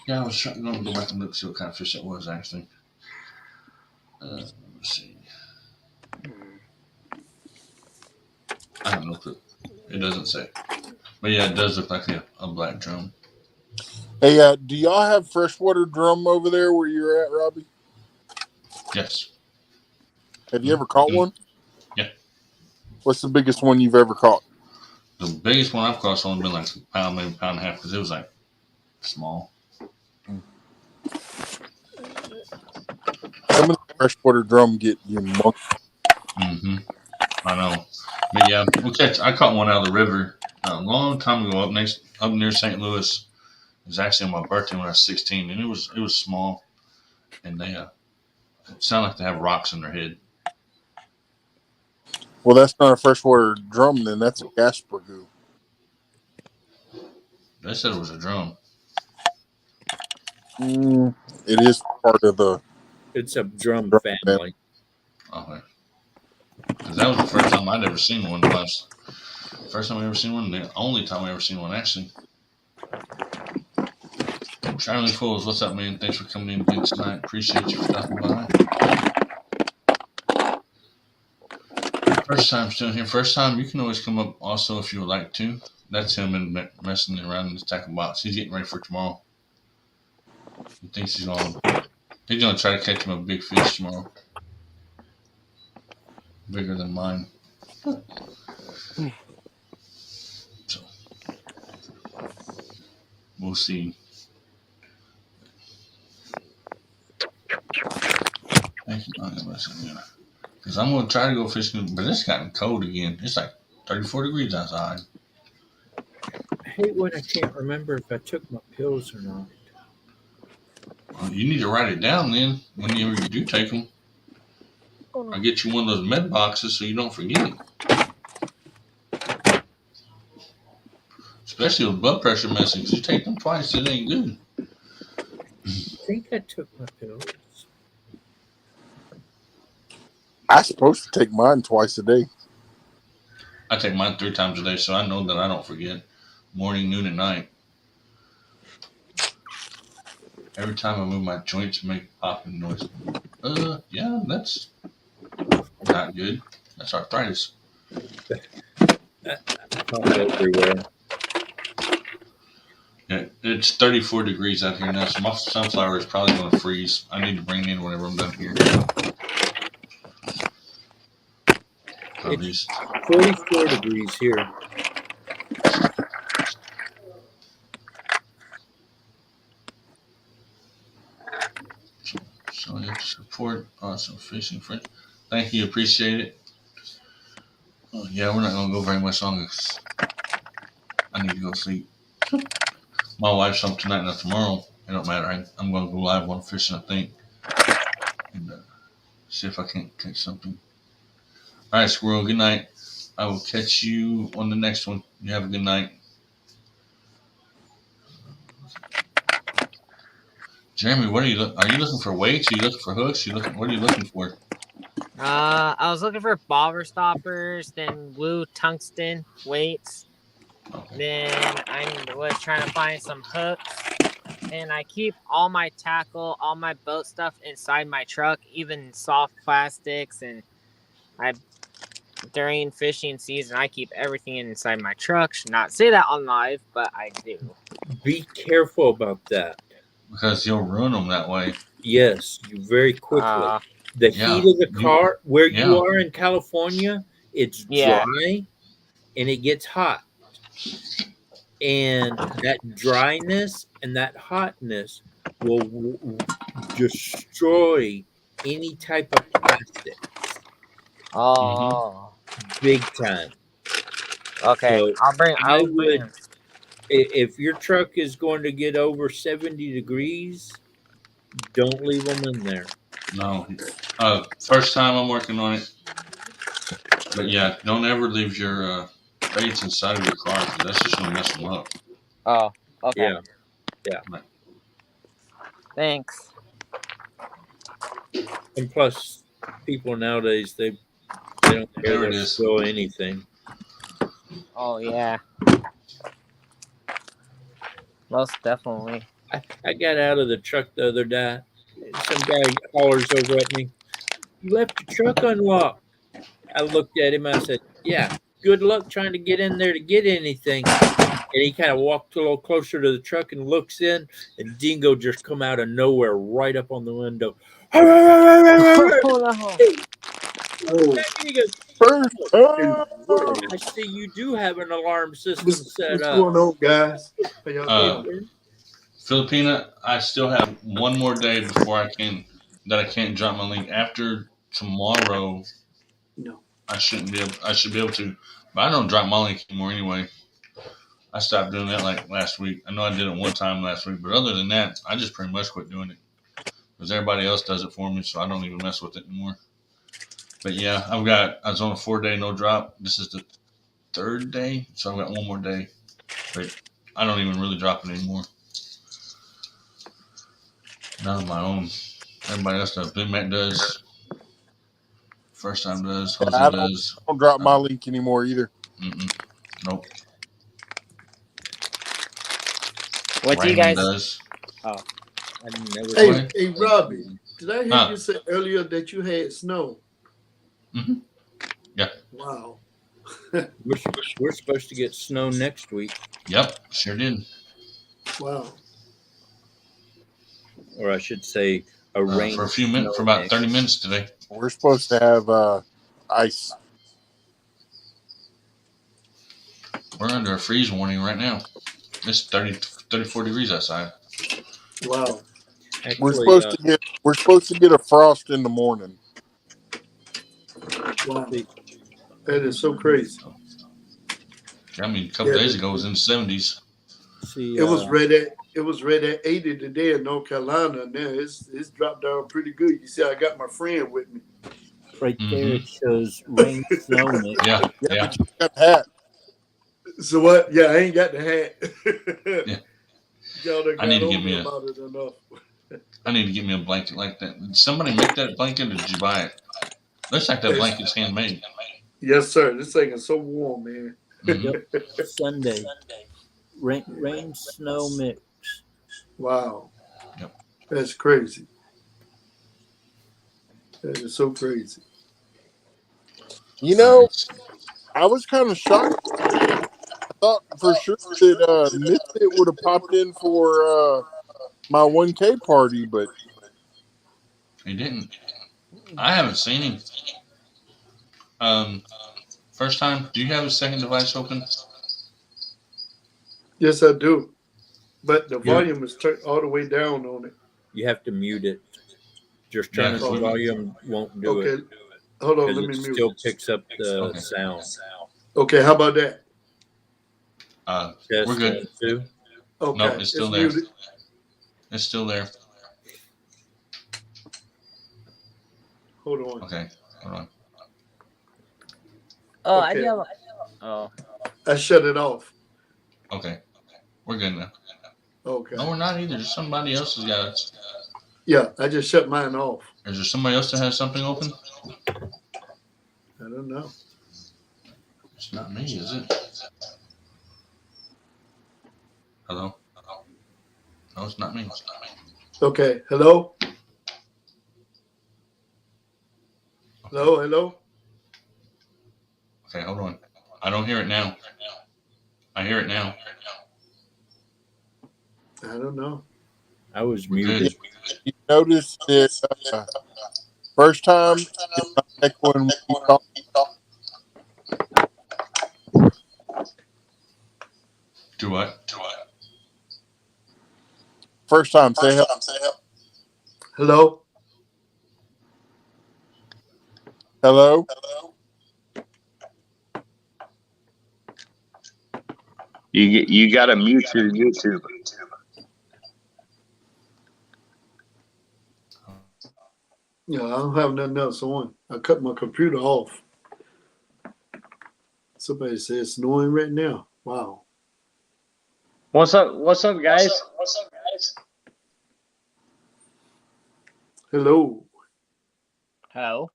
A: Yeah, I was going to go back and look see what kind of fish it was, actually. Let's see. I have no clue. It doesn't say. But yeah, it does look like a black drum.
F: Hey, do y'all have freshwater drum over there where you're at, Robbie?
A: Yes.
F: Have you ever caught one?
A: Yeah.
F: What's the biggest one you've ever caught?
A: The biggest one I've caught has only been like a pound, maybe a pound and a half, because it was like small.
F: Some of the freshwater drum get humongous.
A: Mm-hmm. I know. But yeah, I caught one out of the river a long time ago up near St. Louis. It was actually on my birthday when I was 16, and it was small, and they sound like they have rocks in their head.
F: Well, that's not a freshwater drum, then. That's a Gasper goo.
A: They said it was a drum.
F: It is part of the.
E: It's a drum family.
A: Okay. Because that was the first time I'd ever seen one. First time I ever seen one, the only time I ever seen one, actually. Charlie Fools, what's up, man? Thanks for coming in again tonight. Appreciate you for stopping by. First time still here. First time, you can always come up also if you would like to. That's him and messing around in the tackle box. He's getting ready for tomorrow. He thinks he's gonna try to catch him a big fish tomorrow. Bigger than mine. So we'll see. Thank you. Because I'm going to try to go fishing, but it's gotten cold again. It's like 34 degrees outside.
E: I hate when I can't remember if I took my pills or not.
A: Well, you need to write it down then, whenever you do take them. I'll get you one of those med boxes so you don't forget it. Especially with blood pressure medicine, because you take them twice, it ain't good.
E: I think I took my pills.
F: I'm supposed to take mine twice a day.
A: I take mine 3 times a day, so I know that I don't forget. Morning, noon, and night. Every time I move my joints, make popping noise. Yeah, that's not good. That's arthritis.
E: Everywhere.
A: Yeah, it's 34 degrees out here now, so my sunflower is probably going to freeze. I need to bring it in whenever I'm done here.
E: It's 44 degrees here.
A: So you have to support awesome fishing friends. Thank you, appreciate it. Oh, yeah, we're not going to go very much longer. I need to go sleep. My wife's home tonight, not tomorrow. It don't matter. I'm going to go live one fishing, I think, and see if I can't catch something. All right, Squirrel. Good night. I will catch you on the next one. You have a good night. Jeremy, what are you looking for weights? Are you looking for hooks? What are you looking for?
B: I was looking for bobber stoppers, then blue tungsten weights. Okay. Then I was trying to find some hooks. and I keep all my tackle, all my boat stuff inside my truck, even soft plastics. And during fishing season, I keep everything inside my truck. Should not say that on live, but I do.
E: Be careful about that.
A: Because you'll ruin them that way.
E: Yes, you very quickly. The
A: Yeah,
E: heat of the car, where you
A: yeah.
E: are in California, it's
B: Yeah.
E: dry and it gets hot. And that dryness and that hotness will destroy any type of plastic
B: Oh.
E: big time.
B: Okay.
E: So
B: I'll bring.
E: I would, if your truck is going to get over 70 degrees, don't leave them in there.
A: No. First time I'm working on it. But yeah, don't ever leave your baits inside of your car because that's just going to mess them up.
B: Oh. Okay.
E: Yeah.
A: Right.
B: Thanks.
E: And plus, people nowadays, they don't care
A: There it
E: to
A: is.
E: spill anything.
B: Oh yeah. Most definitely.
E: I got out of the truck the other day. Some guy hollers over at me, "You left your truck unlocked." I looked at him. I said, "Yeah, good luck trying to get in there to get anything." And he kind of walked a little closer to the truck and looks in, and Dingo just come out of nowhere right up on the window.
C: Oh,
E: And he goes,
F: First
E: "I see you do have an alarm system set
H: What's
E: up."
H: going on, guys? How y'all doing?
A: Filipina, I still have one more day before I can't drop my link. After tomorrow,
H: No.
A: I should be able to, but I don't drop my link anymore anyway. I stopped doing that like last week. I know I did it one time last week, but other than that, I just pretty much quit doing it because everybody else does it for me, so I don't even mess with it anymore. But yeah, I was on a 4-day no drop. This is the 3rd day, so I've got one more day. But I don't even really drop it anymore. None of my own. Everybody else does. Big Mac does. First time does. Jose
F: I
A: does.
F: don't drop my link anymore either.
A: Nope.
B: What do you
A: Raymond
B: guys?
A: does.
B: Oh,
E: I never.
H: Hey, Robbie, did I hear you say earlier that you had snow?
A: Mm-hmm. Yeah.
H: Wow.
E: We're supposed to get snow next week.
A: Yep, sure did.
H: Wow.
E: Or I should say, a rain.
A: For a few minutes, for about 30 minutes today.
F: We're supposed to have ice.
A: We're under a freeze warning right now. It's 34 degrees outside.
H: Wow.
E: Actually,
F: we're supposed to get a frost in the morning.
H: Wow. That is so crazy.
A: I mean, a couple days ago it was in the 70s.
E: See,
H: it was right at 80 today in North Carolina. Now it's dropped down pretty good. You see, I got my friend with me.
E: Right there it shows rain snow mix.
A: Yeah.
F: But you got the hat.
H: So what? Yeah, I ain't got the hat.
A: Yeah.
H: Y'all done
A: I need to
H: got
A: get
H: on
A: me
H: me about it enough.
A: I need to get me a blanket like that. Did somebody make that blanket or did you buy it? Looks like that blanket's handmade.
H: Yes, sir. This thing is so warm, man.
E: Yep. Sunday. Rain snow mix.
H: Wow.
A: Yep.
H: That's crazy. That is so crazy.
F: You know, I was kind of shocked. I thought for sure that Misfit would have popped in for my 1K party, but
A: he didn't. I haven't seen him. First time, do you have a second device open?
H: Yes, I do. But the volume is turned all the way down on it.
E: You have to mute it. Just turning the volume won't do it.
H: Okay. Hold on, let me
E: it
H: mute.
E: still picks up the sound.
H: Okay, how about that?
A: We're good.
H: Okay.
A: No, it's still there.
H: Muted.
A: It's still there.
H: Hold on.
A: Okay, hold on.
B: Oh,
H: Okay.
B: I do have a... Oh.
H: I shut it off.
A: Okay, we're good now.
H: Okay.
A: No, we're not either. Somebody else has got it.
H: Yeah, I just shut mine off.
A: Is there somebody else that has something open?
H: I don't know.
A: It's not me, is it? Hello? No, it's not me.
H: Okay. Hello? Hello? Hello?
A: Okay, hold on. I don't hear it now. I hear it now.
H: I don't know.
E: I was
A: We're
E: muted.
A: good.
F: You notice that first time it's not echoing when you talk.
A: Do what?
F: First time, say hello.
H: Hello?
F: Hello.
I: You got to mute your YouTube.
H: Yeah, I don't have nothing else on. I cut my computer off. Somebody says it's snowing right now. Wow.
I: What's up, guys?
H: Hello.
B: Hello.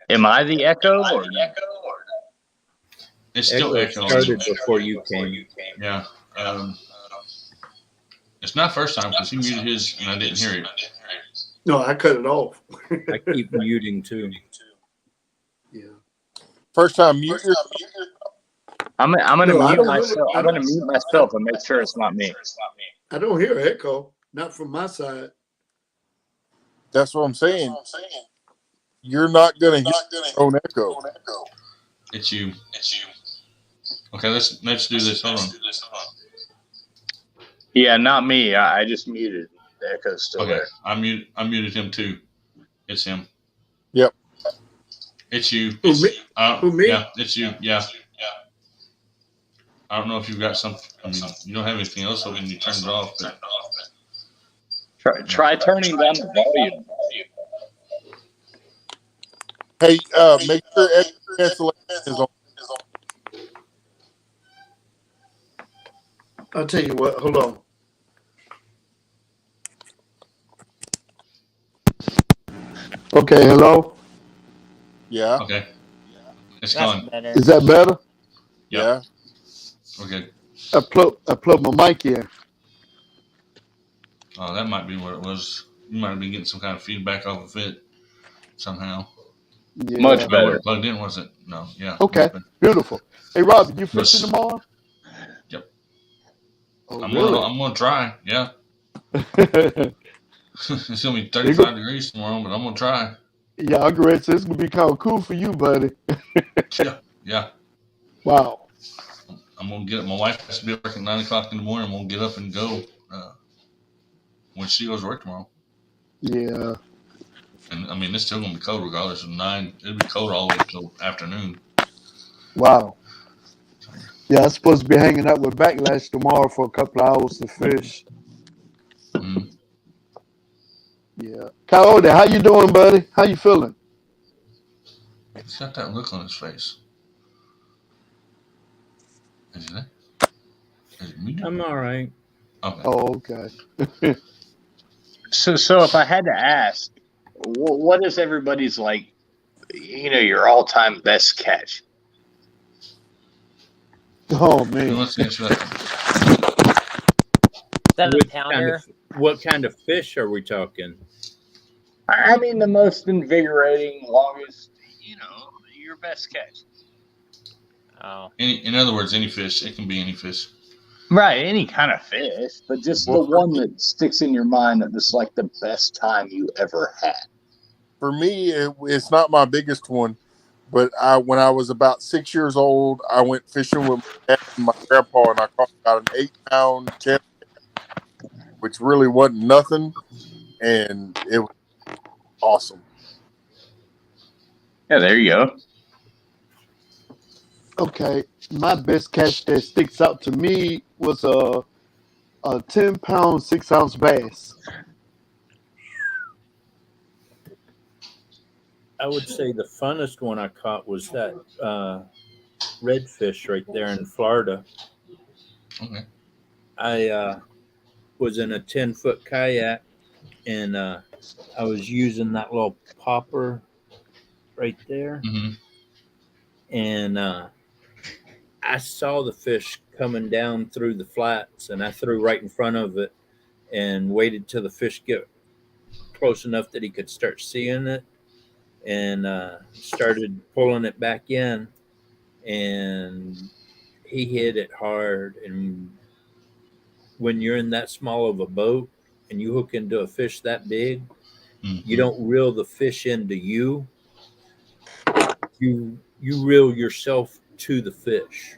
I: Am I the echo? Or?
A: It's still
E: Echo
A: echoing.
E: started before you came.
A: Yeah. It's not first time because he muted his and I didn't hear it.
H: No, I cut it off.
E: I keep muting too.
H: Yeah.
F: First time, mute your.
I: I'm gonna
H: No, I
I: mute
H: don't
I: myself.
H: really- I
I: I'm gonna
H: don't-
I: mute myself and make sure it's not me.
H: I don't hear echo. Not from my side.
F: That's what I'm saying. You're not gonna hear your own echo.
A: It's you. Okay, let's do this. Hold on.
I: Yeah, not me. I just muted. The echo's still
A: Okay,
I: there.
A: I muted him too. It's him.
F: Yep.
A: It's you.
H: Who, me? Who, me?
A: Yeah, it's you. Yeah. I don't know if you've got something. I mean, you don't have anything else open. You turned it off. But
I: Try turning down the volume.
F: Hey, make sure echo cancellation is on.
H: I'll tell you what. Hold on. Okay, hello?
F: Yeah.
A: okay, it's
B: That's
A: gone.
B: better.
H: Is that better?
F: Yeah.
A: We're good.
H: I plug my mic in.
A: Oh, that might be what it was. You might have been getting some kind of feedback off of it somehow.
H: Yeah.
I: Much
A: I
I: better.
A: wasn't plugged in, was it? No. Yeah.
H: Okay. Beautiful. Hey, Rob, you fishing
A: Let's-
H: tomorrow?
A: Yep.
H: Oh,
A: I'm
H: really?
A: gonna try. Yeah. It's gonna be 35 degrees tomorrow, but I'm gonna try.
H: Yeah, I'm great. So it's gonna be kind of cool for you, buddy.
A: Yeah.
H: Wow.
A: I'm gonna get up. My wife has to be at work at 9 o'clock in the morning. I'm gonna get up and go when she goes to work tomorrow.
H: Yeah.
A: And I mean, it's still gonna be cold regardless of 9. It'll be cold all the way till afternoon.
H: Wow. Yeah, I'm supposed to be hanging out with Backlash tomorrow for a couple of hours to fish.
A: Mm-hmm.
H: Yeah. Coyote, how you doing, buddy? How you feeling?
A: He's got that look on his face. Is it? Is it muted?
E: I'm all right.
A: Okay.
H: Oh, okay.
I: So if I had to ask, what is everybody's your all-time best catch?
H: Oh,
A: Who
H: man.
A: wants to answer that?
B: 7-pounder.
E: What kind of fish are we talking?
I: I mean, the most invigorating, longest, your best catch.
B: Oh.
A: In other words, any fish. It can be any fish.
I: Right, any kind of fish, but just the one that sticks in your mind that was like the best time you ever had.
F: For me, it's not my biggest one, but when I was about 6 years old, I went fishing with my dad and my grandpa, and I caught about an 8-pound chin, which really wasn't nothing, and it was awesome.
I: Yeah, there you go.
H: Okay. My best catch that sticks out to me was a 10-pound, 6-ounce bass.
E: I would say the funnest one I caught was that redfish right there in Florida.
A: Okay.
E: I was in a 10-foot kayak, and I was using that little popper right there.
A: Mm-hmm.
E: And I saw the fish coming down through the flats, and I threw right in front of it and waited till the fish get close enough that he could start seeing it, and started pulling it back in, and he hit it hard. And when you're in that small of a boat and you hook into a fish that big, you don't reel the fish into you. You reel yourself to the fish.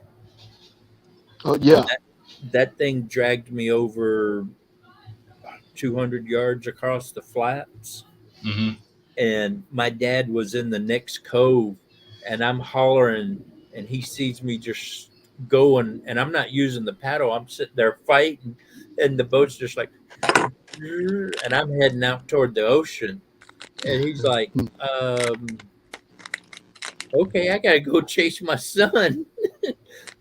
J: Oh yeah.
E: That thing dragged me over 200 yards across the flats. And my dad was in the next cove, and I'm hollering, and he sees me just going, and I'm not using the paddle. I'm sitting there fighting, and the boat's just like, and I'm heading out toward the ocean. And he's like, okay, I gotta go chase my son.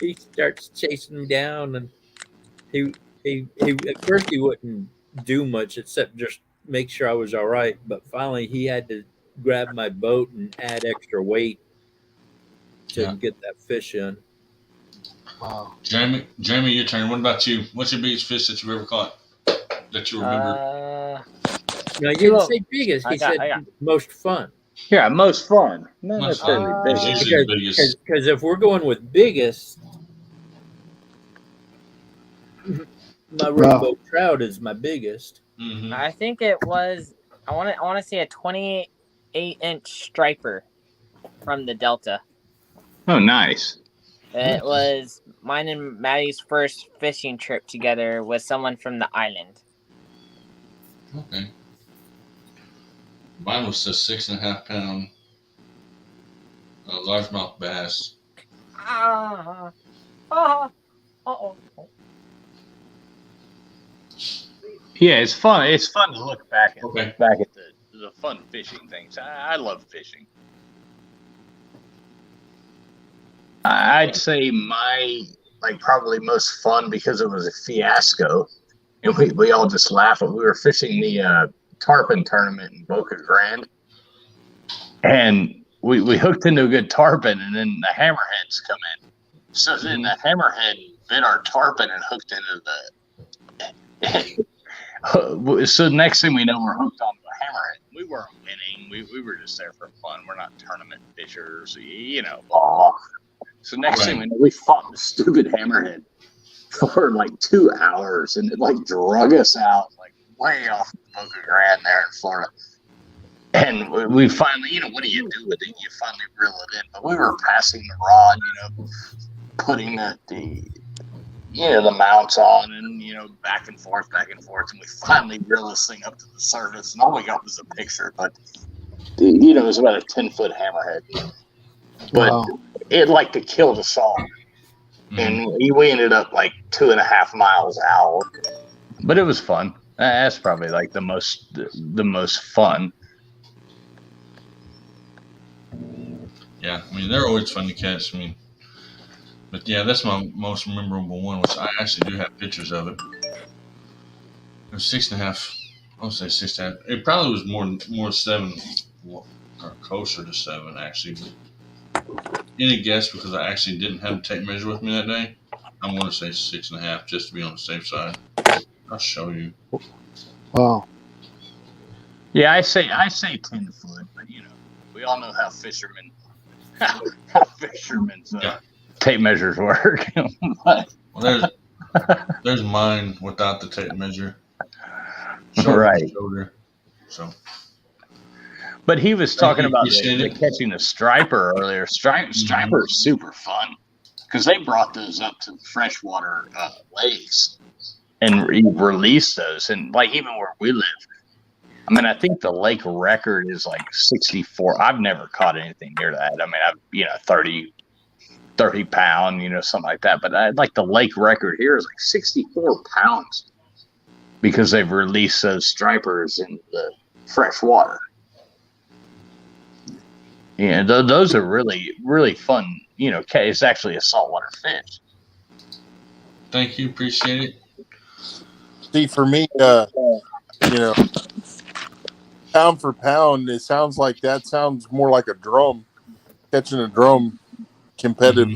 E: He starts chasing me down, and he at first he wouldn't do much except just make sure I was all right. But finally, he had to grab my boat and add extra weight to get that fish in.
J: Wow.
A: Jamie, your turn. What about you? What's your biggest fish that you've ever caught that you remember?
E: No, you didn't say biggest. He said most fun.
I: Yeah, most fun. Not
A: Most
I: necessarily
A: fun.
I: biggest.
A: Usually biggest.
E: Because if we're going with biggest, my rainbow trout is my biggest.
B: I think it was. I want to say a 28-inch striper from the Delta.
I: Oh, nice.
B: It was mine and Maddie's first fishing trip together with someone from the island.
A: Okay. Mine was a 6.5 pound largemouth bass.
I: Yeah, it's fun. It's fun to look back at the fun fishing things. I love fishing. I'd say my probably most fun because it was a fiasco, and we all just laugh. We were fishing the tarpon tournament in Boca Grande, and we hooked into a good tarpon, and then the hammerheads come in. So then the hammerhead bit our tarpon and hooked into the. So next thing we know, we're hooked onto a hammerhead. We weren't winning. We were just there for fun. We're not tournament fishers, you know. So next thing we know, we fought the stupid hammerhead for 2 hours, and it drug us out way off Boca Grande there in Florida. And we finally, what do you do with it? You finally reel it in. But we were passing the rod, putting the mounts on, and back and forth, and we finally reel this thing up to the surface, and all we got was a picture. But it was about a 10-foot hammerhead. But it to kill the song, and we ended up 2.5 miles out. But it was fun. That's probably the most fun.
A: Yeah, I mean they're always fun to catch. But yeah, that's my most memorable one, which I actually do have pictures of it. It was 6.5. I'll say 6.5. It probably was more 7, or closer to 7 actually. But any guess, because I actually didn't have a tape measure with me that day, I'm going to say 6.5 just to be on the safe side. I'll show you.
J: Wow.
I: Yeah, I say 10 foot, but we all know how fishermen's tape measures work.
A: Well, there's mine without the tape measure.
I: Right.
A: So.
I: But he was talking about catching a striper earlier. Striper is super fun because they brought those up to the freshwater lakes and released those. And even where we live, I think the lake record is 64. I've never caught anything near that. I've 30 pound, something like that. But the lake record here is 64 pounds because they've released those stripers in the fresh water. Yeah, those are really, really fun. It's actually a saltwater fish.
A: Thank you. Appreciate it.
F: See, for me, pound for pound, it sounds more like a drum, catching a drum competitive,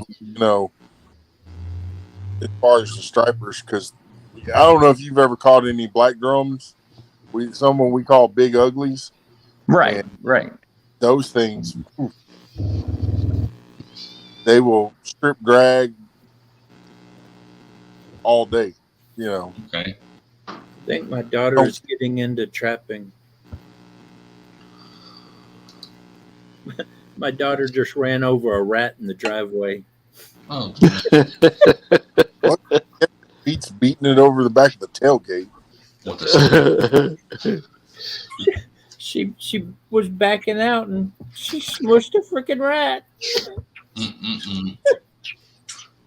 F: as far as the stripers, because I don't know if you've ever caught any black drums. Someone we call big uglies.
I: Right,
F: And
I: right.
F: those things, they will strip drag all day. You know.
A: Okay.
E: I think my daughter is getting into trapping. My daughter just ran over a rat in the driveway.
A: Oh,
F: what? Pete's beating it over the back of the tailgate.
A: What the
E: She was backing out and she smushed a freaking rat.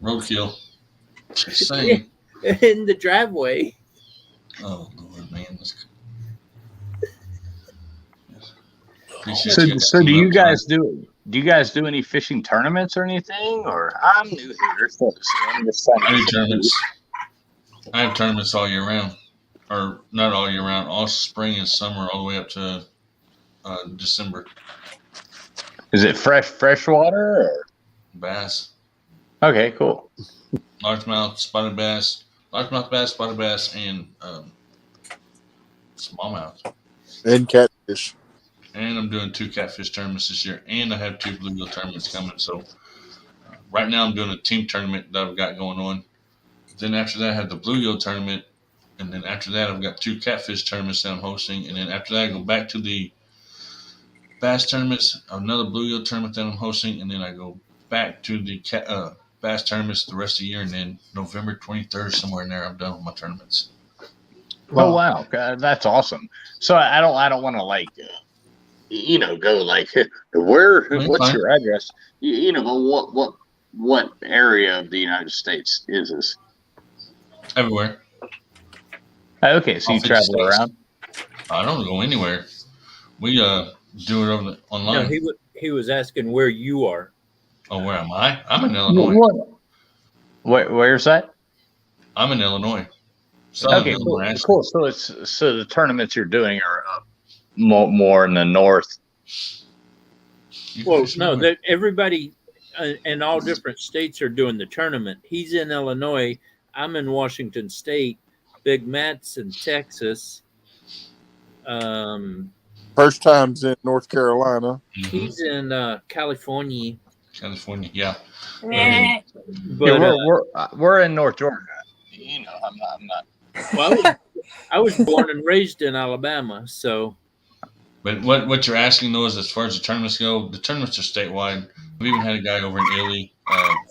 A: Roadkill. Just saying.
E: In the driveway.
A: Oh Lord, man.
I: So do you guys do any fishing tournaments or anything? Or I'm new here, so I'm just
A: I have tournaments all year round, or not all year round, all spring and summer, all the way up to December.
I: Is it freshwater or
A: bass?
I: Okay, cool.
A: Largemouth, spotted bass, spotted bass, and smallmouth.
F: And catfish.
A: And I'm doing 2 catfish tournaments this year, and I have 2 bluegill tournaments coming. So right now I'm doing a team tournament that I've got going on. Then after that I have the bluegill tournament, and then after that I've got 2 catfish tournaments that I'm hosting, and then after that I go back to the bass tournaments, another bluegill tournament that I'm hosting, and then I go back to the bass tournaments the rest of the year, and then November 23rd, somewhere in there, I'm done with my tournaments.
I: Oh wow, God, that's awesome. So I don't want to go like what's your address? But what area of the United States is this?
A: Everywhere.
I: Okay, so you travel around.
A: I don't go anywhere. We do it online.
E: No, he was asking where you are.
A: Oh, where am I? I'm in Illinois.
I: Where's that?
A: I'm in Illinois.
I: Okay, cool. So the tournaments you're doing are more in the north.
E: Well, no, everybody in all different states are doing the tournament. He's in Illinois. I'm in Washington State. Big Matt's in Texas.
F: First time's in North Carolina.
E: He's in California.
A: Yeah.
E: But
I: we're in North Georgia. I'm not.
E: Well, I was born and raised in Alabama, so.
A: But what you're asking though is, as far as the tournaments go, the tournaments are statewide. We even had a guy over in Italy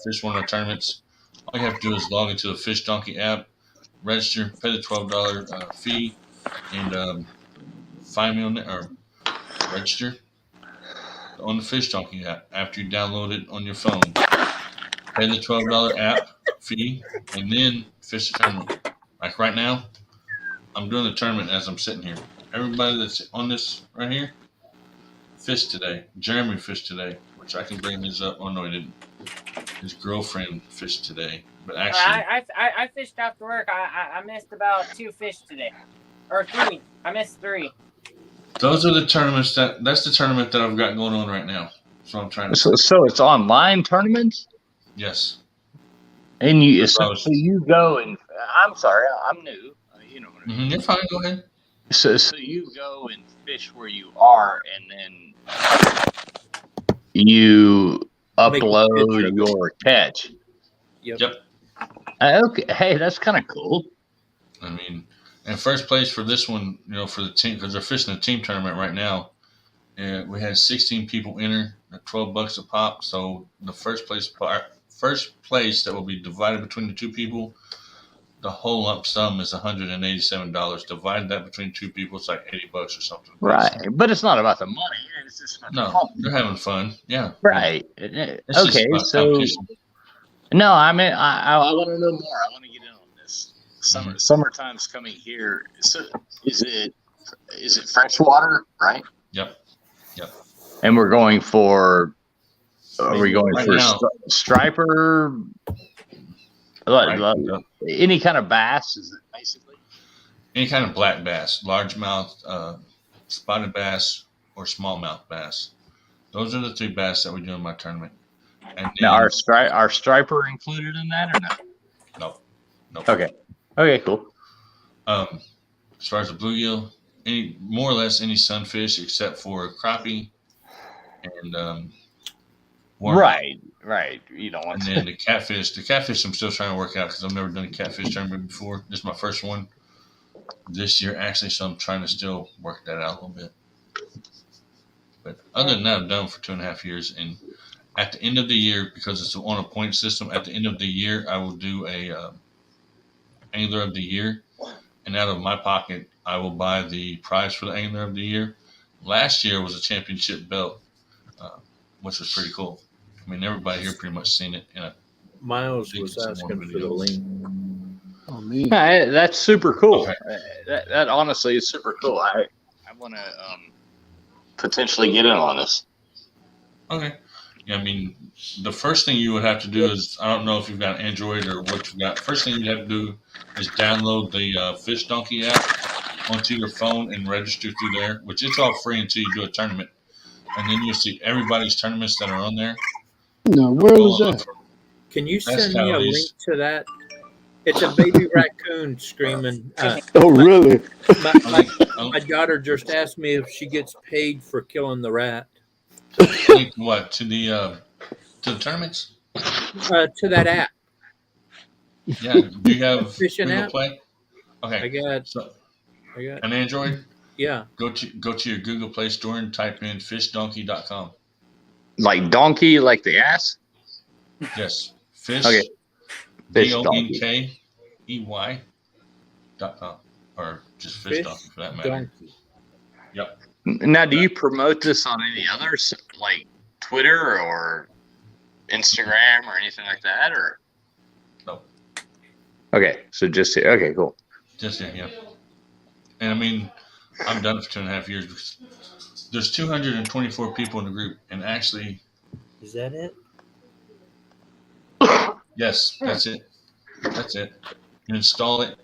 A: fish one of our tournaments. All you have to do is log into the Fish Donkey app, register, pay the $12 fee, and find me on there or register on the Fish Donkey app after you download it on your phone. Pay the $12 app fee, and then fish the tournament. Like right now, I'm doing the tournament as I'm sitting here. Everybody that's on this right here fished today. Jeremy fished today, which I can bring his up. Oh no, he didn't. His girlfriend fished today, but actually,
B: I fished after work. I missed about 2 fish today, or 3. I missed 3.
A: Those are the tournaments that's the tournament that I've got going on right now. So I'm trying to.
I: So it's online tournaments.
A: Yes.
I: And you go and I'm sorry, I'm new. You know what I mean.
A: You're fine. Go ahead.
I: So you go and fish where you are, and then you upload your catch.
A: Yep.
I: Okay. Hey, that's kind of cool.
A: I mean, and first place for this one, for the team, because they're fishing a team tournament right now. And we had 16 people enter at $12 a pop. So the first place that will be divided between the 2 people, the whole lump sum is $187. Divide that between 2 people, it's like $80 or something.
I: Right, but it's not about the money. It's just about the fun.
A: They're having fun. Yeah.
I: Right. Okay. So no, I mean, I want to know more. I want to get in on this. Summertime's coming here. So is it freshwater? Right.
A: Yep.
I: And we're going for. Are we going for striper? Any kind of bass? Is it basically?
A: Any kind of black bass, largemouth, spotted bass, or smallmouth bass. Those are the 3 bass that we do in my tournament. And
I: now, are striper included in that or not?
A: Nope.
I: Okay. Okay, cool.
A: As far as the bluegill, more or less any sunfish except for crappie and warmouth.
I: Right. You don't want
A: And then the catfish I'm still trying to work out because I've never done a catfish tournament before. This is my first one this year, actually, so I'm trying to still work that out a little bit. But other than that, I'm done for 2.5 years. And at the end of the year, because it's on a point system, at the end of the year, I will do a angler of the year. And out of my pocket, I will buy the prize for the angler of the year. Last year was a championship belt, which was pretty cool. I mean, everybody here pretty much seen it. And
E: Miles was asking for the link.
J: Oh, me.
I: Yeah, that's super cool.
A: Okay.
I: That honestly is super cool. I want to potentially get in on this.
A: Okay. Yeah, I mean, the first thing you would have to do is, I don't know if you've got Android or what you've got. First thing you have to do is download the Fish Donkey app onto your phone and register through there, which it's all free until you do a tournament. And then you'll see everybody's tournaments that are on there.
J: No, where was that?
E: Can you
A: That's
E: send me
A: how
E: a
A: it
E: link
A: is.
E: to that? It's a baby raccoon screaming.
J: Oh, really?
E: My daughter just asked me if she gets paid for killing the rat.
A: Link what? To the tournaments?
E: To that app.
A: Yeah. Do you have
E: Fishing
A: Google
E: app?
A: Play? Okay.
E: I got
A: an Android?
E: Yeah.
A: Go to your Google Play Store and type in fishdonkey.com.
I: Like donkey, like the ass?
A: Yes. Fish.
I: Okay. Fish donkey.
A: DONKEY.com. Or just Fish Donkey for that matter.
E: Donkey.
A: Yep.
I: Now, do you promote this on any others, like Twitter or Instagram or anything like that, or?
A: No.
I: Okay, so just here. Okay, cool.
A: Just here, yeah. And I mean, I've done it for 2.5 years because there's 224 people in the group, and actually,
E: Is that it?
A: yes, that's it. That's it. You install it,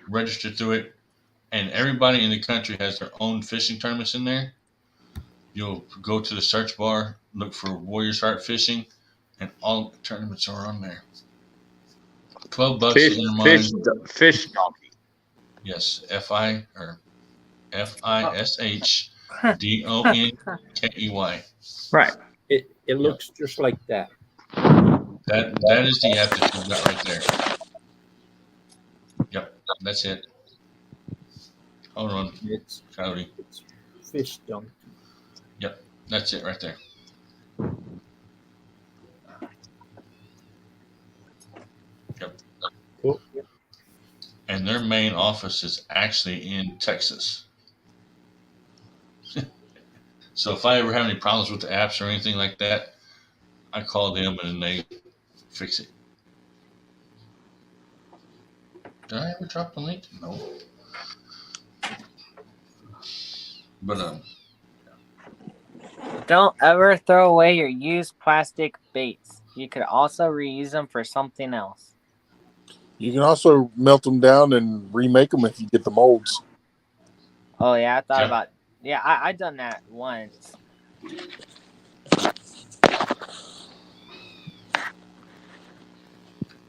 A: register through it, and everybody in the country has their own fishing tournaments in there. You'll go to the search bar, look for Warriors Heart Fishing, and all the tournaments are on there. $12 to enter mine.
I: Fish donkey.
A: Yes, FISHDONKEY.
I: Right.
E: It looks just like that.
A: That is the app that you've got right there. Yep, that's it. Hold on,
E: It's
A: Cody.
E: Fish donkey.
A: Yep, that's it right there. Yep.
E: Cool.
A: And their main office is actually in Texas. So if I ever have any problems with the apps or anything like that, I call them and they fix it. Did I ever drop the link? No. But
B: Don't ever throw away your used plastic baits. You could also reuse them for something else.
F: You can also melt them down and remake them if you get the molds.
B: Oh yeah, I thought about. Yeah, I done that once.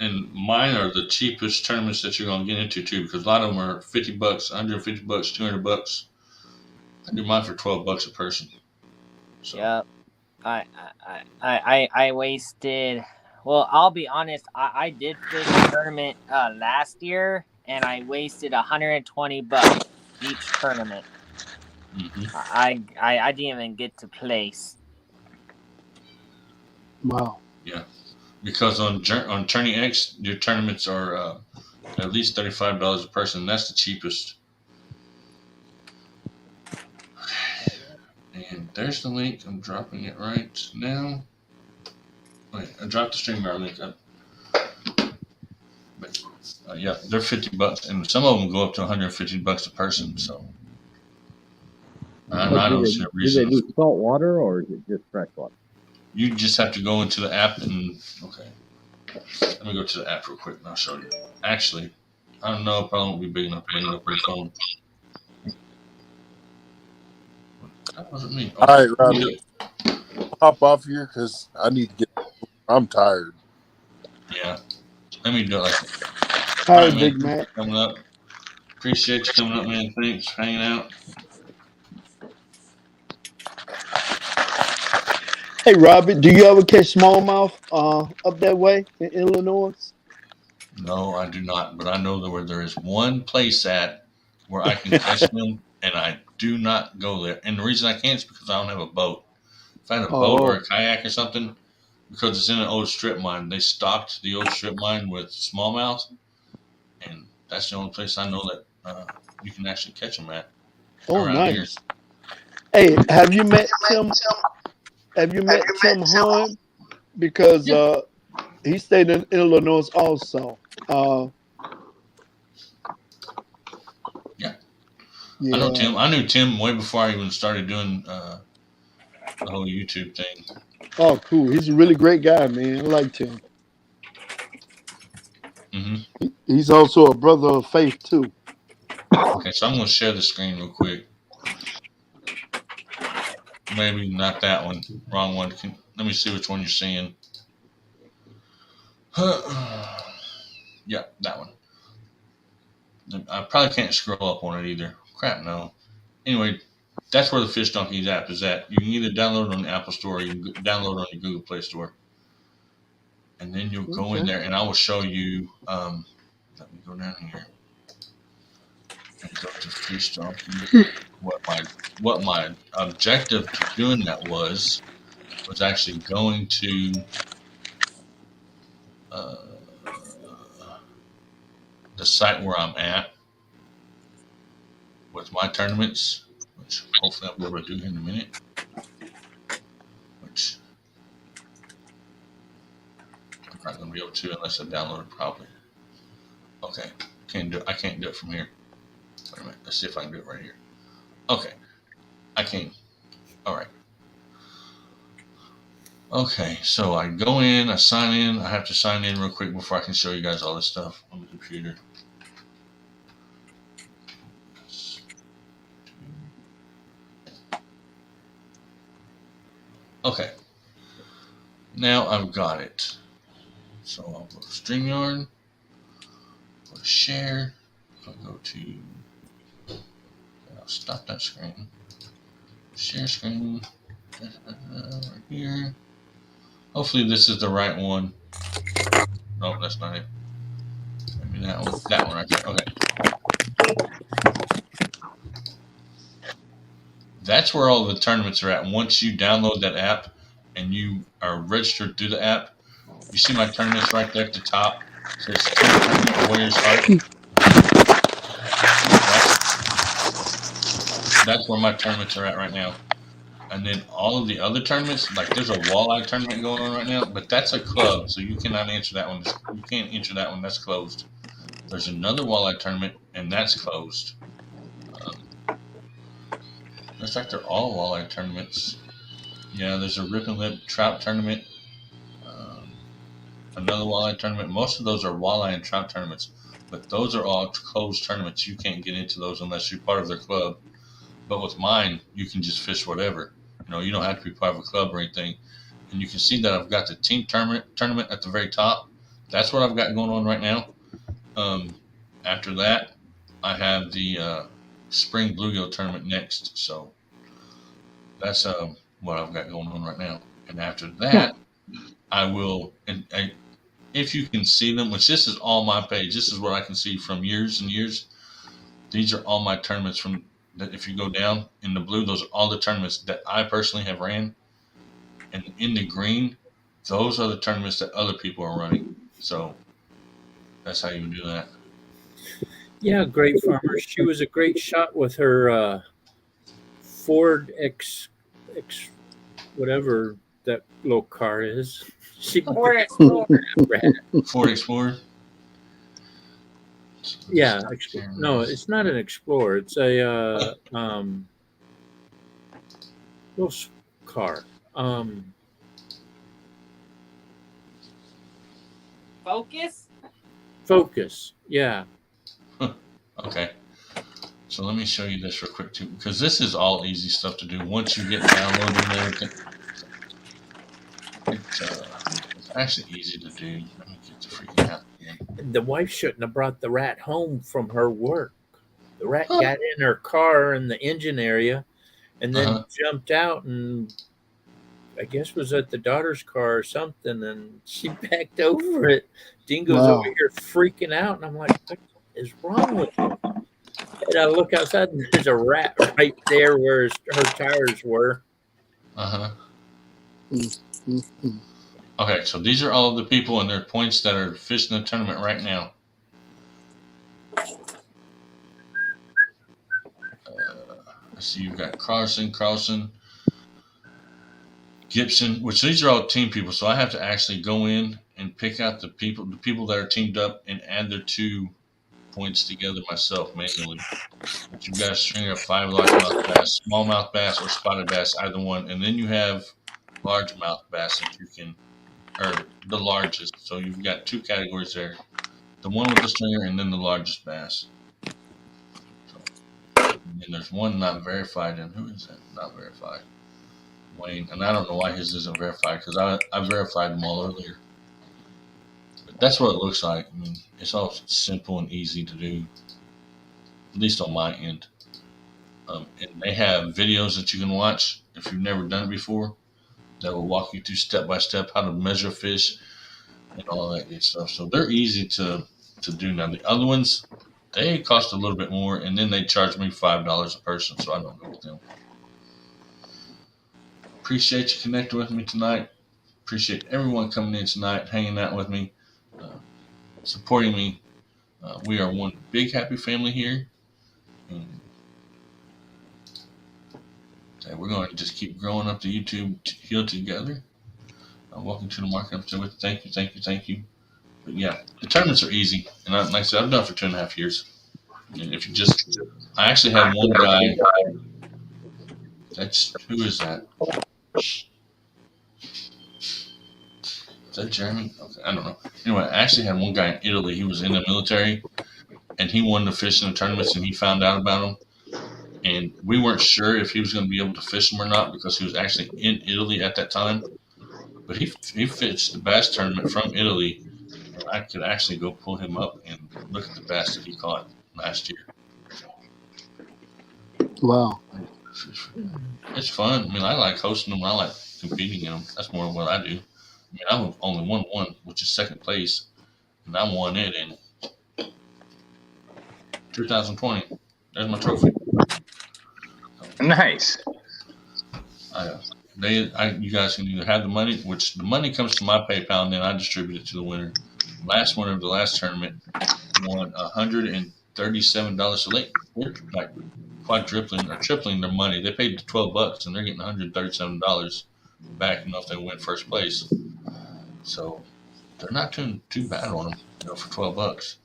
A: and mine are the cheapest tournaments that you're gonna get into too, because a lot of them are $50, $150, $200. I do mine for $12 a person. So.
B: Yep. I wasted. Well, I'll be honest. I did fish a tournament last year, and I wasted $120 each tournament.
A: Mm-hmm.
B: I didn't even get to place.
J: Wow.
A: Yeah, because on Tourney X, your tournaments are at least $35 a person. That's the cheapest. And there's the link. I'm dropping it right now. Wait, I dropped the StreamYard link up. But yeah, they're $50, and some of them go up to $150 a person. So I don't see a reason.
K: Do they do salt water or is it just fresh water?
A: You just have to go into the app and let me go to the app real quick and I'll show you. Actually, I don't know, probably won't be big enough to bring it up on your phone. That wasn't me.
F: All right, Robbie. Hop off here because I need to get. I'm tired.
A: Yeah, Let me do it like
J: All
A: all
J: right,
A: right,
J: Big
A: man.
J: Mac.
A: Coming up. Appreciate you coming up, man. Thanks for hanging out.
J: Hey, Robert, do you ever catch smallmouth up that way in Illinois?
A: No, I do not. But I know that where there is one place at where I can catch them, and I do not go there. And the reason I can't is because I don't have a boat. If I had a boat or
J: Oh,
A: a kayak or something, because it's in an old strip mine, they stocked the old strip mine with smallmouth, and that's the only place I know that you can actually catch them at
J: oh,
A: around here.
J: nice. Hey, have you met Tim? Have you met Tim Hunt? Because
A: Yeah.
J: he stayed in Illinois also.
A: Yeah. I know
J: Yeah.
A: Tim. I knew Tim way before I even started doing the whole YouTube thing.
J: Oh, cool. He's a really great guy, man. I like Tim.
A: Mm-hmm.
J: He's also a brother of faith too.
A: Okay, so I'm going to share the screen real quick. Maybe not that one. Wrong one. Let me see which one you're seeing. Yeah, that one. I probably can't scroll up on it either. Crap, no. Anyway, that's where the Fish Donkeys app is at. You can either download it on the Apple Store or you can download it on the Google Play Store. And then you'll go in
J: Okay.
A: there and I will show you. Let me go down here and go to Fish Donkey. What my objective to doing that was actually going to the site where I'm at with my tournaments, which hopefully I'll be able to do here in a minute. Which I'm not going to be able to unless I download it properly. Okay, I can't do it from here. Wait a minute. Let's see if I can do it right here. Okay, I can. All right. Okay, so I go in, I sign in. I have to sign in real quick before I can show you guys all this stuff on the computer. Okay, now I've got it. So I'll go to StreamYard, go to share, I'll go to, I'll stop that screen, share screen, right here. Hopefully this is the right one. Nope, that's not it. Maybe that one right there, okay. That's where all the tournaments are at. Once you download that app and you are registered through the app, you see my tournaments right there at the top. It says Team Tournament Warriors Heart. That's where my tournaments are at right now. And then all of the other tournaments, like there's a walleye tournament going on right now, but that's a club, so you cannot enter that one. You can't enter that one. That's closed. There's another walleye tournament, and that's closed. Looks like they're all walleye tournaments. Yeah, there's a Rip and Lip trout tournament. Another walleye tournament. Most of those are walleye and trout tournaments, but those are all closed tournaments. You can't get into those unless you're part of their club. But with mine, you can just fish whatever. You don't have to be part of a club or anything. And you can see that I've got the team tournament at the very top. That's what I've got going on right now. After that, I have the spring bluegill tournament next. So that's what I've got going on right now. And after that, I will, if you can see them, which this is all my page. This is what I can see from years and years. These are all my tournaments from that. If you go down in the blue, those are all the tournaments that I personally have ran. And in the green, those are the tournaments that other people are running. So that's how you do that.
E: Yeah, great farmer. She was a great shot with her Ford X, whatever that little car is.
B: Ford Explorer.
A: Ford Explorer.
E: Yeah, no, it's not an Explorer. It's a little car. Focus. Yeah.
A: Okay. So let me show you this real quick too, because this is all easy stuff to do once you get downloaded and everything. It's actually easy to do. Let me get the freaking app again.
E: The wife shouldn't have brought the rat home from her work. The rat got in her car in the engine area and then jumped out and I guess was at the daughter's car or something, and she backed over it. Dingo's over here freaking out, and I'm like, what is wrong with him? And I look outside, and there's a rat right there where her tires were.
A: Okay, so these are all the people and their points that are fishing the tournament right now. Let's see, you've got Carlson, Gibson, which these are all team people, so I have to actually go in and pick out the people that are teamed up and add their 2 points together myself manually. But you've got a stringer of 5 largemouth bass, smallmouth bass, or spotted bass, either one, and then you have largemouth bass that you can, or the largest. So you've got 2 categories there: the one with the stringer, and then the largest bass. And then there's one not verified, and who is that? Not verified. Wayne, and I don't know why his isn't verified because I verified them all earlier. But that's what it looks like. I mean, it's all simple and easy to do, at least on my end. And they have videos that you can watch if you've never done it before that will walk you through step by step how to measure fish and all that good stuff. So they're easy to do. Now the other ones, they cost a little bit more, and then they charge me $5 a person, so I don't go with them. Appreciate you connecting with me tonight. Appreciate everyone coming in tonight, hanging out with me, supporting me. We are one big happy family here. And we're going to just keep growing up the YouTube hill together. Welcome to the market. Thank you. But yeah, the tournaments are easy. And like I said, I've done it for 2.5 years. And if you just, I actually had one guy. Who is that? Is that Jeremy? Okay, I don't know. Anyway, I actually had one guy in Italy. He was in the military, and he wanted to fish in the tournaments, and he found out about them. And we weren't sure if he was going to be able to fish them or not because he was actually in Italy at that time. But he fished the bass tournament from Italy, and I could actually go pull him up and look at the bass that he caught last year.
J: Wow.
A: It's fun. I mean, I like hosting them. I like competing in them. That's more what I do. I mean, I've only won one, which is second place, and I won it in 2020. There's my trophy.
I: Nice.
A: You guys can either have the money, which the money comes to my PayPal, and then I distribute it to the winner. Last winner of the last tournament won $137. So they're like quadrupling or tripling their money. They paid $12, and they're getting $137 back. If they win first place, so they're not doing too bad on them, for $12.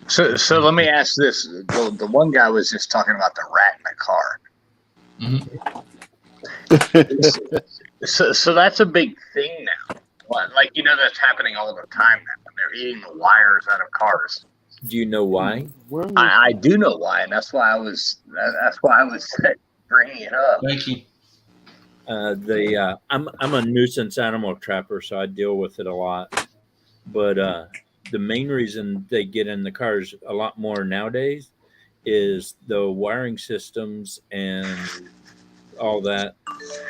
I: So let me ask this: the one guy was just talking about the rat in the car.
A: Mm-hmm.
I: So that's a big thing now. Like that's happening all the time now. They're eating the wires out of cars.
E: Do you know why?
I: I do know why, and that's why I was bringing it up.
A: Thank you.
E: I'm a nuisance animal trapper, so I deal with it a lot. But the main reason they get in the cars a lot more nowadays is the wiring systems and all that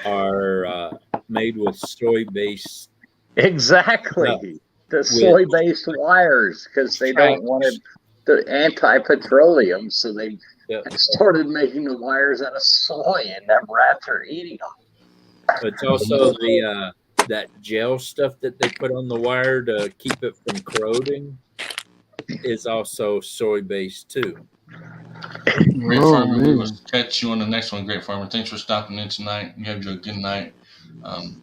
E: are made with soy-based.
I: Exactly. The soy-based wires, because they don't want the anti-petroleum, so they started making the wires out of soy, and them rats are eating them.
E: It's also that gel stuff that they put on the wire to keep it from corroding is also soy-based too.
A: Great Farmer, we will catch you on the next one, Great Farmer. Thanks for stopping in tonight. You have a good night. I'm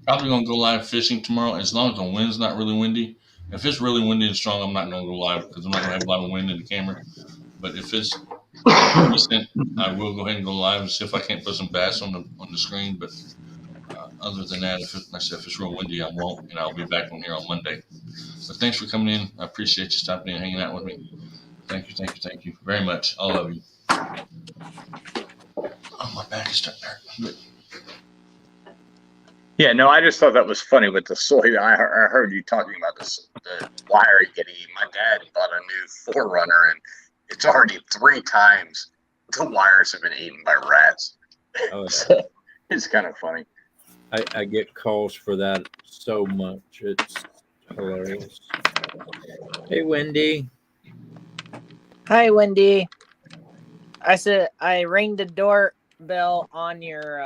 A: probably going to go live fishing tomorrow as long as the wind's not really windy. If it's really windy and strong, I'm not going to go live because I'm not going to have a lot of wind in the camera. But if it's decent, I will go ahead and go live and see if I can't put some bass on the screen. But other than that, if it's real windy, I won't, and I'll be back on here on Monday. But thanks for coming in. I appreciate you stopping in and hanging out with me. Thank you very much. All of you. Oh, my back is starting to hurt.
I: Yeah, no, I just thought that was funny with the soy. I heard you talking about the wire getting eaten. My dad bought a new Forerunner, and it's already 3 times the wires have been eaten by rats.
E: Oh, yeah.
I: So, it's kind of funny.
E: I get calls for that so much. It's hilarious. Hey, Wendy.
B: Hi, Wendy. I said I rang the doorbell on your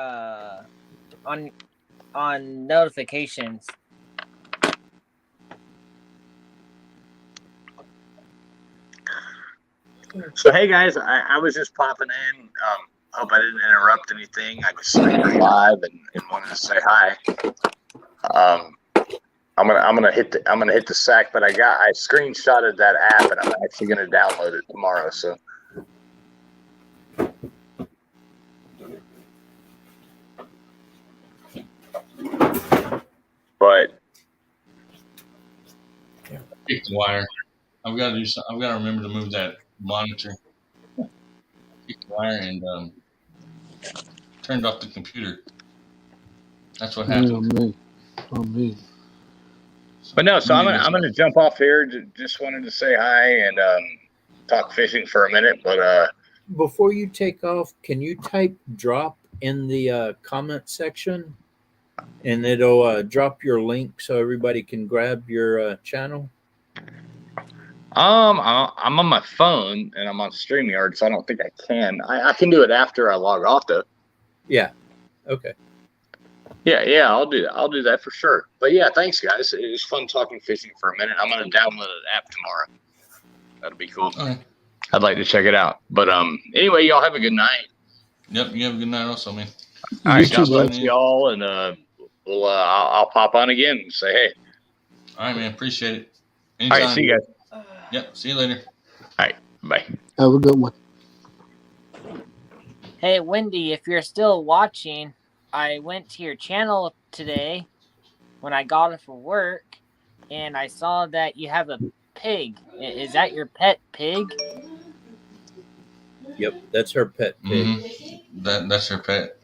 B: on notifications.
I: So, hey guys, I was just popping in. Hope I didn't interrupt anything. I was live and wanted to say hi. I'm gonna hit the sack, but I screenshotted that app and I'm actually gonna download it tomorrow. So. But
A: Kick the wire. I've got to do something. I've got to remember to move that monitor. Kick the wire and turned off the computer. That's what happened.
J: Oh me.
I: But no, so I'm gonna jump off here. Just wanted to say hi and talk fishing for a minute. But
E: Before you take off, can you type drop in the comment section? And it'll drop your link so everybody can grab your channel.
I: I'm on my phone and I'm on StreamYard, so I don't think I can. I can do it after I log off though.
E: Yeah. Okay.
I: Yeah, I'll do that. I'll do that for sure. But yeah, thanks guys. It was fun talking fishing for a minute. I'm gonna download an app tomorrow. That'll be cool.
A: Okay.
I: I'd like to check it out. But anyway, y'all have a good night.
A: Yep, you have a good night also, man.
I: All right, God
J: too,
I: bless y'all, and I'll pop on again and say hey.
A: All right, man. Appreciate it.
I: All
A: Anytime.
I: right, see you guys.
A: Yep. See you later.
I: All right, bye.
J: Have a good one.
B: Hey, Wendy, if you're still watching, I went to your channel today when I got off of work, and I saw that you have a pig. Is that your pet pig?
E: Yep, that's her pet pig.
A: Mm-hmm. That's her pet.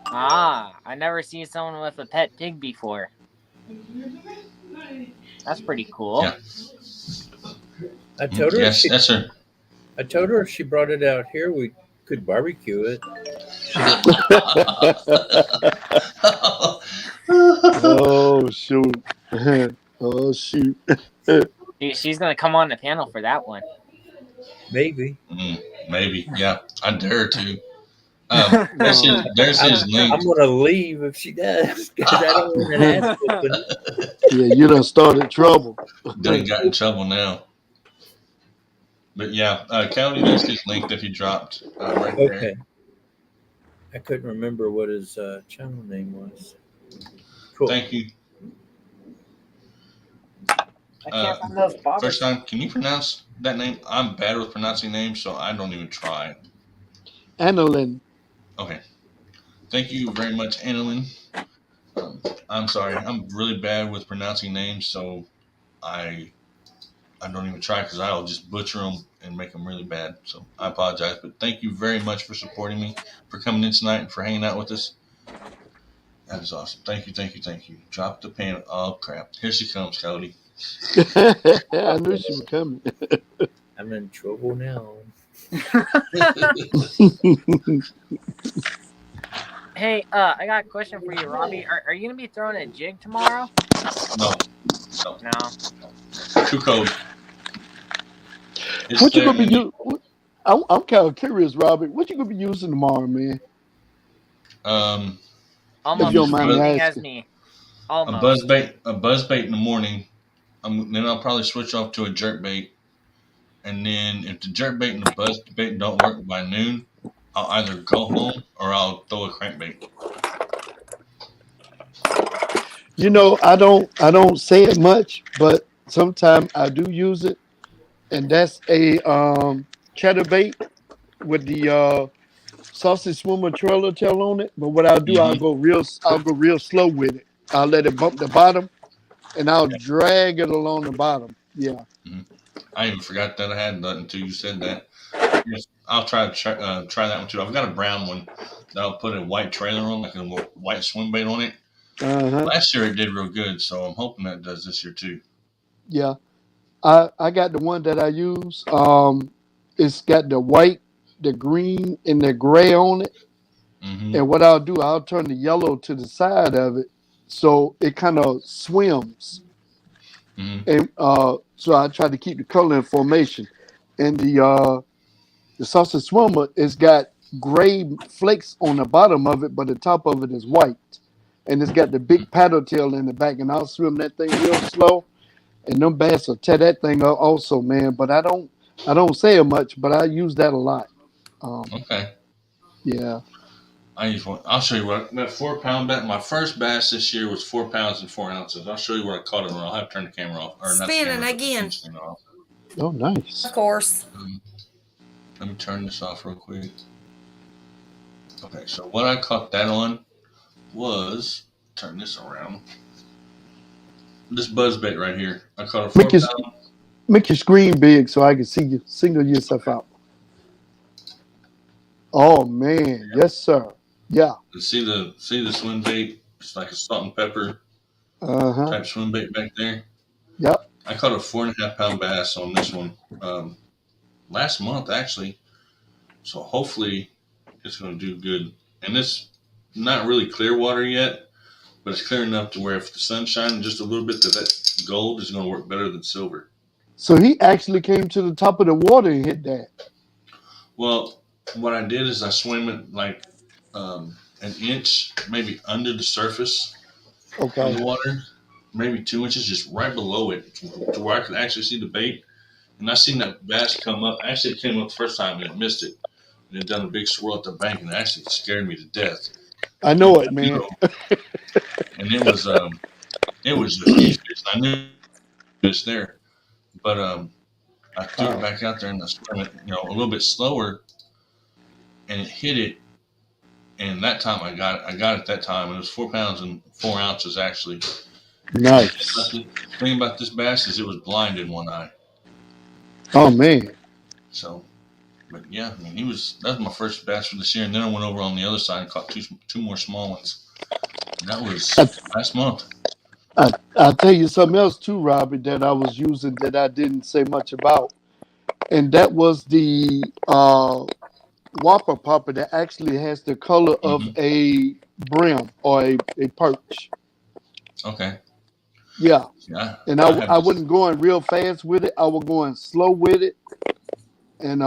B: Ah, I never seen someone with a pet pig before. That's pretty cool.
A: Yeah.
E: I told her.
A: Yes, that's her.
E: I told her if she brought it out here, we could barbecue it.
J: Oh shoot. Oh shoot.
B: She's gonna come on the panel for that one.
E: Maybe.
A: Maybe. Yeah. I dare to. There's his link.
E: I'm gonna leave if she does because I don't want an ass whooping.
J: Yeah, you done started trouble.
A: Done got in trouble now. But yeah, Cody, there's his link that he dropped right there.
E: Okay. I couldn't remember what his channel name was. Cool.
A: Thank you.
B: I can't find those bottles.
A: First time, can you pronounce that name? I'm bad with pronouncing names, so I don't even try.
J: Annalyn.
A: Okay. Thank you very much, Annalyn. I'm sorry. I'm really bad with pronouncing names, so I don't even try because I'll just butcher them and make them really bad. So I apologize. But thank you very much for supporting me, for coming in tonight, and for hanging out with us. That is awesome. Thank you. Drop the pan. Oh, crap. Here she comes, Cody.
J: I knew she was coming.
E: I'm in trouble now.
B: Hey, I got a question for you, Robbie. Are you gonna be throwing a jig tomorrow?
A: No. Too cold.
J: What you gonna be using? I'm kind of curious, Robbie. What you gonna be using tomorrow, man?
B: Almost
J: if you don't
B: the
J: mind
B: same thing
J: asking.
B: as me. Almost.
A: A buzz bait in the morning. Then I'll probably switch off to a jerk bait. And then if the jerk bait and the buzz bait don't work by noon, I'll either go home or I'll throw a crankbait.
J: You know, I don't say it much, but sometimes I do use it, and that's a cheddar bait with the sausage swimmer trailer tail on it. But what I'll do, I'll go real slow with it. I'll let it bump the bottom, and I'll drag it along the bottom. Yeah.
A: I even forgot that I had that until you said that. Yes, I'll try that one too. I've got a brown one that I'll put a white trailer on, like a white swim bait on it. Last year it did real good, so I'm hoping that does this year too.
J: Yeah. I got the one that I use. It's got the white, the green, and the gray on it.
A: Mm-hmm.
J: And what I'll do, I'll turn the yellow to the side of it, so it kind of swims.
A: Mm-hmm.
J: And so I try to keep the color in formation. And the sausage swimmer, it's got gray flakes on the bottom of it, but the top of it is white. And it's got the big paddle tail in the back. And I'll swim that thing real slow. And them bass will tear that thing up also, man. But I don't say it much, but I use that a lot.
A: Okay.
J: Yeah.
A: I'll show you what that 4 pound bass. My first bass this year was 4 pounds and 4 ounces. I'll show you where I caught it. I'll have to turn the camera off, or not the
L: Spinning
A: camera,
L: again.
A: the screen off.
J: Oh, nice.
L: Of course.
A: Let me turn this off real quick. Okay, so what I caught that on was, turn this around. This buzzbait right here. I caught a 4 pound.
J: Make your screen big so I can see you. Single yourself out. Oh man, yes sir. Yeah.
A: See the swim bait? It's like a salt and pepper type swim bait back there.
J: Yep.
A: I caught a 4.5 pound bass on this one last month actually. So hopefully it's going to do good. And it's not really clear water yet, but it's clear enough to where if the sun's shining just a little bit, that gold is going to work better than silver.
J: So he actually came to the top of the water and hit that.
A: Well, what I did is I swam it like an inch, maybe under the surface of the water, maybe 2 inches, just right below it, to where I could actually see the bait. And I seen that bass come up. Actually, it came up the first time and it missed it. And it done a big swirl at the bank, and it actually scared me to death.
J: I know it, man.
A: And it was just huge fish. I knew it was there, but I threw it back out there and I swam it, a little bit slower, and it hit it. And that time I got it that time, and it was 4 pounds and 4 ounces actually.
J: Nice.
A: But the thing about this bass is it was blind in one eye.
J: Oh man.
A: So, but yeah, I mean, that was my first bass for this year, and then I went over on the other side and caught two more small ones. And that was last month.
J: I'll tell you something else too, Robbie, that I was using that I didn't say much about, and that was the Whopper popper that actually has the color of a brim or a perch.
A: Okay.
J: Yeah.
A: Yeah.
J: And I wasn't going real fast with it. I was going slow with it. And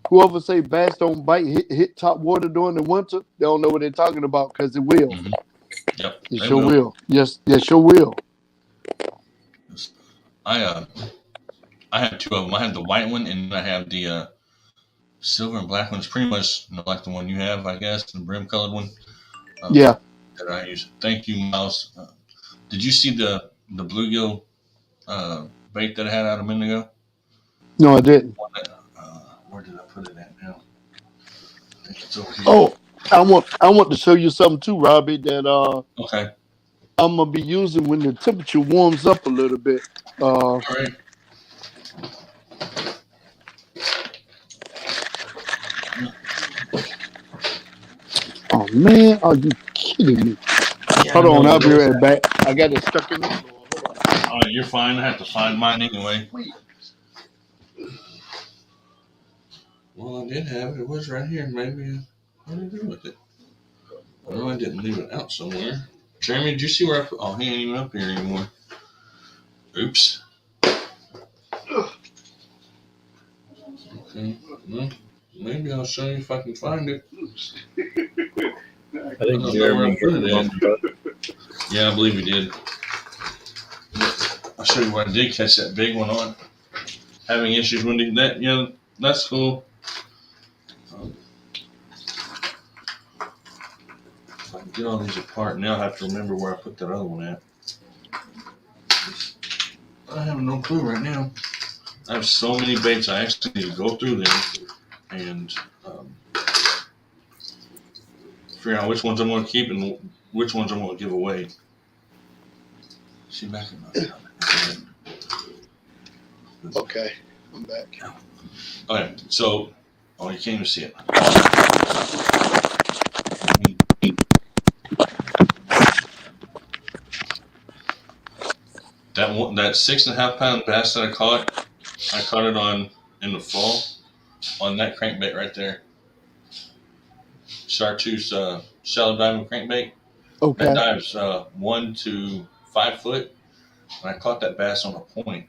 J: whoever say bass don't bite hit top water during the winter, they don't know what they're talking about because it will.
A: Mm-hmm. Yep.
J: It sure will. Yes, sure will.
A: I have two of them. I have the white one and I have the silver and black one. It's pretty much like the one you have, I guess, the brim colored one.
J: Yeah.
A: That I use. Thank you, Mouse. Did you see the bluegill bait that I had out a minute ago?
J: No, I didn't.
A: Where did I put it at now? I think it's over here.
J: Oh, I want to show you something too, Robbie, that
A: okay.
J: I'm gonna be using when the temperature warms up a little bit.
A: All right.
J: Oh man, are you kidding me?
A: Yeah,
J: Hold on, I'll be right back. I got it stuck in the floor.
A: All right, you're fine. I have to find mine anyway. Well, I did have it. It was right here. Maybe what did I do with it? I know I didn't leave it out somewhere. Jeremy, did you see where I put? Oh, he ain't even up here anymore. Oops. Okay. Well, maybe I'll show you if I can find it.
E: I think Jeremy got the wrong button.
A: Yeah, I believe he did. I'll show you where I did catch that big one on. Having issues with that. Yeah, that's cool. If I can get all these apart, now I have to remember where I put that other one at. I have no clue right now. I have so many baits, I actually need to go through them and figure out which ones I'm going to keep and which ones I'm going to give away. See back in my
J: Okay, I'm back.
A: Okay, so you can't even see it. that 6.5 pound bass that I caught it on in the fall on that crankbait right there. Chartreuse shallow diving crankbait.
J: Okay.
A: That dives 1 to 5 foot, and I caught that bass on a point.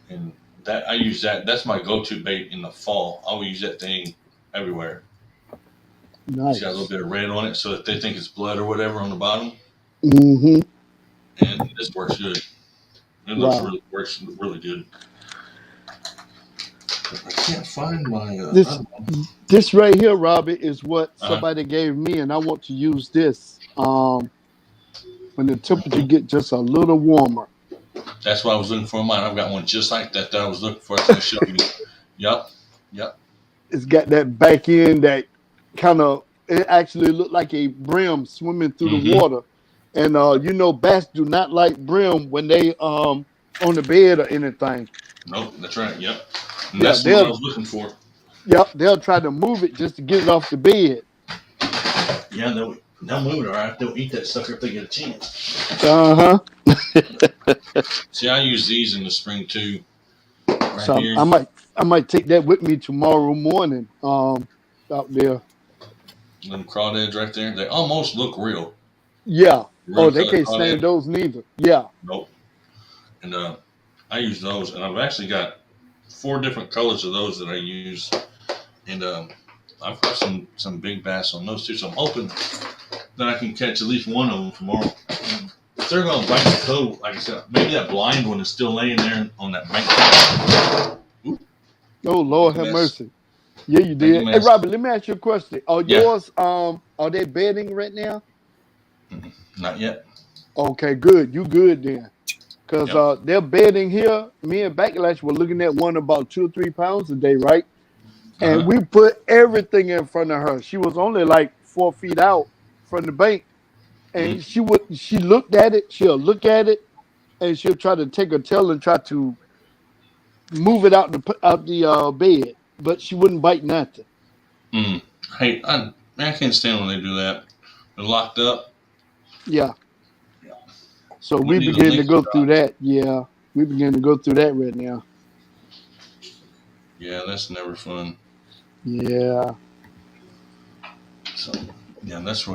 A: And that I use that. That's my go-to bait in the fall. I will use that thing everywhere.
J: Nice.
A: It's got a little bit of red on it, so that they think it's blood or whatever on the bottom.
J: Mm-hmm.
A: And this works good. It works really good. I can't find my.
J: This right here, Robbie, is what somebody gave me, and I want to use this when the temperature get just a little warmer.
A: That's what I was looking for in mine. I've got one just like that I was looking for. I was going to show you. Yep.
J: It's got that back end that kind of, it actually looked like a brim swimming through the water. And bass do not like brim when they on the bed or anything.
A: Nope, that's right. Yep. And that's what I was looking for.
J: Yep, they'll try to move it just to get it off the bed.
A: Yeah, they'll move it all right. They'll eat that sucker if they get a chance. See, I use these in the spring too. Right
J: so
A: here.
J: I might take that with me tomorrow morning. Out there.
A: Them crawdads right there. They almost look real.
J: Yeah. They can't stand those neither. Yeah.
A: Nope. And I use those, and I've actually got 4 different colors of those that I use, and I've got some big bass on those too. So I'm hoping that I can catch at least one of them tomorrow. If they're gonna bite the code, like I said, maybe that blind one is still laying there on that bank. Ooh.
J: Oh Lord, have mercy. Yeah, you did. Hey, Robert, let me ask you a question. Are yours are they bedding right now?
A: Not yet.
J: Okay, good. You good then? Because they're bedding here. Me and Backlash were looking at one about 2 or 3 pounds a day, right? And we put everything in front of her. She was only like 4 feet out from the bank, and she looked at it. She'll look at it, and she'll try to take her tail and try to move it out the bed, but she wouldn't bite nothing.
A: Hey, I can't stand when they do that. They're locked up.
J: Yeah. So we begin to go through that. Yeah, we begin to go through that right now.
A: Yeah, that's never fun.
J: Yeah.
A: So yeah, that's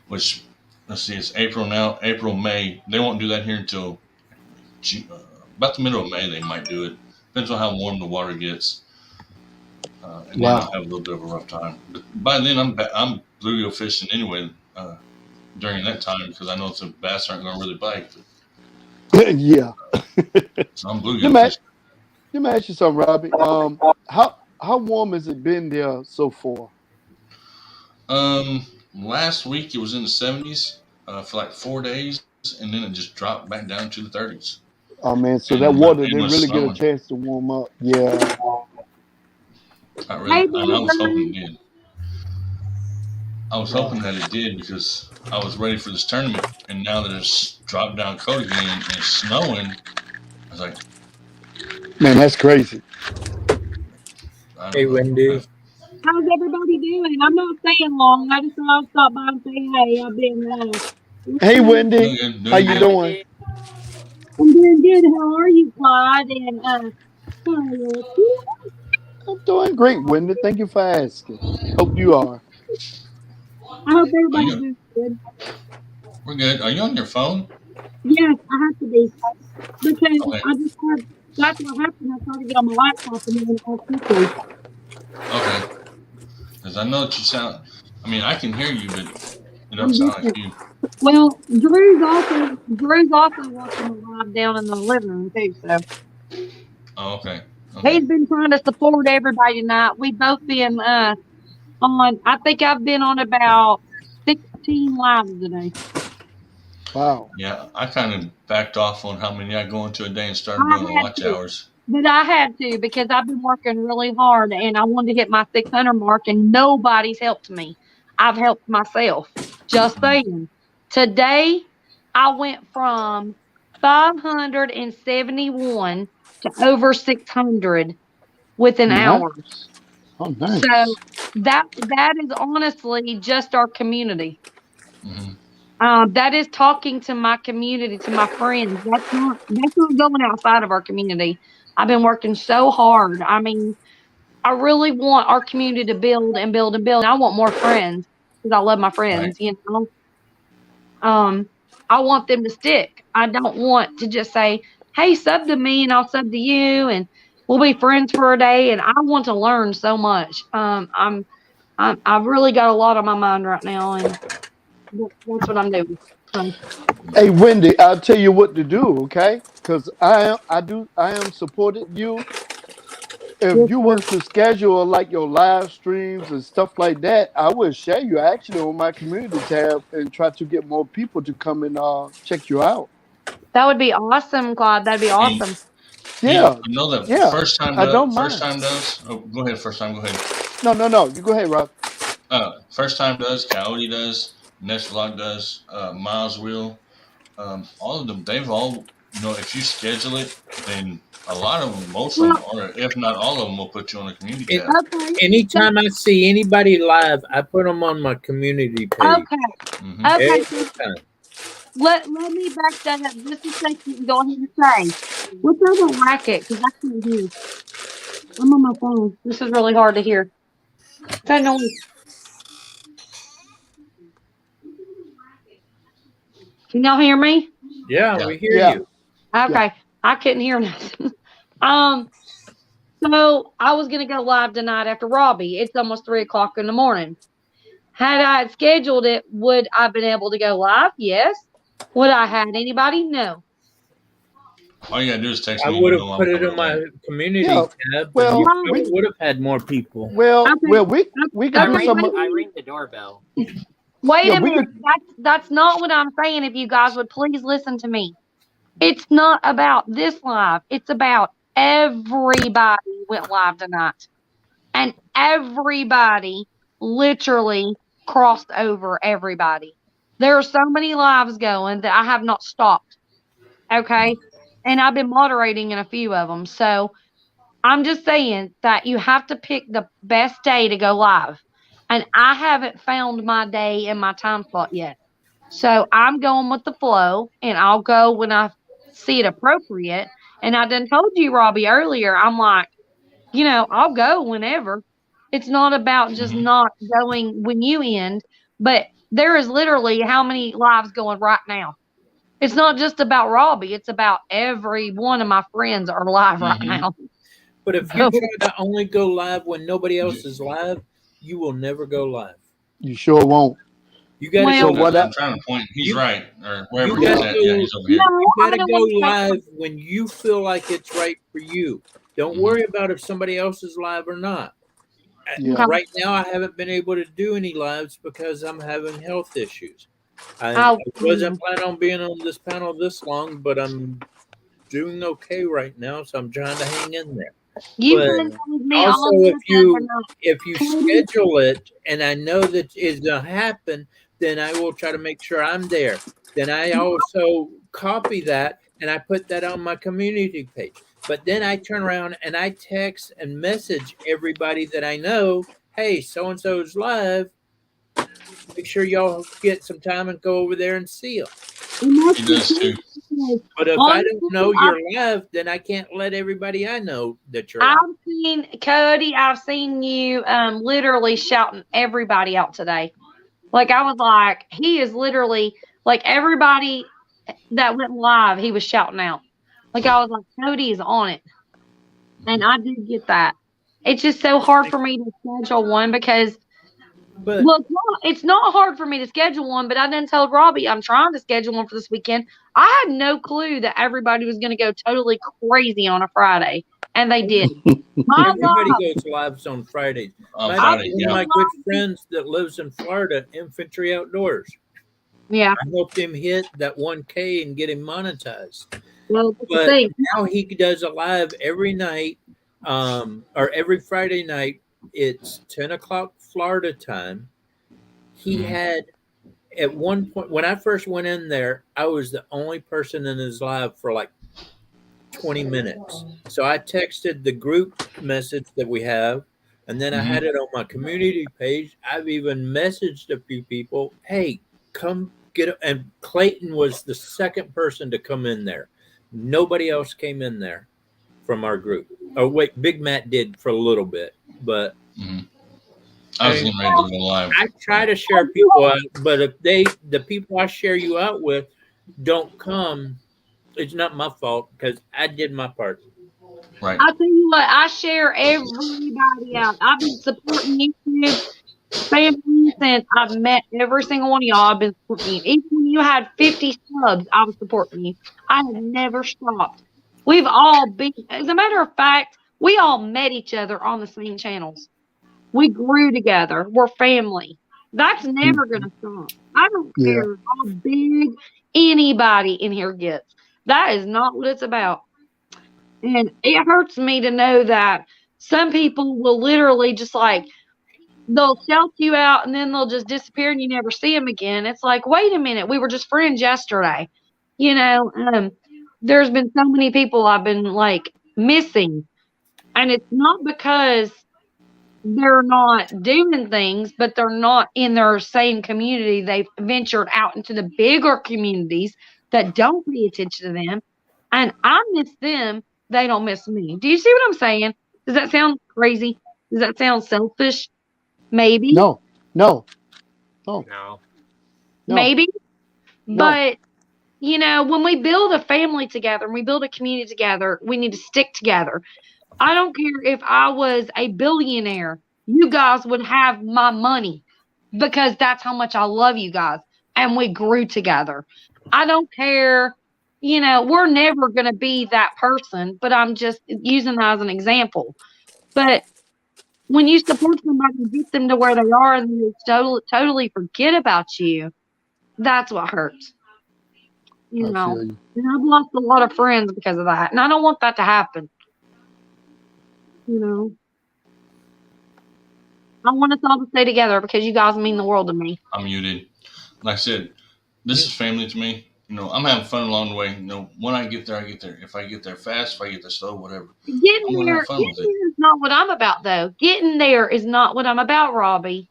A: which let's see, it's April now. April, May. They won't do that here until about the middle of May. They might do it. Depends on how warm the water gets. And then I'll have a little bit of a rough time. But by then, I'm bluegill fishing anyway during that time because I know some bass aren't going to really bite.
J: Yeah.
A: So I'm bluegill fishing.
J: Let me ask you something, Robbie. How warm has it been there so far?
A: Last week it was in the 70s for like 4 days, and then it just dropped back down to the 30s.
J: Oh man, so that water didn't really get a chance to warm up. Yeah.
A: Not really. I was hoping it did. I was hoping that it did because I was ready for this tournament, and now that it's dropped down cold again and it's snowing, I was like,
J: man, that's crazy.
E: Hey, Wendy.
L: How's everybody doing? I'm not staying long. I just thought I'd stop by and say hey. I've been.
J: Hey, Wendy. How you doing?
L: I'm doing good. How are you, Clyde? And
J: I'm doing great, Wendy. Thank you for asking. Hope you are.
L: I hope everybody's doing good.
A: We're good. Are you on your phone?
L: Yes, I have to be. Because I just had, that's what happened. I tried to get on my laptop and then I quickly.
A: Okay. Because I know that you sound, I mean, I can hear you, but it doesn't sound like you.
L: Well, Drew's also watching live down in the living room too, so.
A: Oh, okay.
L: He's been trying to support everybody tonight. We've both been on, I think I've been on about 16 lives today.
J: Wow.
A: Yeah, I kind of backed off on how many I go into a day and started doing the watch hours.
L: But I had to because I've been working really hard and I wanted to hit my 600 mark and nobody's helped me. I've helped myself. Just saying. Today, I went from 571 to over 600 within hours.
J: Oh, nice.
L: So that is honestly just our community.
A: Mm-hmm.
L: That is talking to my community, to my friends. That's not going outside of our community. I've been working so hard. I mean, I really want our community to build and build and build. And I want more friends because I love my friends,
A: Right.
L: you know. I want them to stick. I don't want to just say, "Hey, sub to me and I'll sub to you and we'll be friends for a day." And I want to learn so much. I've really got a lot on my mind right now, and that's what I'm doing. So,
J: Hey, Wendy, I'll tell you what to do, okay? Because I am supporting you.
L: yes,
J: If you
L: sir.
J: was to schedule like your live streams and stuff like that, I would share you actually on my community tab and try to get more people to come and check you out.
L: That would be awesome, Claude. That'd be
A: And
L: awesome.
A: you
J: Yeah,
A: know that
J: yeah,
A: first time
J: I
A: does.
J: don't
A: First
J: mind.
A: time does. Oh, go ahead. First time. Go ahead.
J: No. You go ahead, Rob.
A: First time does. Coyote does. Next vlog does. Miles will. All of them. They've all. If you schedule it, then a lot of them, most of
L: Well,
A: them, or if not all of them, will put you on a community
E: It,
A: tab.
L: okay.
E: anytime I see anybody live, I put them on my community page.
L: Okay.
A: Mm-hmm.
L: Okay.
E: Every
L: So
E: time.
L: let me back that up just a second and go ahead and say, what's over racket? Because I can't hear. I'm on my phone. This is really hard to hear. That noise. Can y'all hear me?
E: Yeah,
A: Yeah.
E: we hear
J: Yeah,
E: you.
L: Okay.
J: yeah.
L: I couldn't hear nothing. So I was gonna go live tonight after Robbie. It's almost 3 o'clock in the morning. Had I scheduled it, would I have been able to go live? Yes. Would I had anybody? No.
A: All you gotta do is text
E: I
A: me and
E: would
A: you
E: have
A: know I'm
E: put it
A: coming
E: on
A: up
E: my
A: there.
E: community
J: Yeah.
E: tab, and
J: Well,
E: you
L: Right.
E: probably would have had more people.
J: well,
L: Okay.
J: we
B: I
J: could do
L: Okay.
B: ring
J: some.
B: I ring the doorbell.
L: Wait
J: Yeah,
L: a
J: we
L: minute.
J: could.
L: That's not what I'm saying. If you guys would please listen to me. It's not about this live. It's about everybody went live tonight. And everybody literally crossed over everybody. There are so many lives going that I have not stopped. Okay. And I've been moderating in a few of them. So I'm just saying that you have to pick the best day to go live. And I haven't found my day and my time slot yet. So I'm going with the flow and I'll go when I see it appropriate. And I done told you, Robbie, earlier, I'm like, I'll go whenever. It's not about just
A: Mm-hmm.
L: not going when you end, but there is literally how many lives going right now. It's not just about Robbie, it's about every one of my friends are live right
A: Mm-hmm.
L: now.
E: But if you try to only go live when nobody else is live, you will never go live.
J: You sure won't.
E: You got to
L: Well,
J: So
E: go.
J: what?
A: I'm trying to point. He's
E: You
A: right, or
E: you
A: wherever
E: got
A: he's
E: to
J: Yeah.
A: at. Yeah,
E: go.
A: he's over
L: no,
A: here.
E: You got
L: I
E: to
L: don't
E: go
L: want to take
E: live when you feel like it's right for you. Don't
A: Mm-hmm.
E: worry about if somebody else is live or not.
J: Yeah.
L: okay.
E: Right now, I haven't been able to do any lives because I'm having health issues. I
L: Oh,
E: wasn't planning on being on this panel this long, but I'm doing okay right now, so I'm trying to hang in there.
L: you've
E: But
L: been with me
E: also,
L: all this overnight.
E: if you
L: Cody,
E: schedule it and I know that it's gonna happen, then I will try to make sure I'm there. Then I also copy that and I put that on my community page. But then I turn around and I text and message everybody that I know, hey, so and so's live. Make sure y'all get some time and go over there and see them.
L: and that's
A: He
L: the
A: does too.
L: thing, because
E: But if I don't
L: honestly,
E: know you're live, then I can't let everybody I know that you're live.
L: I've seen Cody. I've seen you literally shouting everybody out today. Like I was like, he is literally like everybody that went live. He was shouting out. Like I was like, Cody is on it, and I did get that. It's just so hard for me to schedule one because
E: But
L: well, it's not hard for me to schedule one. But I done told Robbie I'm trying to schedule one for this weekend. I had no clue that everybody was going to go totally crazy on a Friday, and they did. My
E: everybody
L: live,
E: goes lives on Fridays.
A: On
E: Matter of
L: I've
E: fact,
A: Friday,
E: one of
A: yeah.
E: my
L: been
E: good
L: live.
E: friends that lives in Florida, Infantry Outdoors,
L: Yeah,
E: I helped him hit that 1K and get him monetized.
L: well, that's the
E: But
L: thing.
E: now he does a live every night, or every Friday night. It's 10 o'clock Florida time. He
A: Mhm.
E: had at one point when I first went in there, I was the only person in his live for like 20 minutes. So I texted the group message that we have, and then I had it on my community page. I've even messaged a few people, hey, come and Clayton was the second person to come in there. Nobody else came in there from our group. Oh wait, Big Matt did for a little bit, but
A: I was getting ready to go live.
E: I try to share people out, but if the people I share you out with don't come, it's not my fault because I did my part.
A: Right.
L: I'll tell you what, I share everybody out. I've been supporting YouTube family since I've met every single one of y'all. I've been supporting you. Even when you had 50 subs, I was supporting you. I have never stopped. We've all been, as a matter of fact, we all met each other on the same channels. We grew together. We're family. That's never going to stop. I don't care how big anybody in here gets. That is not what it's about. And it hurts me to know that some people will literally just like, they'll shout you out and then they'll just disappear and you never see them again. It's like, wait a minute, we were just friends yesterday. You know, there's been so many people I've been like missing. And it's not because they're not doing things, but they're not in their same community. They've ventured out into the bigger communities that don't pay attention to them. And I miss them. They don't miss me. Do you see what I'm saying? Does that sound crazy? Does that sound selfish? Maybe.
J: No.
L: Maybe. No. But, you know, when we build a family together and we build a community together, we need to stick together. I don't care if I was a billionaire. You guys would have my money because that's how much I love you guys. And we grew together. I don't care. You know, we're never going to be that person, but I'm just using that as an example. But when you support somebody and get them to where they are and they totally forget about you, that's what hurts. You know, and I've lost a lot of friends because of that. And I don't want that to happen. You know, I want us all to stay together because you guys mean the world to me.
A: I'm muted. Like I said, this is family to me. You know, I'm having fun along the way. You know, when I get there, I get there. If I get there fast, if I get there slow, whatever.
L: Getting there is not what I'm about, though. Getting there is not what I'm about, Robbie.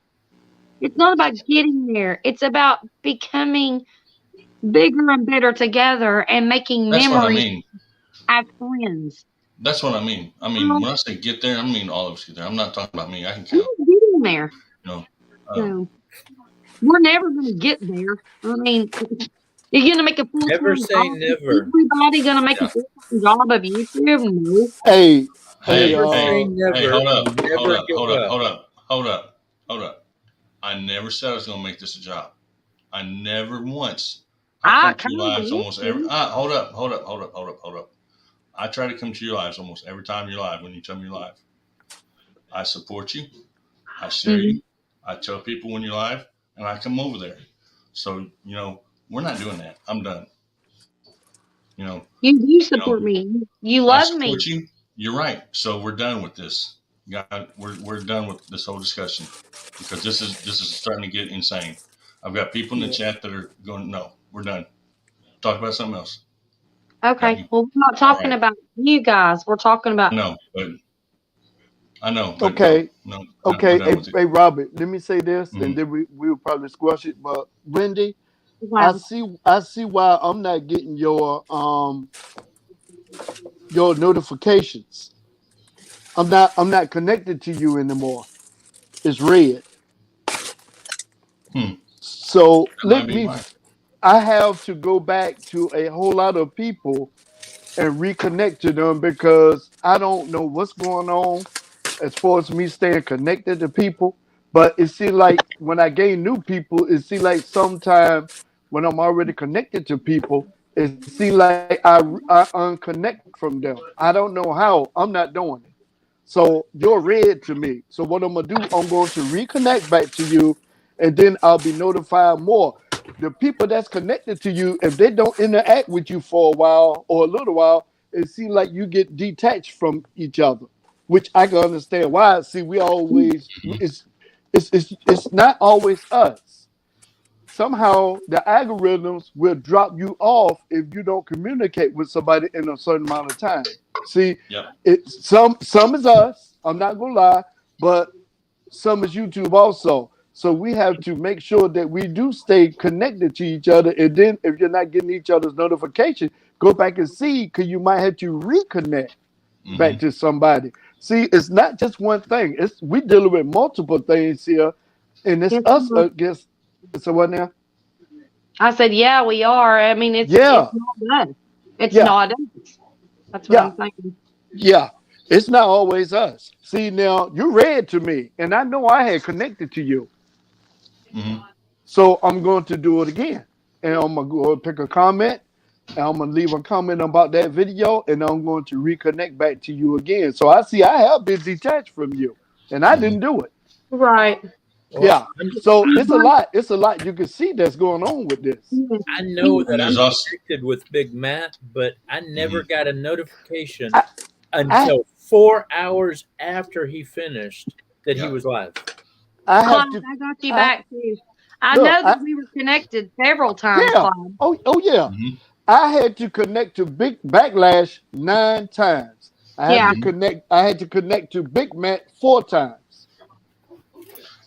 L: It's not about getting there. It's about becoming bigger and better together and making memories as friends.
A: That's what I mean. I mean, when I say get there, I mean all of us get there. I'm not talking about me. I can count.
L: Getting there.
A: You know,
L: so we're never going to get there. I mean, you're going to make a full-time
E: never say
L: job.
E: Never.
L: Everybody going to make a full-time job of YouTube? No.
J: Hey,
A: hold up. I never said I was going to make this a job. I never once.
L: I
A: come to your lives almost every. Hold up. I try to come to your lives almost every time you're live when you tell me you're live. I support you. I share you. I tell people when you're live, and I come over there. So, you know, we're not doing that. I'm done. You know. You
L: do support me. You love me.
A: You. You're right. So we're done with this. God, we're done with this whole discussion because this is starting to get insane. I've got people in the chat that are going, no, we're done. Talk about something else.
L: Okay. Well, we're not talking about you guys. We're talking about.
A: No, but I know.
J: But okay. No, okay. Hey, Robert, let me say this, and then we will probably squash it. But Wendy, wow. I see why I'm not getting your notifications. I'm not connected to you anymore. It's red. So I have to go back to a whole lot of people and reconnect to them because I don't know what's going on as far as me staying connected to people. But it seems like when I gain new people, it seems like sometimes when I'm already connected to people, it seems like I unconnect from them. I don't know how. I'm not doing it. So you're red to me. So what I'm going to do, I'm going to reconnect back to you, and then I'll be notified more. The people that's connected to you, if they don't interact with you for a while or a little while, it seems like you get detached from each other, which I can understand why. See, we always, it's not always us. Somehow the algorithms will drop you off if you don't communicate with somebody in a certain amount of time. See, some is us. I'm not gonna lie, but some is YouTube also. So we have to make sure that we do stay connected to each other. And then if you're not getting each other's notification, go back and see, because you might have to reconnect back to somebody. See, it's not just one thing. It's we dealing with multiple things here, and it's us against. So what now?
L: I said, yeah, we are. I mean, it's not us. It's not us. That's what I'm saying.
J: Yeah, it's not always us. See, now you read to me, and I know I had connected to you. So I'm going to do it again, and I'm gonna go pick a comment, and I'm gonna leave a comment about that video, and I'm going to reconnect back to you again. So I see I have been detached from you, and I didn't do it.
L: Right.
J: Yeah. So it's a lot. It's a lot you can see that's going on with this.
E: I know that I'm connected with Big Matt, but I never got a notification until 4 hours after he finished that he was live.
L: I got you back too. I know that we were connected several times.
J: Yeah. Oh yeah. I had to connect to Big Backlash 9 times. I had to connect to Big Matt 4 times.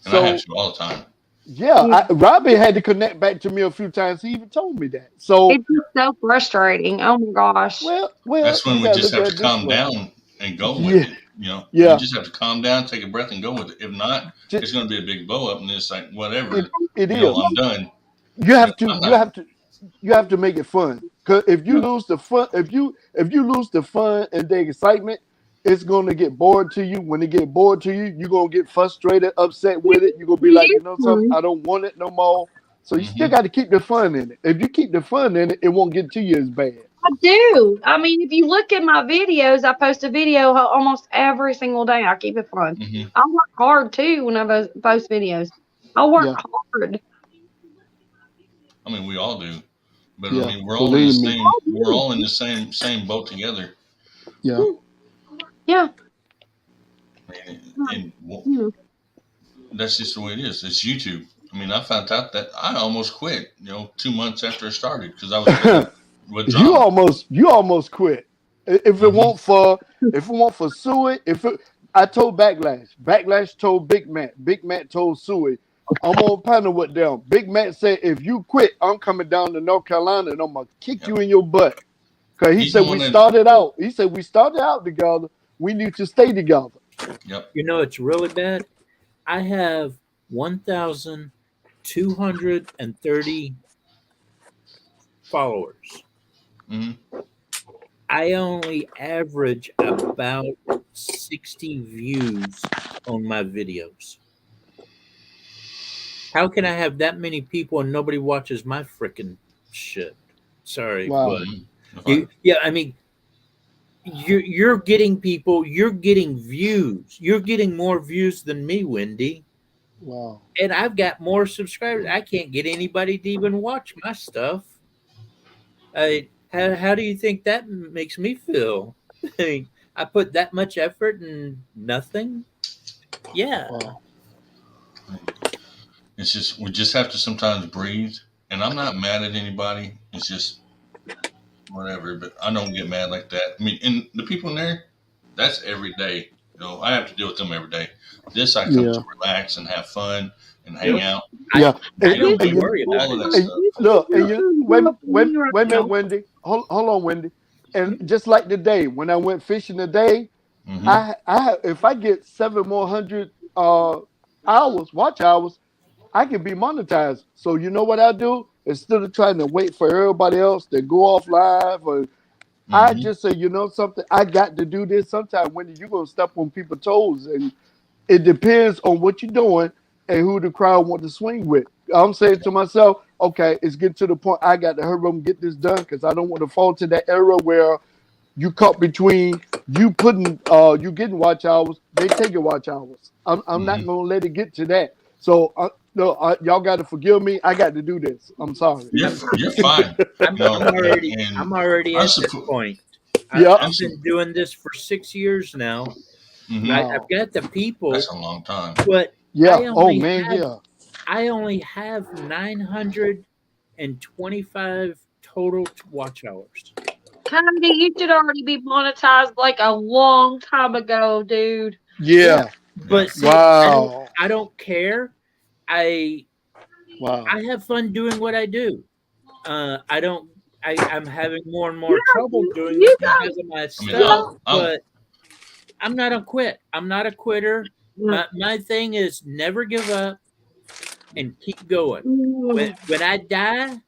A: And I have to all the time.
J: Yeah, Robbie had to connect back to me a few times. He even told me that. So
L: it's just so frustrating. Oh my gosh.
J: Well,
A: that's when we just have to calm down and go with it. You just have to calm down, take a breath, and go with it. If not, it's going to be a big blow up, and it's like whatever.
J: It is.
A: I'm done.
J: You have to make it fun. Because if you lose the fun, if you lose the fun and the excitement, it's going to get bored to you. When it get bored to you, you're going to get frustrated, upset with it. You're going to be like, you know something, I don't want it no more. So you still got to keep the fun in it. If you keep the fun in it, it won't get to you as bad.
L: I do. I mean, if you look at my videos, I post a video almost every single day. I keep it fun. I work hard too when I post videos. I work hard.
A: I mean, we all do. But I mean, we're all in the same boat together.
J: Yeah.
L: Yeah.
A: And that's just the way it is. It's YouTube. I mean, I found out that I almost quit, 2 months after I started because I was with drama.
J: You almost quit. If it weren't for Suey, I told Backlash told Big Matt told Suey, I'm on panel with them. Big Matt said, if you quit, I'm coming down to North Carolina and I'm gonna kick you in your butt. Because he said we started out together. We need to stay together.
A: Yep.
E: It's really bad. I have 1,230 followers. I only average about 60 views on my videos. How can I have that many people and nobody watches my freaking shit? Sorry, but I mean, you're getting people, you're getting views, you're getting more views than me, Wendy.
J: Wow.
E: And I've got more subscribers. I can't get anybody to even watch my stuff. How do you think that makes me feel? I put that much effort and nothing. Yeah.
J: Wow.
A: It's just we just have to sometimes breathe. And I'm not mad at anybody. It's just whatever. But I don't get mad like that. I mean, and the people in there, that's every day. I have to deal with them every day. This I come to relax and have fun and hang out.
J: Yeah.
E: I don't worry about all of that stuff.
J: Look, wait a minute, Wendy. Hold on, Wendy. And just like today, when I went fishing today, I if I get 700 more watch hours, I can be monetized. So you know what I do? Instead of trying to wait for everybody else to go off live, or I just say, something, I got to do this. Sometimes, Wendy, you're gonna step on people's toes, and it depends on what you're doing and who the crowd want to swing with. I'm saying to myself, okay, it's getting to the point I got to hurry up and get this done because I don't want to fall to that era where you caught between you getting watch hours, they taking watch hours. I'm not gonna let it get to that. So y'all got to forgive me. I got to do this. I'm sorry.
A: You're fine.
E: I'm already at this point. I've been doing this for 6 years now. I've got the people.
A: That's a long time.
E: But
J: I
E: only have 925 total watch hours.
L: Candy, you should already be monetized like a long time ago, dude.
J: Yeah.
E: But see,
J: wow.
E: I don't care.
J: Wow.
E: I have fun doing what I do. I'm having more and more trouble doing it because of my stuff, but I'm not a quit. I'm not a quitter. My thing is never give up and keep going. When I die,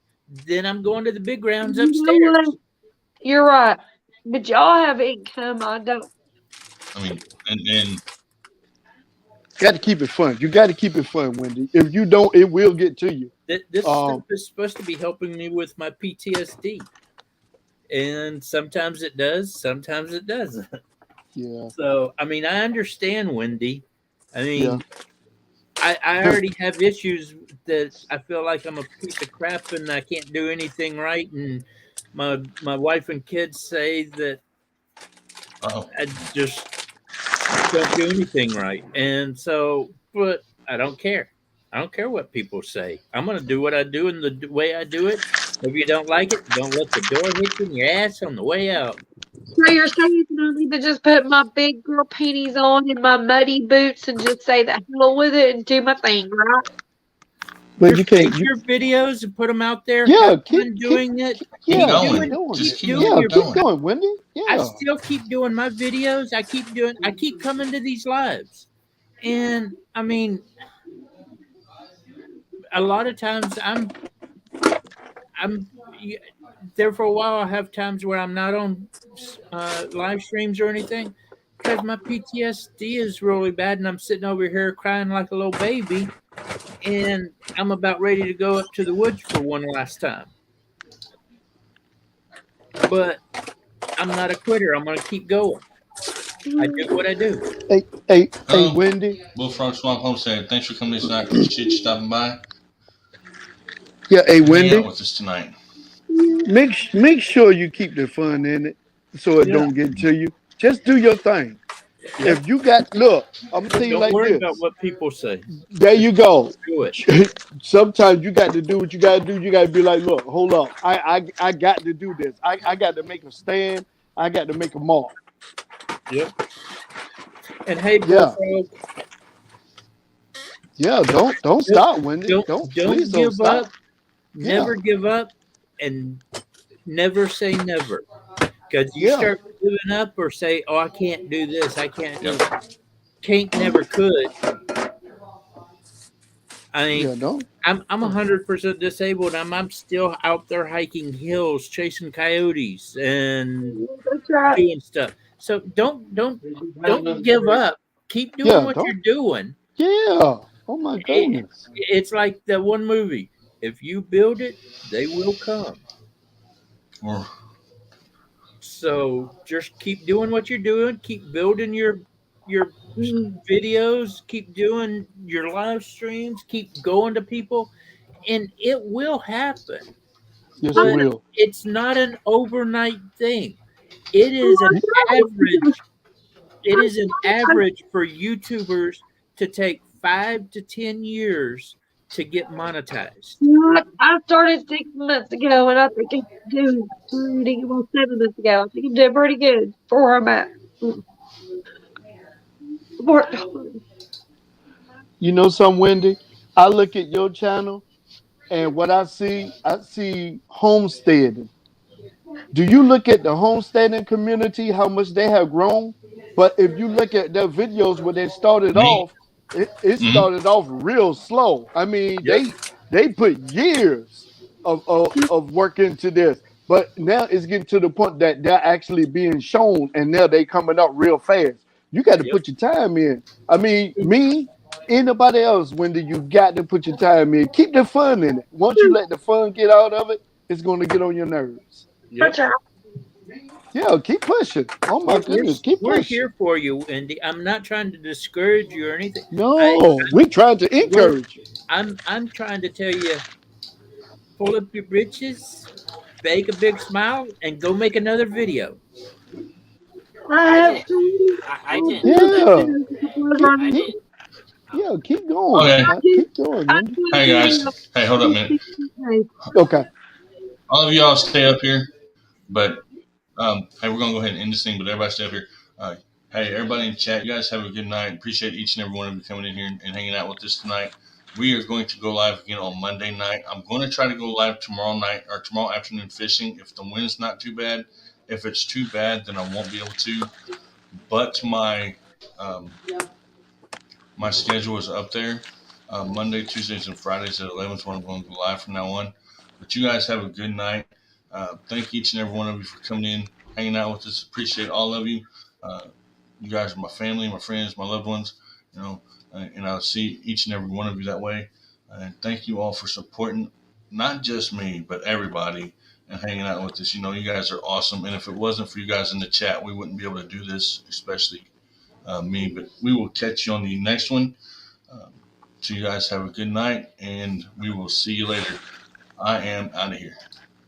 E: then I'm going to the big grounds upstairs.
L: You're right. But y'all have income. I don't.
A: I mean, and
J: Got to keep it fun. You got to keep it fun, Wendy. If you don't, it will get to you.
E: This stuff is supposed to be helping me with my PTSD. And sometimes it does, sometimes it doesn't.
J: Yeah.
E: So, I mean, I understand, Wendy. I mean, I already have issues that I feel like I'm a piece of crap and I can't do anything right. And my wife and kids say that I just don't do anything right. And so, but I don't care. I don't care what people say. I'm going to do what I do in the way I do it. If you don't like it, don't let the door hit you in your ass on the way out.
L: So you're saying I need to just put my big girl panties on and my muddy boots and just say the hell with it and do my thing, right?
J: But you can't.
E: Take your videos and put them out there.
J: Yeah,
E: keep doing it.
J: Keep
E: doing your
J: going, Wendy. Yeah.
E: I still keep doing my videos. I keep coming to these lives, and I mean, a lot of times I'm there for a while. I have times where I'm not on live streams or anything because my PTSD is really bad, and I'm sitting over here crying like a little baby, and I'm about ready to go up to the woods for one last time. But I'm not a quitter. I'm going to keep going. I do what I do.
J: Hey, Wendy.
A: Bullfrog Swamp Homestead, thanks for coming tonight. Appreciate you stopping by.
J: Yeah, hey, Wendy.
A: Hanging out with us tonight.
J: Make sure you keep the fun in it so it don't get to you. Just do your thing. Yep. If you got, look, I'm gonna tell you like this.
E: Don't worry about what people say.
J: There you go.
E: Do it.
J: Sometimes you got to do what you got to do. You got to be like, look, hold up. I got to do this. I got to make a stand. I got to make a mark.
E: Yep. And hey, Bullfrog.
J: Yeah, don't stop, Wendy. Don't
E: give
J: stop.
E: up. Never give up, and never say never. Because you start giving up or say, "Oh, I can't do this. I can't do that." Can't, never could. I mean, I'm 100% disabled. I'm still out there hiking hills, chasing coyotes, and doing stuff. So don't give up. Keep doing what you're doing.
J: Yeah. Oh my goodness.
E: It's like the one movie. If you build it, they will come. So just keep doing what you're doing. Keep building your videos. Keep doing your live streams. Keep going to people, and it will happen.
J: Yes, it will.
E: It's not an overnight thing. It is an average. It is an average for YouTubers to take 5 to 10 years to get monetized.
L: I started 6 months ago, and I think I'm doing pretty well. 7 months ago, I think I'm doing pretty good for where I'm at.
J: You know something, Wendy? I look at your channel, and what I see homesteading. Do you look at the homesteading community, how much they have grown? But if you look at their videos where they started off, it started off real slow. I mean, they put years of work into this, but now it's getting to the point that they're actually being shown, and now they coming up real fast. You got to put your time in. I mean, me, anybody else, Wendy, you got to put your time in. Keep the fun in it. Once you let the fun get out of it, it's going to get on your nerves.
E: Yep.
J: Yeah, keep pushing. Oh my goodness, keep pushing.
E: We're here for you, Andy. I'm not trying to discourage you or anything.
J: No, we're trying to encourage you.
E: I'm trying to tell you, pull up your britches, bake a big smile, and go make another video.
B: I did.
J: Yeah, keep going.
A: Okay.
J: Keep going, Wendy.
A: Hey guys. Hey, hold up a minute.
J: Okay.
A: All of y'all stay up here, but hey, we're gonna go ahead and end this thing. But everybody stay up here. Hey, everybody in chat, you guys have a good night. Appreciate each and every one of you coming in here and hanging out with us tonight. we are going to go live again on Monday night. I'm going to try to go live tomorrow night or tomorrow afternoon fishing if the wind's not too bad. If it's too bad, then I won't be able to. But my schedule is up there. Monday, Tuesdays, and Fridays at 11 is when I'm going to go live from now on. But you guys have a good night. Thank each and every one of you for coming in, hanging out with us. Appreciate all of you. You guys are my family, my friends, my loved ones. And I'll see each and every one of you that way. And thank you all for supporting not just me, but everybody and hanging out with us. You guys are awesome. And if it wasn't for you guys in the chat, we wouldn't be able to do this, especially me. But we will catch you on the next one. So you guys have a good night, and we will see you later. I am out of here.